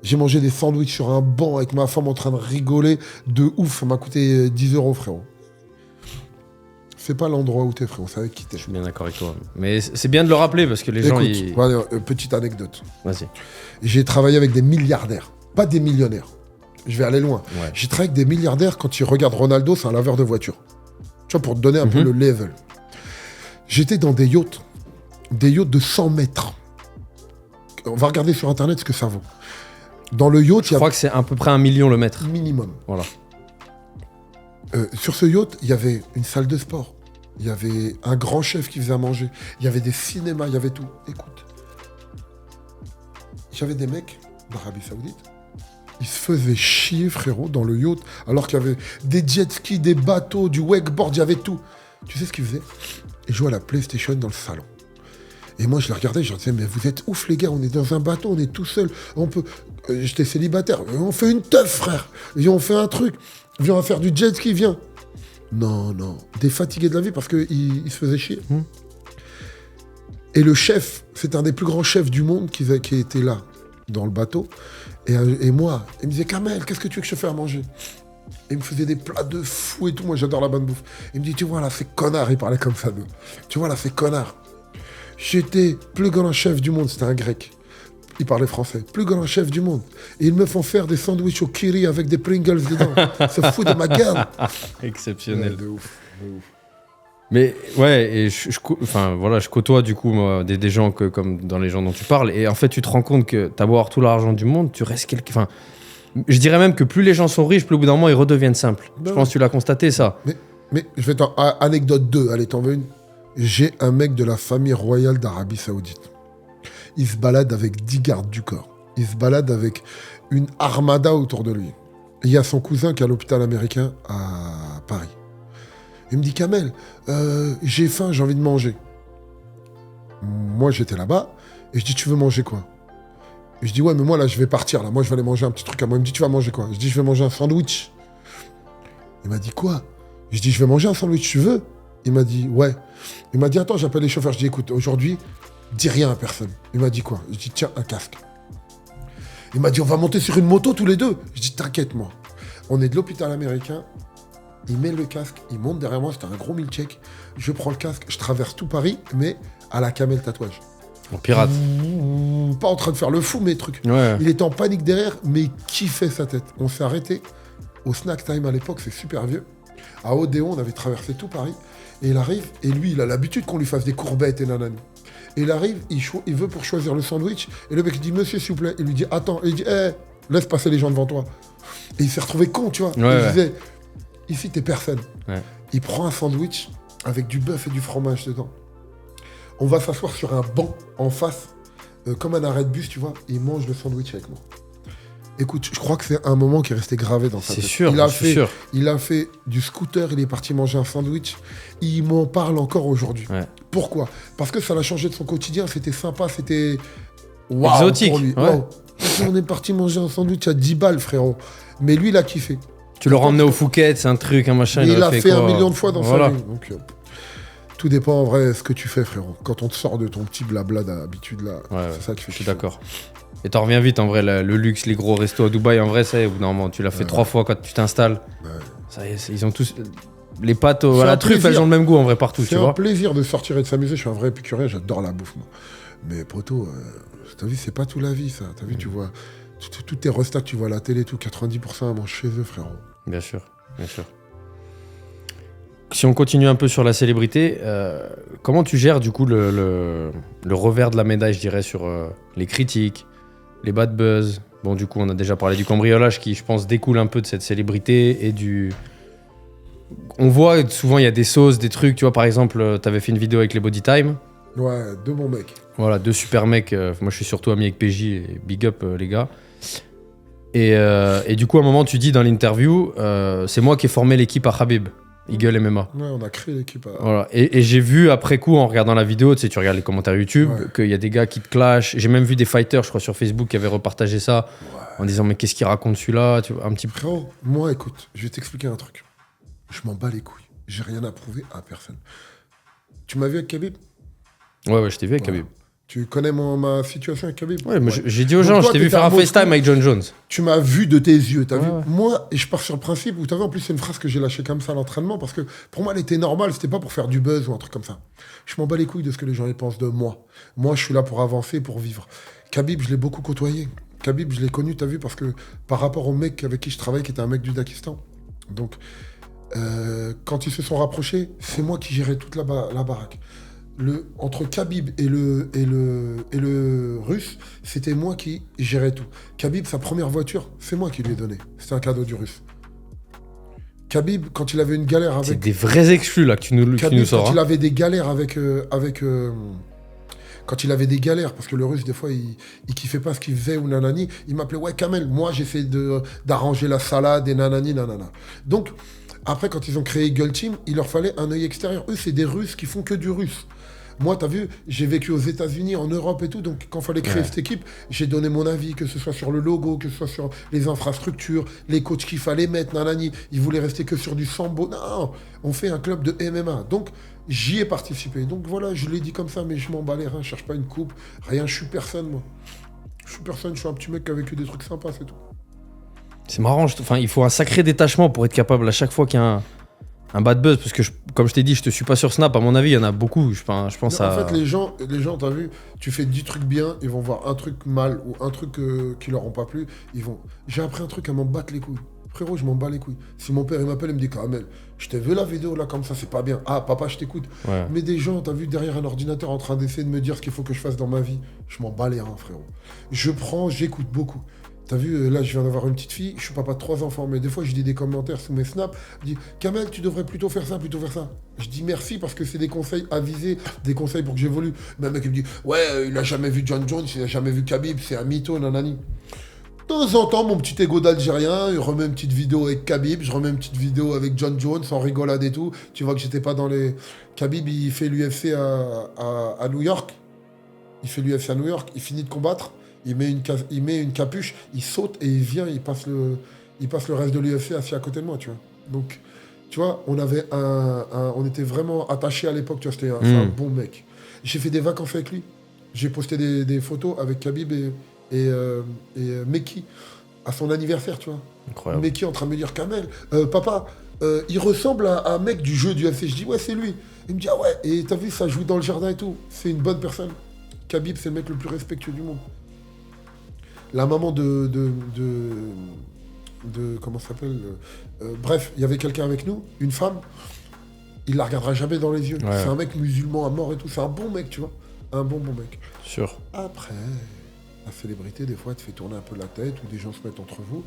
J'ai mangé des sandwichs sur un banc avec ma femme en train de rigoler de ouf. Ça m'a coûté 10 €, frérot. C'est pas l'endroit où t'es, frérot. C'est avec qui t'es. Je suis bien d'accord avec toi. Mais c'est bien de le rappeler parce que les gens. Écoute, voilà, petite anecdote. Vas-y. J'ai travaillé avec des milliardaires, pas des millionnaires. Je vais aller loin. Ouais. J'ai travaillé avec des milliardaires. Quand tu regardes Ronaldo, c'est un laveur de voiture. Tu vois, pour te donner un peu le level. J'étais dans des yachts de 100 mètres. On va regarder sur Internet ce que ça vaut. Dans le yacht, Je crois que c'est à peu près 1 million le mètre. minimum. Voilà. Sur ce yacht, il y avait une salle de sport. Il y avait un grand chef qui faisait à manger. Il y avait des cinémas, il y avait tout. Écoute, j'avais des mecs d'Arabie Saoudite. Ils se faisaient chier, frérot, dans le yacht, alors qu'il y avait des jet skis, des bateaux, du wakeboard, il y avait tout. Tu sais ce qu'ils faisaient? Ils jouaient à la PlayStation dans le salon. Et moi, je les regardais, je leur disais, mais vous êtes ouf, les gars, on est dans un bateau, on est tout seul. On peut... J'étais célibataire. On fait une teuf, frère. Viens, on fait un truc. Viens, on va faire du jet ski, viens. Non, non. Des fatigués de la vie parce qu'ils se faisaient chier. Et le chef, c'est un des plus grands chefs du monde qui était là, dans le bateau. Et moi, il me disait, Kamel, qu'est-ce que tu veux que je te fasse à manger? Et il me faisait des plats de fou et tout. Moi, j'adore la bonne bouffe. Il me dit, tu vois, là, c'est connard. Il parlait comme ça, nous. Tu vois, là, c'est connard. J'étais plus grand chef du monde, c'était un grec. Il parlait français. Plus grand chef du monde. Et ils me font faire des sandwichs au kiri avec des Pringles dedans. Ça fout de ma gueule. Exceptionnel. Ouais, de ouf. Mais ouais, et enfin, voilà, je côtoie du coup moi, des gens comme dans les gens dont tu parles. Et en fait, tu te rends compte que t'as beau avoir tout l'argent du monde, tu restes Enfin, je dirais même que plus les gens sont riches, plus au bout d'un moment, ils redeviennent simples. Ben je pense que tu l'as constaté, ça. Mais je vais t'en... Anecdote 2, allez, t'en veux une? J'ai un mec de la famille royale d'Arabie Saoudite. Il se balade avec 10 gardes du corps. Il se balade avec une armada autour de lui. Et il y a son cousin qui est à l'hôpital américain à Paris. Il me dit, Kamel, j'ai faim, j'ai envie de manger. Moi, j'étais là-bas, et je dis, tu veux manger quoi? Et je dis, ouais, mais moi, là, je vais partir. Là. Moi, je vais aller manger un petit truc à moi. Il me dit, tu vas manger quoi? Je dis, je vais manger un sandwich. Il m'a dit, quoi? Je dis, je vais manger un sandwich, tu veux? Il m'a dit, ouais. Il m'a dit, attends, j'appelle les chauffeurs. Je dis, écoute, aujourd'hui, dis rien à personne. Il m'a dit quoi? Je dis, tiens, un casque. Il m'a dit, on va monter sur une moto tous les deux. Je dis, t'inquiète, moi. On est de l'hôpital américain. Il met le casque, il monte derrière moi, c'était un gros milkshake. Je prends le casque, je traverse tout Paris, mais à la camel tatouage. En pirate. Pas en train de faire le fou, mais trucs. Ouais. Il était en panique derrière, mais il kiffait sa tête. On s'est arrêté au Snack Time à l'époque, c'est super vieux. À Odéon, on avait traversé tout Paris. Et il arrive, et lui, il a l'habitude qu'on lui fasse des courbettes et nanani. Et il arrive, il veut pour choisir le sandwich. Et le mec, il dit, monsieur, s'il vous plaît. Il lui dit, attends. Et il dit, laisse passer les gens devant toi. Et il s'est retrouvé con, tu vois. Ouais, il disait, ici, t'es personne. Ouais. Il prend un sandwich avec du bœuf et du fromage dedans. On va s'asseoir sur un banc en face, comme un arrêt de bus, tu vois. Et il mange le sandwich avec moi. Écoute, je crois que c'est un moment qui est resté gravé dans sa tête. C'est sûr, sûr. Il a fait du scooter, il est parti manger un sandwich. Il m'en parle encore aujourd'hui. Ouais. Pourquoi? Parce que ça l'a changé de son quotidien. C'était sympa, c'était exotique. Pour lui. Ouais. Wow. On est parti manger un sandwich à 10 balles, frérot. Mais lui, il a kiffé. Tu le ramenais au Phuket, c'est un truc, un machin. Il l'a fait quoi 1 million de fois dans voilà. sa vie. Donc, tout dépend en vrai ce que tu fais, frérot. Quand on te sort de ton petit blabla d'habitude là, c'est ça qui fait. Je suis d'accord. Et t'en reviens vite en vrai, le luxe, les gros restos à Dubaï, en vrai, ça y est, au bout d'un moment, tu l'as fait 3 fois quand tu t'installes. Ouais. Ça y est, ils ont tous. Les pâtes à la truffe, elles ont le même goût en vrai partout, tu vois. C'est un plaisir de sortir et de s'amuser. Je suis un vrai épicurien, j'adore la bouffe, moi. Mais poto, t'as vu, c'est pas tout la vie, ça. T'as vu, tu vois, tous tes restats que tu vois à la télé, tout, 90% à manger chez eux, frérot. Bien sûr, bien sûr. si on continue un peu sur la célébrité, comment tu gères du coup le revers de la médaille, je dirais, sur les critiques, les bad buzz. Bon, du coup, on a déjà parlé du cambriolage qui, je pense, découle un peu de cette célébrité et du... On voit souvent, il y a des sauces, des trucs. Tu vois, par exemple, tu avais fait une vidéo avec les Body Time. Ouais, 2 bons mecs. Voilà, 2 super mecs. Moi, je suis surtout ami avec PJ et big up, les gars. Et du coup, à un moment, tu dis dans l'interview, c'est moi qui ai formé l'équipe à Khabib, Eagle MMA. Ouais, on a créé l'équipe. Voilà. Et j'ai vu après coup, en regardant la vidéo, tu sais, tu regardes les commentaires YouTube, qu'il y a des gars qui te clashent. J'ai même vu des fighters, je crois, sur Facebook qui avaient repartagé ça en disant mais qu'est-ce qu'il raconte celui-là, tu vois, un petit peu. Frérot, moi, écoute, je vais t'expliquer un truc. Je m'en bats les couilles. J'ai rien à prouver à personne. Tu m'as vu avec Khabib? Ouais, je t'ai vu avec Khabib. Tu connais ma situation avec Khabib? Ouais, mais j'ai dit aux gens, je t'ai vu faire un FaceTime avec John Jones. Tu m'as vu de tes yeux, t'as vu? Moi, et je pars sur le principe où, t'as vu, en plus, c'est une phrase que j'ai lâchée comme ça à l'entraînement, parce que pour moi, elle était normale, c'était pas pour faire du buzz ou un truc comme ça. Je m'en bats les couilles de ce que les gens y pensent de moi. Moi, je suis là pour avancer, pour vivre. Khabib, je l'ai beaucoup côtoyé. Khabib, je l'ai connu, t'as vu, parce que par rapport au mec avec qui je travaille, qui était un mec du Dakistan. Donc, quand ils se sont rapprochés, c'est moi qui gérais toute la baraque. Entre Khabib et le Russe, c'était moi qui gérais tout. Khabib, sa première voiture, c'est moi qui lui ai donné. C'était un cadeau du Russe. Khabib, quand il avait une galère avec... C'est des vrais exclus là que tu nous sors. Quand il avait des galères quand il avait des galères, parce que le Russe, des fois, il kiffait pas ce qu'il faisait ou nanani, il m'appelait, ouais, Kamel, moi, j'essaie d'arranger la salade et nanani, nanana. Donc, après, quand ils ont créé Eagle Team, il leur fallait un œil extérieur. Eux, c'est des Russes qui font que du russe. Moi, t'as vu, j'ai vécu aux États-Unis, en Europe et tout, donc quand il fallait créer cette équipe, j'ai donné mon avis, que ce soit sur le logo, que ce soit sur les infrastructures, les coachs qu'il fallait mettre, nanani. Ils voulaient rester que sur du sambo. Non, on fait un club de MMA. Donc, j'y ai participé. Donc voilà, je l'ai dit comme ça, mais je m'en bats les reins, je cherche pas une coupe, rien, je suis personne, moi. Je suis personne, je suis un petit mec qui a vécu des trucs sympas, c'est tout. C'est marrant, il faut un sacré détachement pour être capable à chaque fois qu'il y a un bad buzz, parce que comme je t'ai dit, je te suis pas sur Snap, à mon avis, il y en a beaucoup, je pense. En fait, les gens, t'as vu, tu fais 10 trucs bien, ils vont voir un truc mal ou un truc qui leur ont pas plu, j'ai appris un truc à m'en battre les couilles. Frérot, je m'en bats les couilles. Si mon père il m'appelle, il me dit Kamel, je t'ai vu la vidéo là comme ça, c'est pas bien. Ah, papa, je t'écoute. Ouais. Mais des gens, t'as vu, derrière un ordinateur en train d'essayer de me dire ce qu'il faut que je fasse dans ma vie, je m'en bats les reins, frérot. J'écoute beaucoup. T'as vu, là, je viens d'avoir une petite fille, je suis papa de 3 enfants, mais des fois, je dis des commentaires sous mes snaps, je dis « Kamel, tu devrais plutôt faire ça, plutôt faire ça. » Je dis merci parce que c'est des conseils avisés, des conseils pour que j'évolue. Mais un mec, il me dit « Ouais, il a jamais vu John Jones, il a jamais vu Khabib, c'est un mytho, nanani. » De temps en temps, mon petit ego d'Algérien, il remet une petite vidéo avec Khabib, je remets une petite vidéo avec John Jones, en rigolade et tout. Tu vois que j'étais pas dans les... Khabib, il fait l'UFC à New York. Il fait l'UFC à New York, il finit de combattre. Il met une capuche, il saute et il vient, il passe le reste de l'UFC assis à côté de moi, tu vois. Donc, tu vois, on était vraiment attachés à l'époque, tu vois, c'était un bon mec. J'ai fait des vacances avec lui. J'ai posté des photos avec Khabib et Meki à son anniversaire, tu vois. Incroyable. Meki en train de me dire, Kamel, papa, il ressemble à un mec du jeu du UFC. Je dis, ouais, c'est lui. Il me dit, ah ouais, et t'as vu, ça joue dans le jardin et tout. C'est une bonne personne. Khabib, c'est le mec le plus respectueux du monde. La maman de comment ça s'appelle bref, il y avait quelqu'un avec nous, une femme, il la regardera jamais dans les yeux. Ouais. C'est un mec musulman à mort et tout, c'est un bon mec, tu vois. Un bon mec. Sûr. Après, la célébrité, des fois, elle te fait tourner un peu la tête ou des gens se mettent entre vous.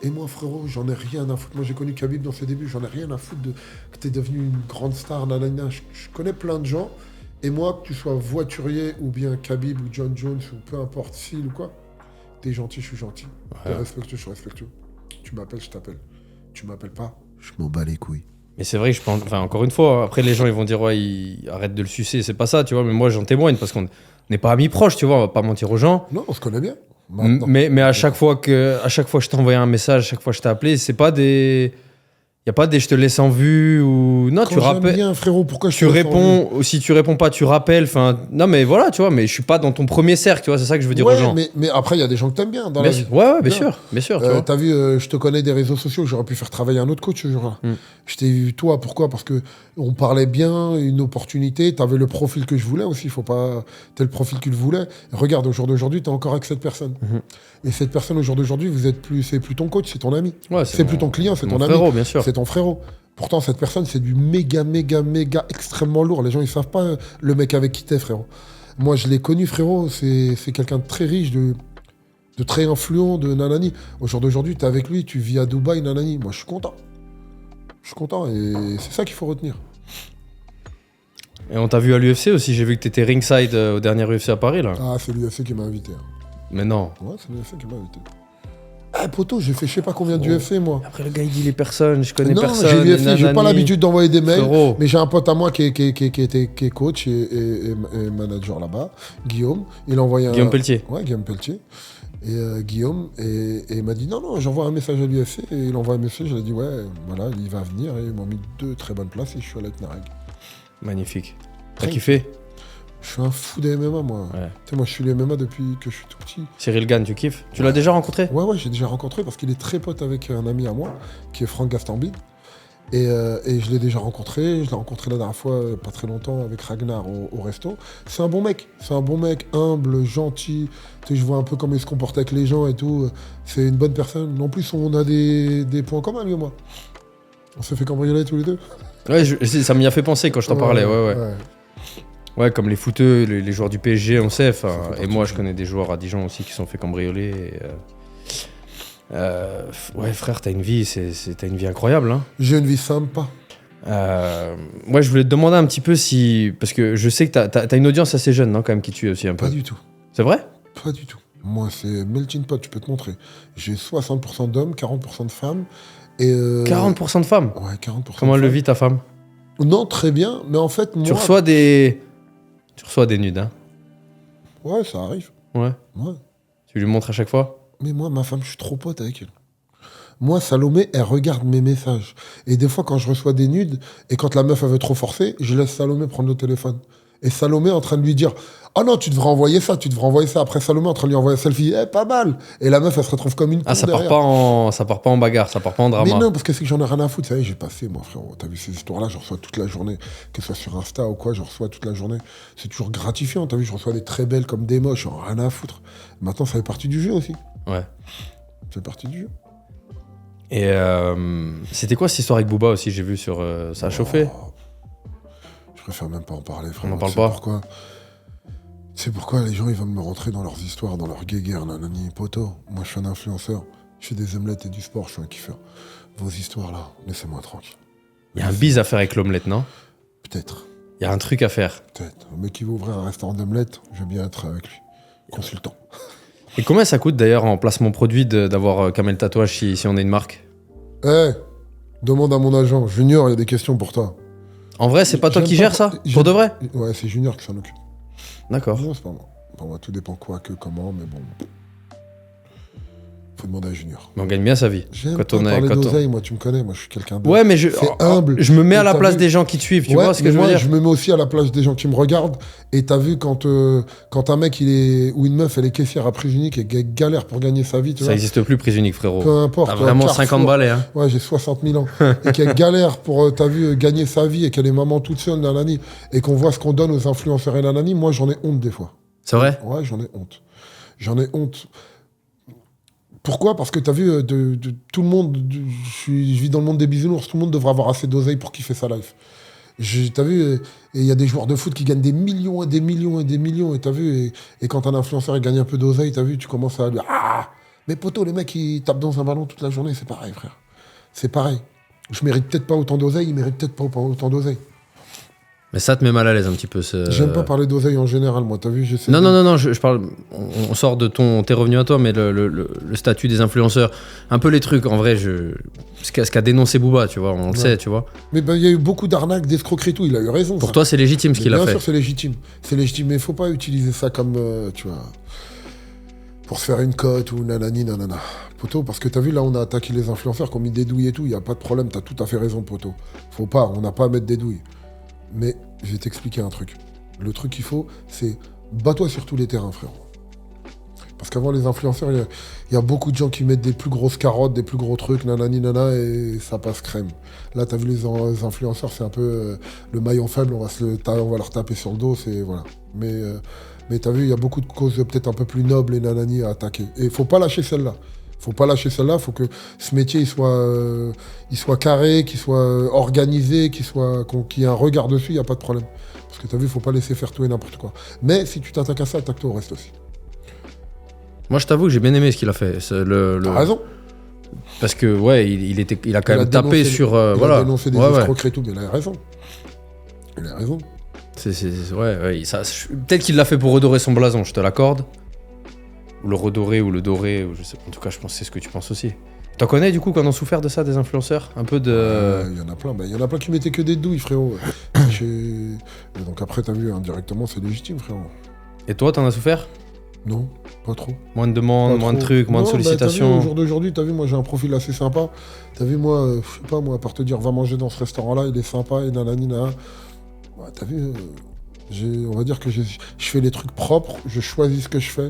Et moi, frérot, j'en ai rien à foutre. Moi, j'ai connu Khabib dans ses débuts, j'en ai rien à foutre que t'es devenu une grande star, nanana. Je connais plein de gens, et moi, que tu sois voiturier ou bien Khabib ou John Jones ou peu importe, Phil ou quoi, t'es gentil, je suis gentil. Ouais. T'es respectueux, je suis respectueux. Tu m'appelles, je t'appelle. Tu m'appelles pas, je m'en bats les couilles. Mais c'est vrai que je pense... Enfin, encore une fois, après les gens ils vont dire ouais, arrête de le sucer, c'est pas ça, tu vois. Mais moi j'en témoigne parce qu'on n'est pas amis proches, tu vois. On va pas mentir aux gens. Non, on se connaît bien. Mais à chaque fois que je t'ai envoyé un message, à chaque fois que je t'ai appelé, c'est pas des... Y a pas des je te laisse en vue ou non, tu rappelles bien, frérot, pourquoi tu réponds ou si tu réponds pas tu rappelles, enfin non mais voilà, tu vois, mais je suis pas dans ton premier cercle, tu vois, c'est ça que je veux dire aux gens. Mais après il y a des gens que t'aimes bien dans la vie. Ouais, bien sûr, tu vois. T'as vu, je te connais des réseaux sociaux, j'aurais pu faire travailler un autre coach ce jour-là. Je t'ai vu toi, pourquoi ? Parce que on parlait bien, une opportunité, t'avais le profil que je voulais aussi, faut pas t'as le profil qu'il voulait. Regarde, au jour d'aujourd'hui, t'es encore avec cette personne. Et cette personne au jour d'aujourd'hui, c'est plus ton coach, c'est ton ami. Ouais, c'est plus ton client, c'est ton ami. Frérot, bien sûr. C'est ton frérot. Pourtant, cette personne, c'est du méga extrêmement lourd. Les gens, ils savent pas le mec avec qui t'es, frérot. Moi, je l'ai connu, frérot. C'est quelqu'un de très riche, de très influent, de nanani. Au jour d'aujourd'hui, t'es avec lui, tu vis à Dubaï, nanani. Moi, je suis content. Je suis content et c'est ça qu'il faut retenir. Et on t'a vu à l'UFC aussi, j'ai vu que t'étais ringside au dernier UFC à Paris, là. Ah, c'est l'UFC qui m'a invité. Hein. Mais non. Ouais, c'est l'UFC qui m'a invité. Eh, poto, j'ai fait je sais pas combien d'UFC, moi. Après, le gars, il dit les personnes, je connais personne. Non, j'ai l'UFC, j'ai pas l'habitude d'envoyer des mails. Frérot. Mais j'ai un pote à moi qui est coach et manager là-bas, Guillaume. Il a envoyé Guillaume Pelletier. Ouais, Guillaume Pelletier. Et Guillaume, et il m'a dit non, j'envoie un message à l'UFC. Et il envoie un message, je lui ai dit ouais, voilà, il va venir. Et ils m'ont mis 2 très bonnes places et je suis allé avec Nareg. Magnifique. T'as kiffé? Je suis un fou des MMA, moi. Ouais. Tu sais, moi, je suis les MMA depuis que je suis tout petit. Cyril Gann, tu kiffes? Tu l'as déjà rencontré? Ouais, j'ai déjà rencontré parce qu'il est très pote avec un ami à moi, qui est Franck Gastambide. Et je l'ai déjà rencontré. Je l'ai rencontré la dernière fois, pas très longtemps, avec Ragnar au resto. C'est un bon mec. C'est un bon mec, humble, gentil. Tu sais, je vois un peu comment il se comporte avec les gens et tout. C'est une bonne personne. En plus, on a des points communs, lui et moi. On s'est fait cambrioler tous les deux. Ouais, ça m'y a fait penser quand je t'en parlais, ouais. Ouais, comme les footeux, les joueurs du PSG, on sait. Et moi, je connais des joueurs à Dijon aussi qui se sont fait cambrioler. Ouais, frère, t'as une vie incroyable. Hein. J'ai une vie sympa. Ouais, je voulais te demander un petit peu si... Parce que je sais que t'as une audience assez jeune, non, quand même, qui tue aussi un peu. Pas du tout. C'est vrai? Pas du tout. Moi, c'est melting pot, je peux te montrer. J'ai 60% d'hommes, 40% de femmes. Et 40% de femmes? Ouais, 40%. Comment elle le vit, ta femme? Non, très bien, mais en fait, moi... Tu reçois des nudes, hein? Ouais, ça arrive. Ouais. Tu lui montres à chaque fois? Mais moi, ma femme, je suis trop pote avec elle. Moi, Salomé, elle regarde mes messages. Et des fois, quand je reçois des nudes, et quand la meuf, elle veut trop forcer, je laisse Salomé prendre le téléphone. Et Salomé est en train de lui dire « Ah non, tu devrais envoyer ça, tu devrais envoyer ça. » Après, Salomé est en train de lui envoyer un selfie. « Eh, pas mal !» Et la meuf, elle se retrouve comme une con ça derrière. ça part pas en bagarre, ça part pas en drama. Mais non, parce que c'est que j'en ai rien à foutre. Ça y est, j'ai passé, moi, frérot. T'as vu ces histoires-là, je reçois toute la journée. Que ce soit sur Insta ou quoi, je reçois toute la journée. C'est toujours gratifiant. T'as vu, je reçois des très belles comme des moches. J'en ai rien à foutre. Maintenant, ça fait partie du jeu aussi. Ouais. Ça fait partie du jeu. Et c'était quoi cette histoire avec Booba aussi? J'ai vu sur... ça a chauffé? Je préfère même pas en parler, frère. On en parle pas? Pourquoi c'est pourquoi les gens, ils vont me rentrer dans leurs histoires, dans leurs guéguerres, nanani, poto. Moi, je suis un influenceur. Je fais des omelettes et du sport, je suis un kiffeur. Vos histoires-là, laissez-moi tranquille. Il y a un bise à faire avec l'omelette, non? Peut-être. Il y a un truc à faire. Peut-être. Un mec qui veut ouvrir un restaurant d'omelettes, je veux bien être avec lui. Consultant. Et combien ça coûte d'ailleurs en placement produit d'avoir Kamel Tatouage si on est une marque? Demande à mon agent. Junior, il y a des questions pour toi. En vrai, c'est pas toi qui gères ça? Pour de vrai? Ouais, c'est Junior qui s'en occupe. D'accord. Non, c'est pas moi. Pour moi, tout dépend quoi, que, comment, mais bon. Faut demander à Junior. Mais on gagne bien sa vie. J'aime pas parler d'oseille, moi, tu me connais, moi je suis quelqu'un de... Ouais, mais c'est humble. Je me mets à la place des gens qui te suivent, tu vois ce que je veux dire? Je me mets aussi à la place des gens qui me regardent. Et t'as vu quand un mec ou une meuf elle est caissière à prise unique et galère pour gagner sa vie, tu vois. Ça existe plus, prise unique, frérot. Peu importe. T'as vraiment 50 balais, hein. Ouais, j'ai 60 000 ans. Et qu'elle galère pour, t'as vu, gagner sa vie et qu'elle est maman toute seule, nanani, et qu'on voit ce qu'on donne aux influenceurs et nanani, moi j'en ai honte des fois. C'est vrai? Ouais, j'en ai honte. J'en ai honte. Pourquoi? Parce que t'as vu, tout le monde, je vis dans le monde des bisounours, tout le monde devrait avoir assez d'oseille pour kiffer sa life. T'as vu, il y a des joueurs de foot qui gagnent des millions et des millions et des millions, et t'as vu, et quand un influenceur il gagne un peu d'oseille, t'as vu, tu commences à lui dire « Ah, mais poto, les mecs ils tapent dans un ballon toute la journée, c'est pareil, frère. C'est pareil. Je mérite peut-être pas autant d'oseille, il mérite peut-être pas autant d'oseille. » Mais ça te met mal à l'aise un petit peu. J'aime pas parler d'oseille en général, moi, t'as vu, j'essaie Non, je parle. On sort de tes revenus à toi, mais le statut des influenceurs, un peu les trucs, en vrai, ce qu'a dénoncé Booba, tu vois, on le sait, tu vois. Mais il y a eu beaucoup d'arnaques, d'escroqueries, tout, il a eu raison. Pour toi, c'est légitime ce qu'il a fait. Bien sûr, c'est légitime. C'est légitime, mais il faut pas utiliser ça comme, tu vois, pour se faire une cote ou nanani, nanana. Poto, parce que t'as vu, là, on a attaqué les influenceurs qui ont mis des douilles et tout, il y a pas de problème, t'as tout à fait raison, poto. Faut pas, on n'a pas à mettre des douilles. Mais je vais t'expliquer un truc. Le truc qu'il faut, c'est bats-toi sur tous les terrains, frérot. Parce qu'avant les influenceurs, il y a beaucoup de gens qui mettent des plus grosses carottes, des plus gros trucs, nanani, nana, et ça passe crème. Là, t'as vu les influenceurs, c'est un peu le maillon faible, on va leur taper sur le dos, c'est voilà. Mais t'as vu, il y a beaucoup de causes peut-être un peu plus nobles et nanani à attaquer. Et il faut pas lâcher celle-là. Faut pas lâcher celle-là, faut que ce métier il soit carré, qu'il soit organisé, qu'il y ait un regard dessus, il n'y a pas de problème. Parce que tu as vu, faut pas laisser faire tout et n'importe quoi. Mais si tu t'attaques à ça, attaque-toi au reste aussi. Moi, je t'avoue que j'ai bien aimé ce qu'il a fait. T'as raison. Parce que, ouais, il a quand même tapé sur. Il voilà. a dénoncé des escroqueries et tout, mais il a raison. Il a raison. Peut-être qu'il l'a fait pour redorer son blason, je te l'accorde. Ou le redorer, ou le dorer, ou je sais pas. En tout cas, je pense que c'est ce que tu penses aussi. T'en connais du coup quand on a souffert de ça, des influenceurs? Un peu de. Il y en a plein. Il y en a plein qui mettaient que des douilles, frérot. Donc après, t'as vu, indirectement, c'est légitime, frérot. Et toi, t'en as souffert? Non, pas trop. Moins de demandes, moins de trucs, moins de sollicitations. T'as vu, au jour d'aujourd'hui, t'as vu, moi j'ai un profil assez sympa. T'as vu, moi, je sais pas, moi, à part te dire, va manger dans ce restaurant-là, il est sympa, et nanani, nanana. Ouais, t'as vu, on va dire que je fais les trucs propres, je choisis ce que je fais.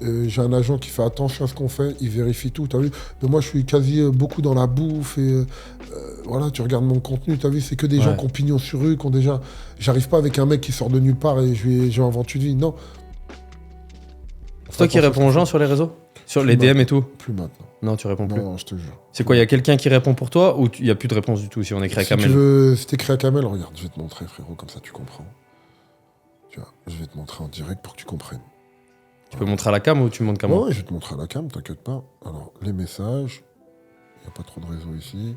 J'ai un agent qui fait attention à ce qu'on fait, il vérifie tout, t'as vu. Mais moi, je suis quasi beaucoup dans la bouffe et voilà, tu regardes mon contenu, t'as vu, c'est que des gens qui ont pignon sur rue, qui ont déjà. J'arrive pas avec un mec qui sort de nulle part et je invente une vie, non. C'est toi qui réponds aux gens sur les réseaux? Sur les DM et tout? Plus maintenant. Non, tu réponds plus. Non, je te jure. C'est quoi, il y a quelqu'un qui répond pour toi ou il n'y a plus de réponse du tout si on écrit à Kamel? Si t'écris à Kamel, regarde, je vais te montrer, frérot, comme ça tu comprends. Tu vois, je vais te montrer en direct pour que tu comprennes. Tu peux montrer à la cam ou tu montres qu'à moi? Ouais, je vais te montrer à la cam, t'inquiète pas. Alors, les messages, il n'y a pas trop de réseau ici.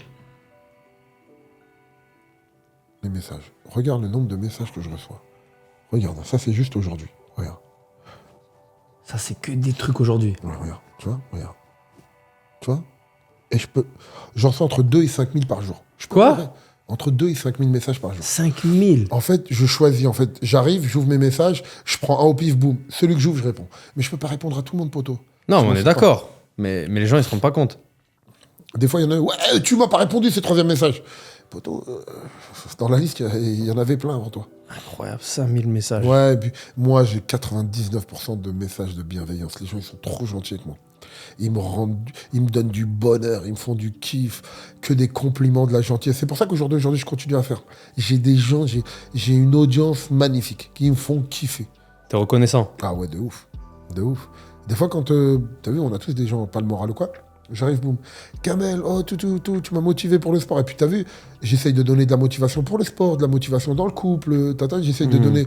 Les messages. Regarde le nombre de messages que je reçois. Regarde, ça c'est juste aujourd'hui. Regarde. Ça, c'est que des trucs aujourd'hui. Ouais, regarde, tu vois, regarde. Tu vois? Et j'en reçois entre 2 et 5 000 par jour. Quoi? Entre 2 et 5 000 messages par jour. 5 000? En fait, je choisis. En fait, j'arrive, j'ouvre mes messages, je prends un au pif, boum. Celui que j'ouvre, je réponds. Mais je peux pas répondre à tout le monde, poto. Non, mais on est d'accord. Mais les gens, ils se rendent pas compte. Des fois, il y en a, ouais, tu m'as pas répondu, c'est le 3e message. Poto, dans la liste, il y en avait plein avant toi. Incroyable, 5000 messages. Ouais, et puis moi, j'ai 99% de messages de bienveillance. Les gens, ils sont trop gentils avec moi. Ils me donnent du bonheur, ils me font du kiff, que des compliments, de la gentillesse. C'est pour ça qu'aujourd'hui, je continue à faire. J'ai des gens, j'ai une audience magnifique qui me font kiffer. T'es reconnaissant? Ah ouais, de ouf. De ouf. Des fois, quand, t'as vu, on a tous des gens, pas le moral ou quoi, j'arrive, boum. Kamel, oh, tu m'as motivé pour le sport. Et puis, t'as vu, j'essaye de donner de la motivation pour le sport, de la motivation dans le couple. J'essaye de donner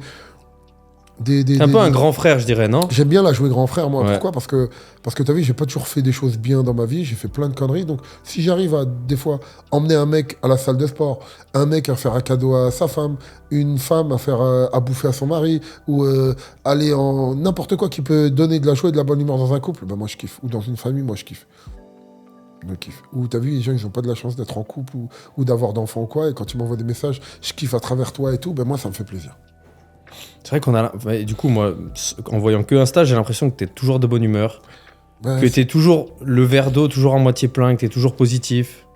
C'est un peu un grand frère, je dirais, non? J'aime bien la jouer grand frère, moi. Ouais. Pourquoi? Parce que t'as vu, j'ai pas toujours fait des choses bien dans ma vie. J'ai fait plein de conneries. Donc, si j'arrive à, des fois, emmener un mec à la salle de sport, un mec à faire un cadeau à sa femme, une femme à faire à bouffer à son mari, ou aller en n'importe quoi qui peut donner de la joie et de la bonne humeur dans un couple, ben moi, je kiffe. Ou dans une famille, moi, je kiffe. Je kiffe. Ou t'as vu, les gens, ils ont pas de la chance d'être en couple ou d'avoir d'enfants ou quoi. Et quand ils m'envoient des messages, je kiffe à travers toi et tout, ben moi, ça me fait plaisir. C'est vrai qu'on a. Du coup, moi, en voyant que Insta, j'ai l'impression que t'es toujours de bonne humeur. Ouais, que t'es toujours le verre d'eau, toujours à moitié plein, que t'es toujours positif.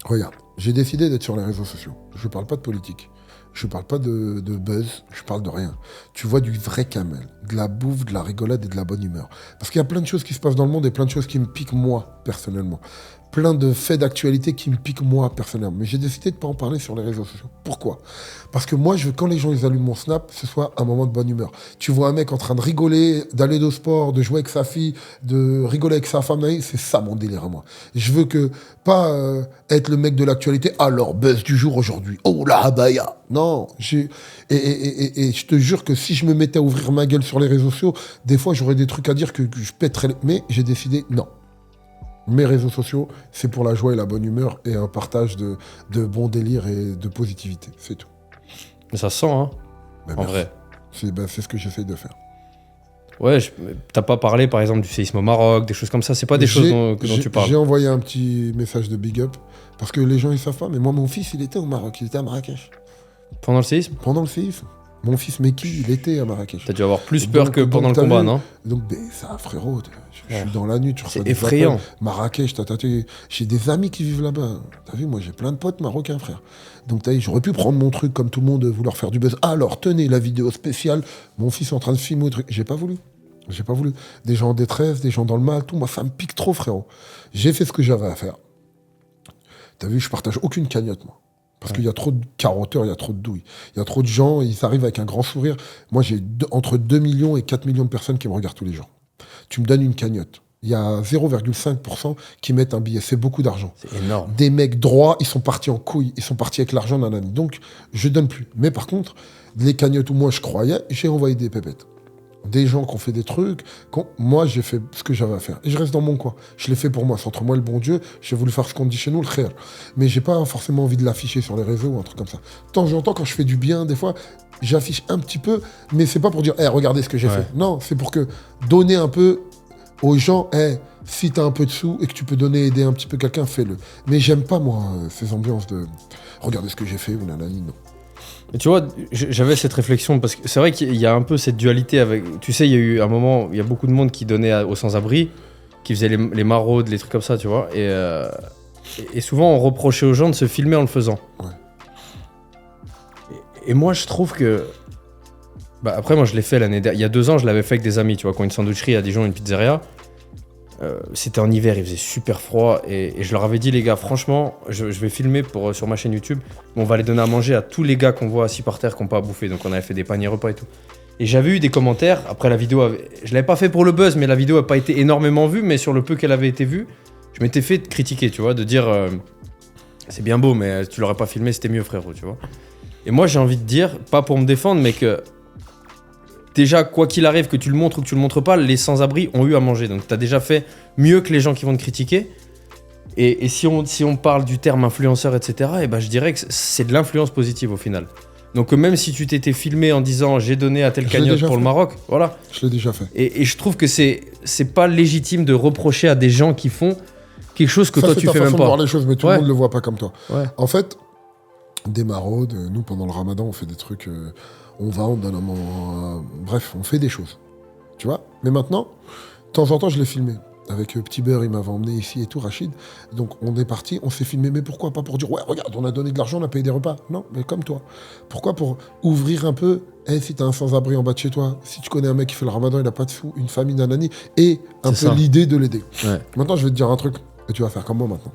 Regarde, j'ai décidé d'être sur les réseaux sociaux. Je parle pas de politique. Je parle pas de buzz. Je parle de rien. Tu vois du vrai Kamel. De la bouffe, de la rigolade et de la bonne humeur. Parce qu'il y a plein de choses qui se passent dans le monde et plein de choses qui me piquent moi, personnellement. Plein de faits d'actualité qui me piquent moi, personnellement. Mais j'ai décidé de pas en parler sur les réseaux sociaux. Pourquoi? Parce que moi, je veux, quand les gens ils allument mon Snap, ce soit un moment de bonne humeur. Tu vois un mec en train de rigoler, d'aller au sport, de jouer avec sa fille, de rigoler avec sa femme, c'est ça mon délire à moi. Je veux que, pas être le mec de l'actualité, alors buzz du jour aujourd'hui, oh la abaya. Non, et je te jure que si je me mettais à ouvrir ma gueule sur les réseaux sociaux, des fois j'aurais des trucs à dire que je pèterais. Mais j'ai décidé, non. Mes réseaux sociaux, c'est pour la joie et la bonne humeur et un partage de bons délires et de positivité, c'est tout. Mais ça se sent, hein, Ben, en merci. vrai. C'est ce que j'essaye de faire. Ouais, t'as pas parlé, par exemple, du séisme au Maroc, des choses comme ça. C'est pas des choses dont tu parles. J'ai envoyé un petit message de big up, parce que les gens, ils savent pas, mais moi, mon fils, il était au Maroc, il était à Marrakech. Pendant le séisme? Pendant le séisme. Mon fils Meki, il était à Marrakech. T'as dû avoir plus peur que pendant le combat, non? Donc, ça, frérot, je suis dans la nuit, tu reçois C'est des effrayant. appels. Marrakech, j'ai des amis qui vivent là-bas. T'as vu, moi, j'ai plein de potes marocains, frère. Donc, t'as vu, j'aurais pu prendre mon truc comme tout le monde, vouloir faire du buzz. Alors, tenez, la vidéo spéciale, mon fils en train de filmer, truc. J'ai pas voulu. Des gens en détresse, des gens dans le mal, tout. Moi, ça me pique trop, frérot. J'ai fait ce que j'avais à faire. T'as vu, je partage aucune cagnotte, moi. Parce qu'il y a trop de carotteurs, il y a trop de douilles. Il y a trop de gens, ils arrivent avec un grand sourire. Moi, j'ai entre 2 millions et 4 millions de personnes qui me regardent tous les jours. Tu me donnes une cagnotte. Il y a 0,5% qui mettent un billet. C'est beaucoup d'argent. C'est énorme. Des mecs droits, ils sont partis en couille. Ils sont partis avec l'argent, nanani. Donc, je donne plus. Mais par contre, les cagnottes où moi je croyais, j'ai envoyé des pépettes. Des gens qui ont fait des trucs. Moi, j'ai fait ce que j'avais à faire. Et je reste dans mon coin. Je l'ai fait pour moi. C'est entre moi et le bon Dieu. J'ai voulu faire ce qu'on dit chez nous, le khair. Mais j'ai pas forcément envie de l'afficher sur les réseaux ou un truc comme ça. De temps en temps, quand je fais du bien, des fois, j'affiche un petit peu. Mais c'est pas pour dire, regardez ce que j'ai fait. Non, c'est pour que donner un peu aux gens, si t'as un peu de sous et que tu peux aider un petit peu quelqu'un, fais-le. Mais j'aime pas, moi, ces ambiances de regardez ce que j'ai fait ou nanani, non. Mais tu vois, j'avais cette réflexion parce que c'est vrai qu'il y a un peu cette dualité avec. Tu sais, il y a eu un moment, il y a beaucoup de monde qui donnait aux sans-abri, qui faisait les maraudes, les trucs comme ça, tu vois. Et souvent, on reprochait aux gens de se filmer en le faisant. Ouais. Et moi, je trouve que. Bah, après, moi, je l'ai fait l'année dernière. Il y a 2 ans, je l'avais fait avec des amis, tu vois, qui ont une sandwicherie à Dijon, une pizzeria. C'était en hiver, il faisait super froid. Et je leur avais dit, les gars, franchement, je vais filmer sur ma chaîne YouTube. On va les donner à manger à tous les gars qu'on voit assis par terre, qui n'ont pas à bouffer. Donc, on avait fait des paniers repas et tout. Et j'avais eu des commentaires. Après, la vidéo, je l'avais pas fait pour le buzz, mais la vidéo n'a pas été énormément vue. Mais sur le peu qu'elle avait été vue, je m'étais fait critiquer, tu vois, de dire c'est bien beau, mais tu l'aurais pas filmé, c'était mieux, frérot, tu vois. Et moi, j'ai envie de dire, pas pour me défendre, mais que déjà, quoi qu'il arrive, que tu le montres ou que tu le montres pas, les sans-abri ont eu à manger. Donc, tu as déjà fait mieux que les gens qui vont te critiquer. Et si on parle du terme influenceur, etc., et ben, je dirais que c'est de l'influence positive au final. Donc, même si tu t'étais filmé en disant j'ai donné à tel cagnotte pour le Maroc, voilà. Je l'ai déjà fait. Et je trouve que c'est pas légitime de reprocher à des gens qui font quelque chose que toi tu fais même pas. C'est ta façon de voir les choses, mais tout le monde le voit pas comme toi. Ouais. En fait, des maraudes, nous pendant le ramadan, on fait des trucs, on donne un moment, bref, on fait des choses. Tu vois. Mais maintenant, de temps en temps, je l'ai filmé. Avec Petit Beurre, il m'avait emmené ici et tout, Rachid. Donc on est parti, on s'est filmé. Mais pourquoi? Pas pour dire, ouais, regarde, on a donné de l'argent, on a payé des repas. Non, mais comme toi. Pourquoi? Pour ouvrir un peu, si t'as un sans-abri en bas de chez toi, si tu connais un mec qui fait le ramadan, il a pas de sous, une famille, nanani, et un peu l'idée de l'aider. Ouais. Maintenant, je vais te dire un truc, et tu vas faire comme moi maintenant.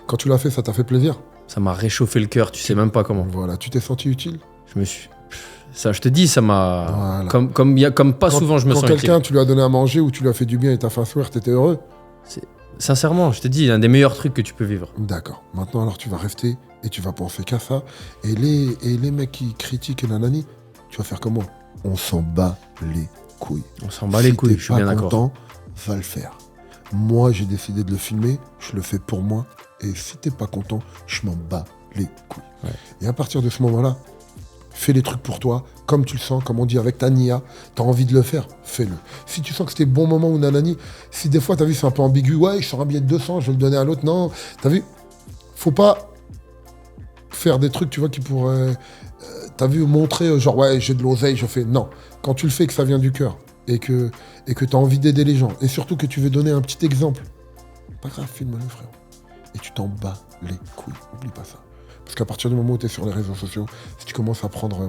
Quand tu l'as fait, ça t'a fait plaisir? Ça m'a réchauffé le cœur, tu sais même pas comment. Voilà, tu t'es senti utile? Je me suis... Ça, je te dis, ça m'a... Voilà. Comme pas souvent, je me sens utile. Quand quelqu'un, tu lui as donné à manger ou tu lui as fait du bien et t'as fait un sourire, t'étais heureux? Sincèrement, je te dis, un des meilleurs trucs que tu peux vivre. D'accord. Maintenant, alors, tu vas rester et tu vas penser qu'à ça. Et les mecs qui critiquent nanani, tu vas faire comment? On s'en bat les couilles. On s'en bat les couilles, je suis bien d'accord. Si t'es pas content, va le faire. Moi, j'ai décidé de le filmer, je le fais pour moi. Et si t'es pas content, je m'en bats les couilles. Ouais. Et à partir de ce moment-là, fais les trucs pour toi, comme tu le sens, comme on dit avec ta nia. T'as envie de le faire, fais-le. Si tu sens que c'était le bon moment ou nanani, si des fois, t'as vu, c'est un peu ambigu, ouais, je sors un billet de 200, je vais le donner à l'autre, non. T'as vu, faut pas faire des trucs, tu vois, qui pourraient, t'as vu, montrer, genre, ouais, j'ai de l'oseille, je fais. Non. Quand tu le fais, que ça vient du cœur, et que t'as envie d'aider les gens, et surtout que tu veux donner un petit exemple, pas grave, filme-le, frère. Et tu t'en bats les couilles, oublie pas ça. Parce qu'à partir du moment où tu es sur les réseaux sociaux, si tu commences à prendre...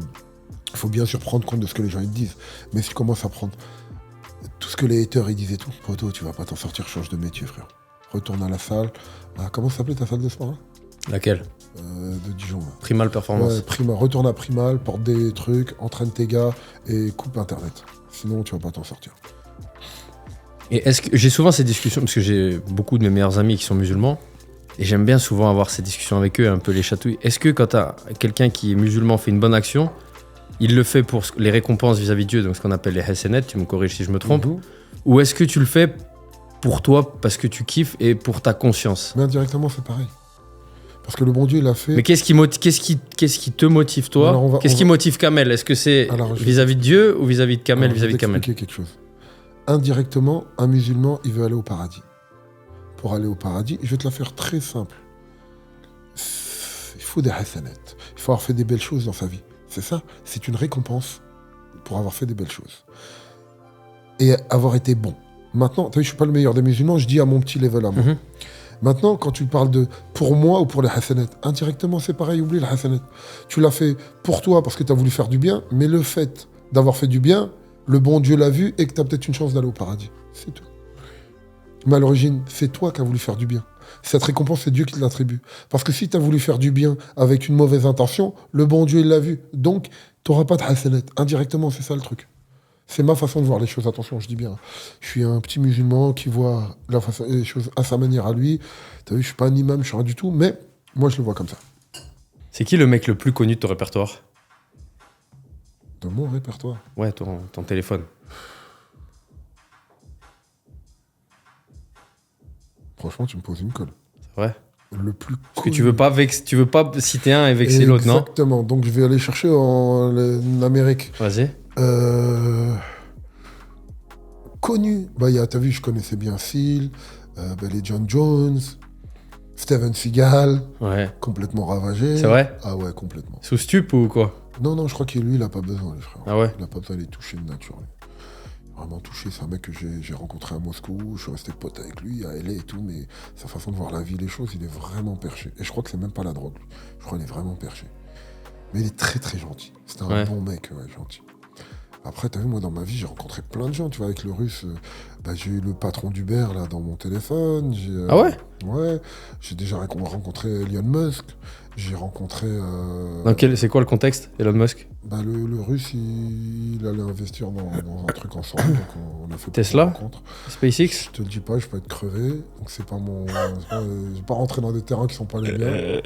Il faut bien sûr prendre compte de ce que les gens ils te disent. Mais si tu commences à prendre tout ce que les haters ils disent et tout, poto, tu vas pas t'en sortir, change de métier, frère. Retourne à la salle. Ah, comment s'appelait ta salle de sport là? Laquelle? De Dijon. Là. Primal Performance. Ouais, Primal. Retourne à Primal, porte des trucs, entraîne tes gars et coupe Internet. Sinon, tu vas pas t'en sortir. Et est-ce que j'ai souvent ces discussions, parce que j'ai beaucoup de mes meilleurs amis qui sont musulmans, et j'aime bien souvent avoir ces discussions avec eux, un peu les chatouilles. Est-ce que quand t'as quelqu'un qui est musulman fait une bonne action, il le fait pour les récompenses vis-à-vis de Dieu, donc ce qu'on appelle les hasanat, tu me corriges si je me trompe, ou est-ce que tu le fais pour toi, parce que tu kiffes, et pour ta conscience? Mais indirectement, c'est pareil. Parce que le bon Dieu, il a fait... Mais qu'est-ce qui te motive, toi? Qu'est-ce qui motive Kamel? Est-ce que c'est vis-à-vis de Dieu ou vis-à-vis de Kamel, vis-à-vis de Kamel? Je vais t'expliquer quelque chose. Indirectement, un musulman, il veut aller au paradis. Pour aller au paradis, je vais te la faire très simple. Il faut des hasanat. Il faut avoir fait des belles choses dans sa vie. C'est ça, c'est une récompense pour avoir fait des belles choses. Et avoir été bon. Maintenant, tu vois, je suis pas le meilleur des musulmans, je dis à mon petit level à moi. Maintenant, quand tu parles de pour moi ou pour les hasanat, indirectement, c'est pareil, oublie les hasanat. Tu l'as fait pour toi parce que tu as voulu faire du bien, mais le fait d'avoir fait du bien, le bon Dieu l'a vu et que tu as peut-être une chance d'aller au paradis. C'est tout. Mais à l'origine, c'est toi qui as voulu faire du bien. Cette récompense, c'est Dieu qui te l'attribue. Parce que si tu as voulu faire du bien avec une mauvaise intention, le bon Dieu, il l'a vu. Donc, tu n'auras pas de hasanat. Indirectement, c'est ça le truc. C'est ma façon de voir les choses, attention, je dis bien. Je suis un petit musulman qui voit les choses à sa manière à lui. T'as vu, je suis pas un imam, je suis rien du tout, mais moi, je le vois comme ça. C'est qui le mec le plus connu de ton répertoire? De mon répertoire. Ouais, ton téléphone. Franchement, tu me poses une colle. C'est vrai? Le plus Parce que tu veux pas citer un et vexer l'autre, non? Exactement. Donc, je vais aller chercher en Amérique. Vas-y. Connu. Bah, t'as vu, je connaissais bien Seal, les John Jones, Steven Seagal. Ouais. Complètement ravagé. C'est vrai? Ah ouais, complètement. Sous stup ou quoi? Non, je crois que lui, il a pas besoin, les frères. Ah ouais? Il a pas besoin d'aller toucher de nature. Lui. Vraiment touché, c'est un mec que j'ai rencontré à Moscou, je suis resté pote avec lui, à LA et tout, mais sa façon de voir la vie, les choses, il est vraiment perché. Et je crois que c'est même pas la drogue, lui. Je crois qu'il est vraiment perché. Mais il est très très gentil. C'est un bon mec, ouais, gentil. Après, t'as vu, moi, dans ma vie, j'ai rencontré plein de gens, tu vois, avec le russe. J'ai eu le patron d'Uber, là, dans mon téléphone. Ah ouais? Ouais. J'ai déjà rencontré Elon Musk. J'ai rencontré... C'est quoi le contexte, Elon Musk? Le russe, il allait investir dans un truc ensemble, donc on a fait Tesla? rencontre. SpaceX? Je te le dis pas, je peux être crevé, donc c'est pas mon... je vais pas rentrer dans des terrains qui sont pas les miens.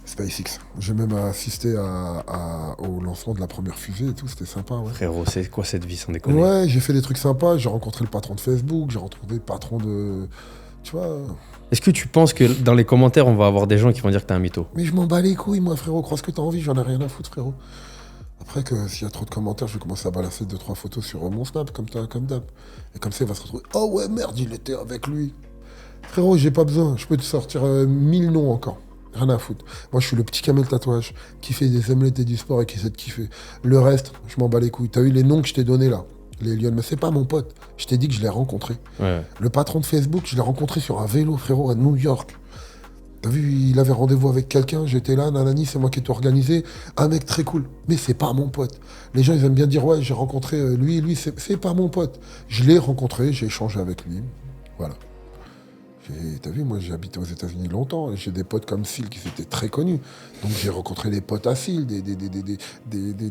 SpaceX. J'ai même assisté au lancement de la première fusée et tout, c'était sympa. Ouais. Frérot, c'est quoi cette vie sans déconner? Ouais, j'ai fait des trucs sympas, j'ai rencontré le patron de Facebook, j'ai rencontré le patron de... Tu vois... Est-ce que tu penses que dans les commentaires, on va avoir des gens qui vont dire que t'es un mytho? Mais je m'en bats les couilles, moi, frérot, crois ce que t'as envie, j'en ai rien à foutre, frérot. Après, s'il y a trop de commentaires, je vais commencer à balancer 2-3 photos sur mon Snap, comme d'hab. Et comme ça, il va se retrouver, oh ouais, merde, il était avec lui. Frérot, j'ai pas besoin, je peux te sortir 1000 noms encore. Rien à foutre. Moi, je suis le petit camel tatouage qui fait des omelettes et du sport et qui sait de kiffer. Le reste, je m'en bats les couilles. T'as eu les noms que je t'ai donnés là, les Lyon, mais c'est pas mon pote. Je t'ai dit que je l'ai rencontré. Ouais. Le patron de Facebook, je l'ai rencontré sur un vélo, frérot, à New York. T'as vu, il avait rendez-vous avec quelqu'un, j'étais là, nanani, c'est moi qui ai tout organisé. Un mec très cool, mais c'est pas mon pote. Les gens, ils aiment bien dire, ouais, j'ai rencontré lui, c'est pas mon pote. Je l'ai rencontré, j'ai échangé avec lui. Voilà. T'as vu, moi j'ai habité aux États-Unis longtemps, et j'ai des potes comme Seal qui étaient très connus. Donc j'ai rencontré des potes à Seal, des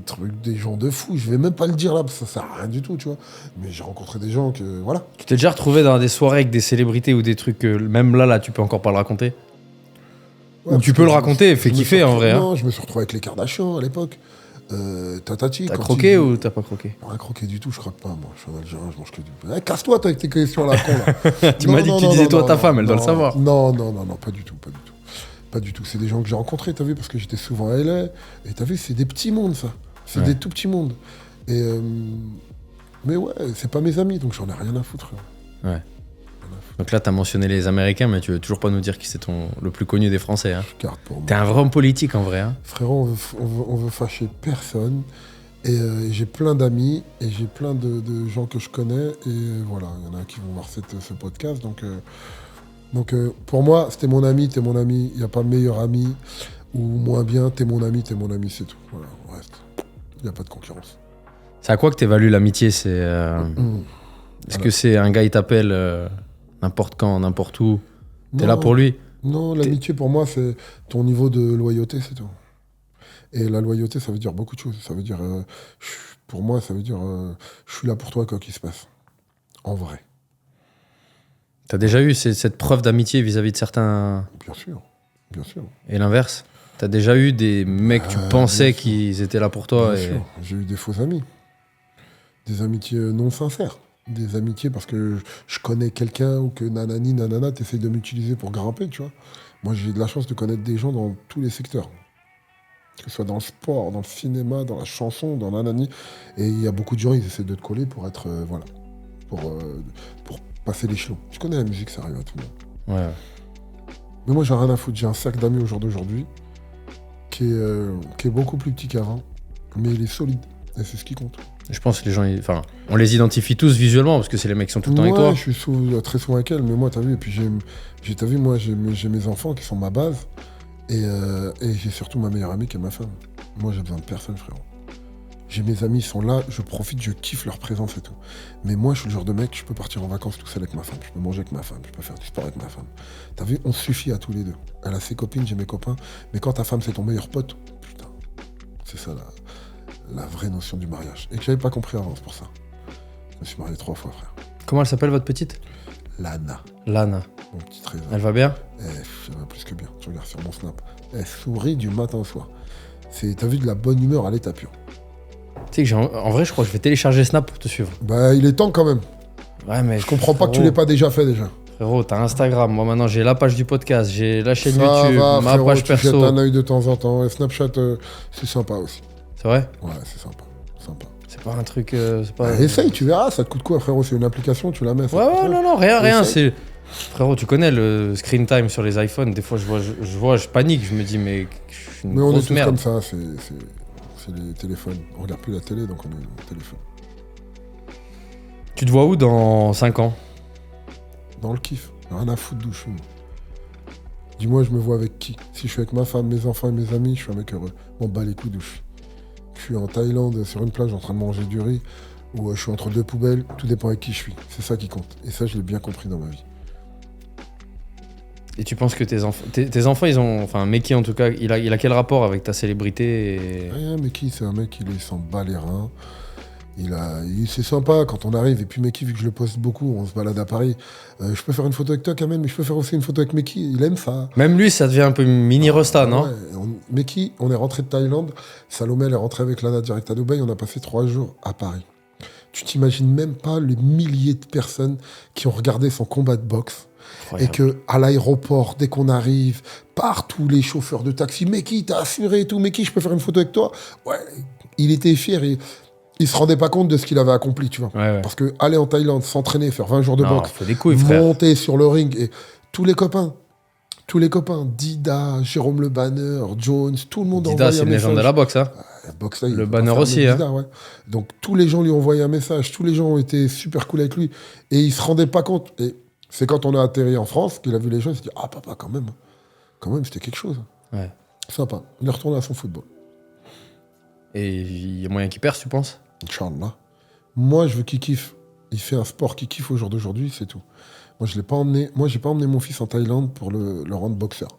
trucs, des gens de fous. Je vais même pas le dire là, parce que ça sert à rien du tout, tu vois. Mais j'ai rencontré des gens que, voilà. Tu t'es déjà retrouvé dans des soirées avec des célébrités ou des trucs que même là, tu peux encore pas le raconter? Ouais, ou tu peux le raconter, fais kiffer en vrai. Non, je me suis retrouvé avec les Kardashians à l'époque. Tatati. T'as croqué ou t'as pas croqué? Rien croqué du tout, je croque pas, moi. Je suis un Algérien, je mange que du... Casse-toi, toi, avec tes questions là, con, là. Tu m'as dit que tu disais toi à ta femme, elle doit le savoir. Non, pas du tout. Pas du tout. C'est des gens que j'ai rencontrés, t'as vu, parce que j'étais souvent à LA. Et t'as vu, c'est des petits mondes, ça. C'est des tout petits mondes. Et mais ouais, c'est pas mes amis, donc j'en ai rien à foutre. Ouais. Donc là, t'as mentionné les Américains, mais tu veux toujours pas nous dire qui c'est le plus connu des Français. Hein. Je garde pour moi. T'es un vrai homme politique en vrai. Hein. Frérot, on veut fâcher personne. Et j'ai plein d'amis et j'ai plein de gens que je connais. Et voilà, il y en a qui vont voir ce podcast. Donc pour moi, c'était mon ami, t'es mon ami. Il n'y a pas meilleur ami ou moins bien. T'es mon ami, c'est tout. Voilà, on reste. Il n'y a pas de concurrence. C'est à quoi que t'évalues l'amitié? Est-ce que c'est un gars, il t'appelle n'importe quand, n'importe où? T'es là pour lui? Non, l'amitié pour moi, c'est ton niveau de loyauté, c'est tout. Et la loyauté, ça veut dire beaucoup de choses. Ça veut dire, pour moi, ça veut dire, je suis là pour toi, quoi qu'il se passe. En vrai. T'as déjà eu cette preuve d'amitié vis-à-vis de certains? Bien sûr. Et l'inverse? T'as déjà eu des mecs que tu pensais qu'ils étaient là pour toi? Bien sûr. J'ai eu des faux amis. Des amitiés non sincères. Des amitiés parce que je connais quelqu'un ou que nanani, nanana, t'essayes de m'utiliser pour grimper, tu vois. Moi, j'ai de la chance de connaître des gens dans tous les secteurs. Que ce soit dans le sport, dans le cinéma, dans la chanson, dans nanani. Et il y a beaucoup de gens, ils essaient de te coller pour être, voilà, pour passer l'échelon. Je connais la musique, ça arrive à tout le monde. Ouais. Mais moi, j'ai rien à foutre. J'ai un cercle d'amis au jour d'aujourd'hui qui est beaucoup plus petit qu'avant, mais il est solide. Et c'est ce qui compte. Je pense que les gens, on les identifie tous visuellement parce que c'est les mecs qui sont tout le temps avec toi. Je suis très souvent avec elle, mais moi, t'as vu, et puis t'as vu, moi, j'ai mes enfants qui sont ma base, et j'ai surtout ma meilleure amie qui est ma femme. Moi, j'ai besoin de personne, frérot. J'ai mes amis, ils sont là, je profite, je kiffe leur présence et tout. Mais moi, je suis le genre de mec, je peux partir en vacances tout seul avec ma femme, je peux manger avec ma femme, je peux faire du sport avec ma femme. T'as vu, on suffit à tous les deux. Elle a ses copines, j'ai mes copains, mais quand ta femme, c'est ton meilleur pote, putain, c'est ça, la vraie notion du mariage. Et que j'avais pas compris avant, c'est pour ça. Je me suis marié 3 fois, frère. Comment elle s'appelle, votre petite? Lana, Lana. mon petit trésor. Elle va bien? Ça va plus que bien. Tu regardes sur mon snap. Elle sourit du matin au soir. T'as vu de la bonne humeur à l'état pur. Tu sais que en vrai, je crois que je vais télécharger Snap pour te suivre. Bah, il est temps quand même. Ouais, mais Je comprends pas que tu l'aies pas déjà fait déjà. Frérot, t'as Instagram. Moi, maintenant, j'ai la page du podcast, j'ai la chaîne Ça YouTube, va, ma frérot, page tu jettes perso. un œil de temps en temps. Et Snapchat, c'est sympa aussi. C'est vrai? Ouais, c'est sympa. Sympa. C'est pas un truc. C'est pas... Bah, essaye, tu verras, ça te coûte quoi, frérot? C'est une application, tu la mets. Ça Ouais, te coûte ouais, rien. non, rien. Essaye. Frérot, tu connais le screen time sur les iPhones. Des fois, je panique. Je me dis, mais je suis une Mais on est grosse tous merde. comme ça, c'est les téléphones. On regarde plus la télé, donc on est au téléphone. Tu te vois où dans 5 ans? Dans le kiff, rien à foutre d'où je suis. Moi. Dis-moi, je me vois avec qui? Si je suis avec ma femme, mes enfants et mes amis, je suis un mec heureux. On bat les couilles d'où je suis. Je suis en Thaïlande, sur une plage, en train de manger du riz, ou je suis entre 2 poubelles, tout dépend avec qui je suis. C'est ça qui compte. Et ça, je l'ai bien compris dans ma vie. Et tu penses que tes enfants, ils ont. Enfin, Meki en tout cas, il a quel rapport avec ta célébrité Rien, Meki, c'est un mec, il s'en bat les reins. C'est sympa quand on arrive. Et puis Meki, vu que je le poste beaucoup, on se balade à Paris. Je peux faire une photo avec toi, Kamel, mais je peux faire aussi une photo avec Meki. Il aime ça. Même lui, ça devient un peu mini Rosta, non? Ouais, Meki, on est rentré de Thaïlande. Salomé, elle est rentrée avec Lana direct à Dubaï. On a passé 3 jours à Paris. Tu t'imagines même pas les milliers de personnes qui ont regardé son combat de boxe. Et que à l'aéroport, dès qu'on arrive, partout les chauffeurs de taxi, Meki, t'as assuré et tout, Meki, je peux faire une photo avec toi? Ouais, il était fier et il se rendait pas compte de ce qu'il avait accompli, tu vois. Ouais. Parce que aller en Thaïlande, s'entraîner, faire 20 jours de boxe, faut des couilles, frère. monter sur le ring et tous les copains, Dida, Jérôme Le Banner, Jones, tout le monde a Dida, envoyé c'est un une légende de message. la boxe, hein. Boxe, là, il Le peut pas Banner faire aussi, mieux que hein. Dida, ouais. Donc tous les gens lui ont envoyé un message, tous les gens ont été super cool avec lui et il se rendait pas compte. Et c'est quand on a atterri en France qu'il a vu les gens, il s'est dit ah papa quand même c'était quelque chose. Ouais. Sympa. Il est retourné à son football. Et il y a moyen qu'il perce, tu penses? Inch'Allah. Moi je veux qu'il kiffe. Il fait un sport qu'il kiffe au jour d'aujourd'hui, c'est tout. Moi j'ai pas emmené mon fils en Thaïlande pour le rendre boxeur.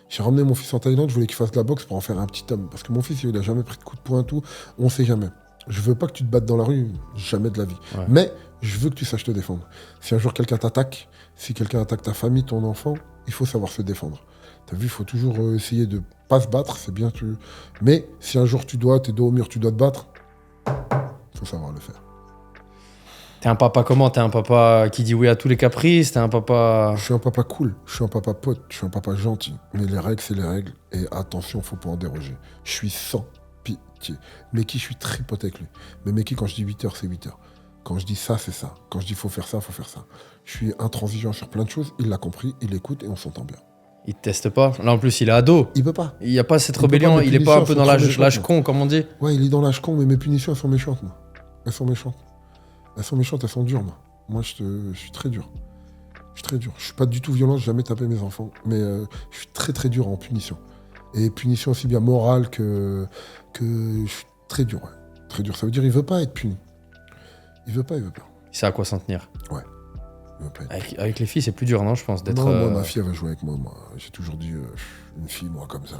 J'ai ramené mon fils en Thaïlande, je voulais qu'il fasse de la boxe pour en faire un petit homme. Parce que mon fils, il a jamais pris de coup de poing, tout. On sait jamais. Je veux pas que tu te battes dans la rue, jamais de la vie. Ouais. Mais je veux que tu saches te défendre. Si un jour quelqu'un t'attaque, si quelqu'un attaque ta famille, ton enfant, il faut savoir se défendre. T'as vu, il faut toujours essayer de pas se battre, c'est bien. Mais si un jour t'es dos au mur, tu dois te battre, il faut savoir le faire. T'es un papa comment? T'es un papa qui dit oui à tous les caprices? T'es un papa... Je suis un papa cool, je suis un papa pote, je suis un papa gentil. Mais les règles, c'est les règles. Et attention, faut pas en déroger. Je suis sans pitié. Meki, je suis très pote avec lui. Mais Meki, quand je dis 8 heures, c'est 8 heures. Quand je dis ça, c'est ça. Quand je dis faut faire ça, faut faire ça. Je suis intransigeant sur plein de choses. Il l'a compris, il écoute et on s'entend bien. Il te teste pas? Là, en plus, il est ado. Il peut pas. Il n'y a pas cette Il peut rébellion. pas, mes Il est pas un punitions peu dans sont trop l'âge méchantes, con, comme on dit? Ouais, il est dans l'âge con, mais mes punitions, elles sont méchantes, moi. Elles sont méchantes. Elles sont méchantes, elles sont dures, moi. Moi, je suis très dur. Je suis très dur. Je suis pas du tout violent, j'ai jamais tapé mes enfants. Mais je suis très très dur en punition. Et punition aussi bien morale que je suis très dur, ouais. Très dur. Ça veut dire il veut pas être puni. Il veut pas. Il sait à quoi s'en tenir. Ouais. Il veut pas être Avec les filles, c'est plus dur, non, je pense, d'être... Non, moi, ma fille, elle va jouer avec moi. J'ai toujours dit, une fille, moi, comme ça.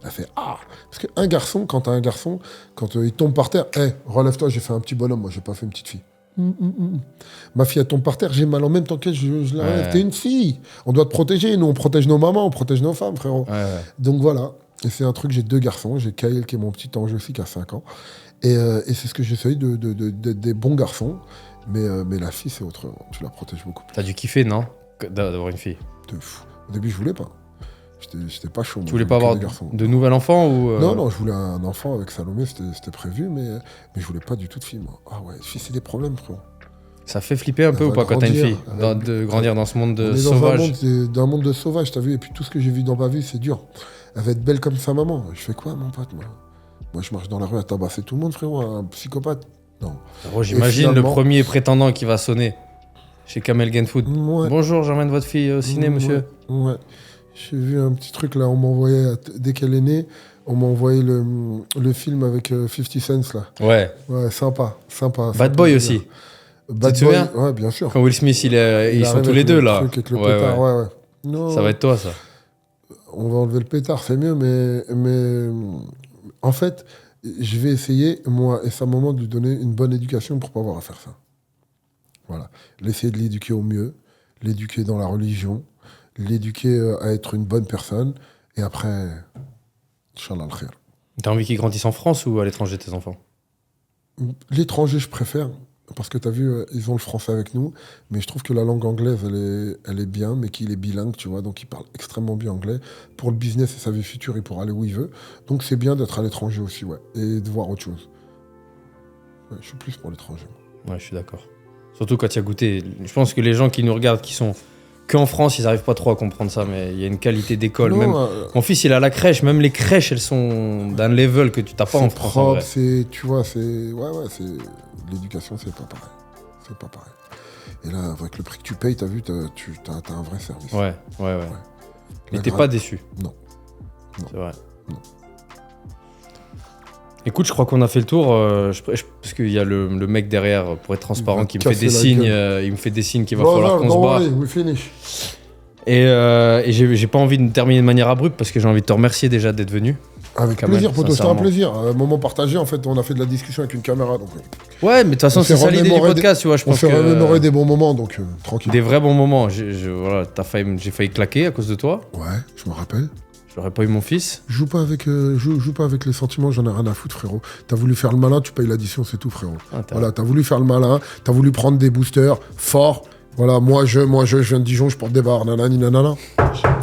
Elle fait ah. Parce qu'un garçon, quand t'as un garçon, quand il tombe par terre, relève-toi, j'ai fait un petit bonhomme, moi, j'ai pas fait une petite fille. Ma fille, elle tombe par terre, j'ai mal en même temps qu'elle, je la relève. T'es une fille. On doit te protéger. Nous, on protège nos mamans, on protège nos femmes, frérot. Ouais. Donc voilà. Et c'est un truc, j'ai 2 garçons. J'ai Kael, qui est mon petit ange aussi, qui a 5 ans. Et c'est ce que j'essaye des bons garçons. Mais la fille, c'est autre. Tu la protèges beaucoup plus. T'as dû kiffer, non, d'avoir une fille? De fou. Au début, je voulais pas. J'étais pas chaud. Tu voulais pas avoir de nouvel enfant ou Non, je voulais un enfant avec Salomé, c'était prévu, mais je voulais pas du tout de fille, moi. Ah ouais, fille, c'est des problèmes, frérot. Ça fait flipper un peu Elle ou va pas quand t'as une fille grandir, de grandir dans ce monde On est sauvage? dans un monde de sauvage, t'as vu. Et puis tout ce que j'ai vu dans ma vie, c'est dur. Elle va être belle comme sa maman. Je fais quoi, mon pote, moi? Moi, je marche dans la rue à tabasser tout le monde, frérot, un psychopathe. Non. Oh, j'imagine le premier prétendant qui va sonner chez Kamel Genfood. Ouais. Bonjour, j'emmène votre fille au ciné, monsieur. Ouais. J'ai vu un petit truc là, on m'a envoyé, dès qu'elle est née, on m'a envoyé le film avec 50 Cent là. Ouais. Ouais, sympa. Bad Boy aussi. Bad Tu te Boy, souviens ouais, bien sûr. Quand Will Smith, ils sont arrive tous les avec deux le là. truc avec le pétard, ouais. Non, Ça va être toi, ça. on va enlever le pétard, c'est mieux, mais en fait, je vais essayer, moi et sa maman, de lui donner une bonne éducation pour pas avoir à faire ça. Voilà. L'essayer de l'éduquer au mieux, l'éduquer dans la religion, l'éduquer à être une bonne personne, et après, Inch'Allah al-khair. T'as envie qu'ils grandissent en France ou à l'étranger, tes enfants? L'étranger, je préfère, parce que tu as vu, ils ont le français avec nous, mais je trouve que la langue anglaise, elle est bien, mais qu'il est bilingue, tu vois, donc il parle extrêmement bien anglais. Pour le business et sa vie future, il pourra aller où il veut. Donc c'est bien d'être à l'étranger aussi, ouais, et de voir autre chose. Ouais, je suis plus pour l'étranger. Ouais, je suis d'accord. Surtout quand tu as goûté. Je pense que les gens qui nous regardent, qui sont qu'en France, ils n'arrivent pas trop à comprendre ça, mais il y a une qualité d'école. Non, Même... Mon fils, il est à la crèche, même les crèches, elles sont d'un level que tu n'as pas en France. Propre, en vrai. c'est, tu vois, c'est, ouais, c'est l'éducation, c'est pas pareil. C'est pas pareil. Et là, avec le prix que tu payes, t'as vu, t'as un vrai service. Ouais. Mais La t'es gra- pas déçu. Non. Non. C'est vrai. Non. Écoute, je crois qu'on a fait le tour, parce qu'il y a le mec derrière, pour être transparent, qui me fait casser des la signes. gueule. Il me fait des signes qu'il va falloir qu'on se barre. We finish. Et j'ai pas envie de terminer de manière abrupte, parce que j'ai envie de te remercier déjà d'être venu. Avec Kamel, plaisir, poto, c'était un sincèrement. plaisir. Un moment partagé, en fait, on a fait de la discussion avec une caméra, donc Ouais, mais de toute façon, On s'est c'est ça l'idée du remémoré podcast, tu vois. Je on pense s'est que remémoré des bons moments, donc tranquille. des vrais bons moments. Voilà, j'ai failli claquer à cause de toi. Ouais, je me rappelle. J'aurais pas eu mon fils. Joue pas avec les sentiments, j'en ai rien à foutre, frérot. T'as voulu faire le malin, tu payes l'addition, c'est tout, frérot. Ah, Voilà, t'as voulu faire le malin, t'as voulu prendre des boosters forts. Voilà, moi je viens de Dijon, je porte des barres, nanani, nanana.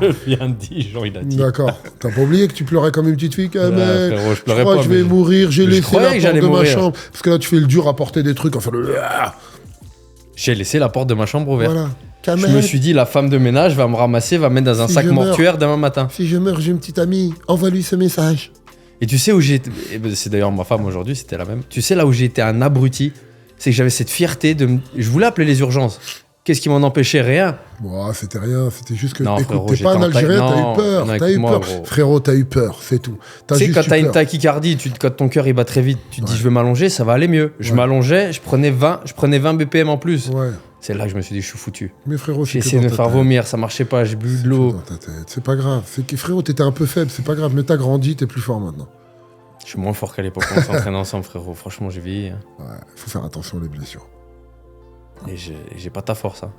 Je viens de Dijon, il a dit. D'accord. T'as pas oublié que tu pleurais comme une petite fille, quand même. Frérot, je Je pleurais crois pas. que je vais mais mourir, j'ai je laissé croyais la que porte j'allais de ma mourir. chambre. Parce que là, tu fais le dur à porter des trucs, enfin le. J'ai laissé la porte de ma chambre ouverte. Voilà. Je Kamel, me suis dit, la femme de ménage va me ramasser, va me mettre dans un Si sac je meurs. mortuaire demain matin. si je meurs, j'ai une petite amie, envoie-lui ce message. Et tu sais où j'ai été. C'est d'ailleurs ma femme aujourd'hui, c'était la même. Tu sais là où j'ai été un abruti, c'est que j'avais cette fierté de. Je voulais appeler les urgences. Qu'est-ce qui m'en empêchait? Rien. Bon, c'était rien, c'était juste que. Non, écoute, frérot, t'es j'étais pas un en Algérien, taille- t'as non, eu peur. non, T'as eu écoute-moi, peur. gros. Frérot, t'as eu peur, c'est tout. Tu sais, quand eu t'as une peur. tachycardie, quand ton cœur il bat très vite, tu te dis je vais m'allonger, ça va aller mieux. Je Ouais. m'allongeais, je prenais 20 BPM en plus. Ouais. C'est là que je me suis dit je suis foutu. Mais frérot, J'ai c'est que essayé de dans me ta faire tête. vomir, ça marchait pas, j'ai bu C'est de que l'eau. dans ta tête. C'est pas grave. C'est que frérot, t'étais un peu faible, c'est pas grave. Mais t'as grandi, t'es plus fort maintenant. Je suis moins fort qu'à l'époque, on s'entraînait ensemble, frérot. Franchement, j'ai vieilli. Hein. Ouais, faut faire attention aux blessures. Et j'ai pas ta force. Hein.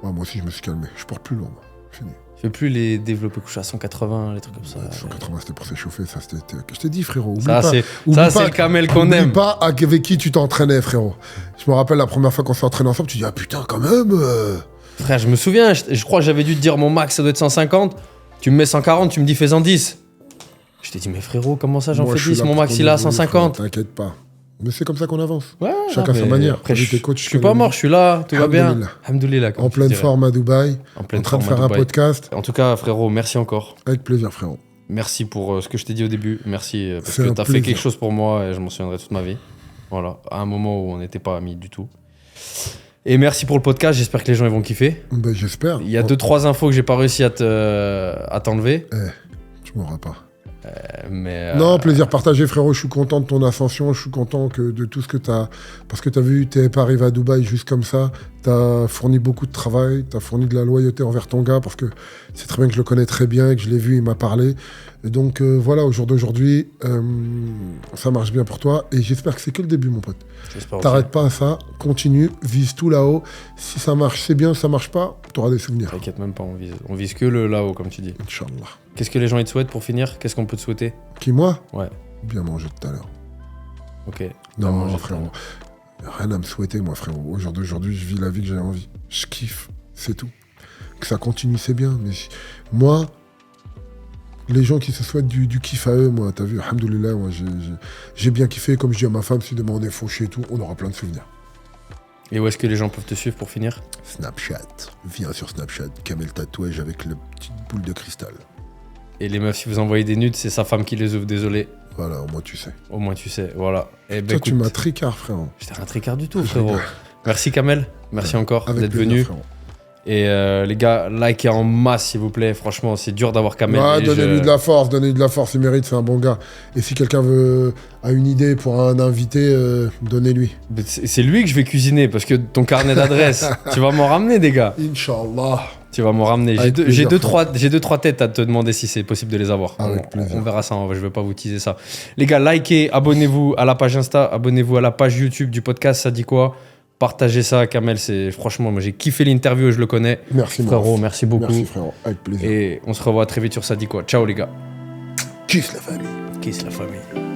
Ouais, moi aussi, je me suis calmé. Je porte plus lourd, moi. Fini. Je fais plus les développés couchés à 180, les trucs comme ça. 180, c'était pour s'échauffer. Ça, c'était. Je t'ai dit, frérot. Oublie Ça, pas. c'est Oublie ça, pas c'est le camel qu'on Oublie aime. pas avec qui tu t'entraînais, frérot. Je me rappelle la première fois qu'on s'est entraîné ensemble, tu dis, ah putain, quand même. Frère, je me souviens, je crois que j'avais dû te dire mon max, ça doit être 150. Tu me mets 140, tu me dis fais-en 10. Je t'ai dit, mais frérot, comment ça j'en Moi, fais je suis 10? là Mon pour max, ton il est à évoluer, 150. frérot, T'inquiète pas. Mais c'est comme ça qu'on avance. Ouais, Chacun non, sa mais manière. Après, J'ai je été coach, je suis pas mort, je suis là, tout va bien. Alhamdoulilah. Alhamdoulilah, comme En tu pleine dirais. forme à Dubaï, En en pleine train de forme à faire un Dubaï. podcast. En tout cas, frérot, merci encore. Avec plaisir, frérot. Merci pour ce que je t'ai dit au début. Merci parce C'est que un t'as fait plaisir. quelque chose pour moi et je m'en souviendrai toute ma vie. Voilà, à un moment où on n'était pas amis du tout. Et merci pour le podcast, j'espère que les gens ils vont kiffer. Ben, j'espère. Il y a 2-3 infos que j'ai pas réussi à t'enlever. Tu m'auras pas. Mais Non, plaisir partagé, frérot. Je suis content de ton ascension. Je suis content de tout ce que tu as. Parce que tu as vu, tu n'es pas arrivé à Dubaï juste comme ça. Tu as fourni beaucoup de travail. Tu as fourni de la loyauté envers ton gars. Parce que c'est très bien que je le connais très bien et que je l'ai vu, il m'a parlé. Et donc voilà, au jour d'aujourd'hui, ça marche bien pour toi. Et j'espère que c'est que le début, mon pote. j'espère aussi. T'arrêtes pas à ça. Continue. Vise tout là-haut. Si ça marche, c'est bien. Si ça marche pas, tu auras des souvenirs. T'inquiète même pas, on vise que le là-haut comme tu dis. Inch'Allah. Qu'est-ce que les gens ils te souhaitent pour finir? Qu'est-ce qu'on peut te souhaiter? Qui, moi? Ouais, Bien manger tout à l'heure. ok. Non, Bien manger, frérot. Rien à me souhaiter, moi, frérot. Au jour d'aujourd'hui, je vis la vie que j'ai envie. Je kiffe, c'est tout. Que ça continue, c'est bien. Mais moi, les gens qui se souhaitent du kiff à eux, moi, t'as vu, alhamdoulilah, moi, j'ai bien kiffé. Comme je dis à ma femme, si demain on est fauché et tout, on aura plein de souvenirs. Et où est-ce que les gens peuvent te suivre pour finir? Snapchat. Viens sur Snapchat. Kamel tatouage avec la petite boule de cristal. Et les meufs, si vous envoyez des nudes, c'est sa femme qui les ouvre, désolé. Voilà, au moins tu sais. Au moins tu sais, voilà. Et ben Toi, tu écoute, m'as tricard, frérot. j'étais rien tricard du tout, frérot. Merci Kamel, merci encore Avec d'être plaisir, venu. frérot. Et les gars, likez en masse s'il vous plaît. Franchement, c'est dur d'avoir Kamel. Ouais, Et donnez-lui de la force, il mérite, c'est un bon gars. Et si quelqu'un a une idée pour un invité, donnez-lui. C'est lui que je vais cuisiner parce que ton carnet d'adresse, tu vas m'en ramener des gars. Inch'Allah. Tu vas m'en ramener. J'ai Avec deux, plaisir, j'ai deux, trois têtes à te demander si c'est possible de les avoir. Avec plaisir. On verra ça, je vais pas vous teaser ça. Les gars, likez, abonnez-vous à la page Insta, abonnez-vous à la page YouTube du podcast, ça dit quoi? Partagez ça, Kamel, franchement, moi j'ai kiffé l'interview, je le connais. Merci, Frérot, merci beaucoup. Merci, frérot. Avec plaisir. Et on se revoit très vite sur ça dit quoi. Ciao les gars. Kiss la famille. Kiss la famille.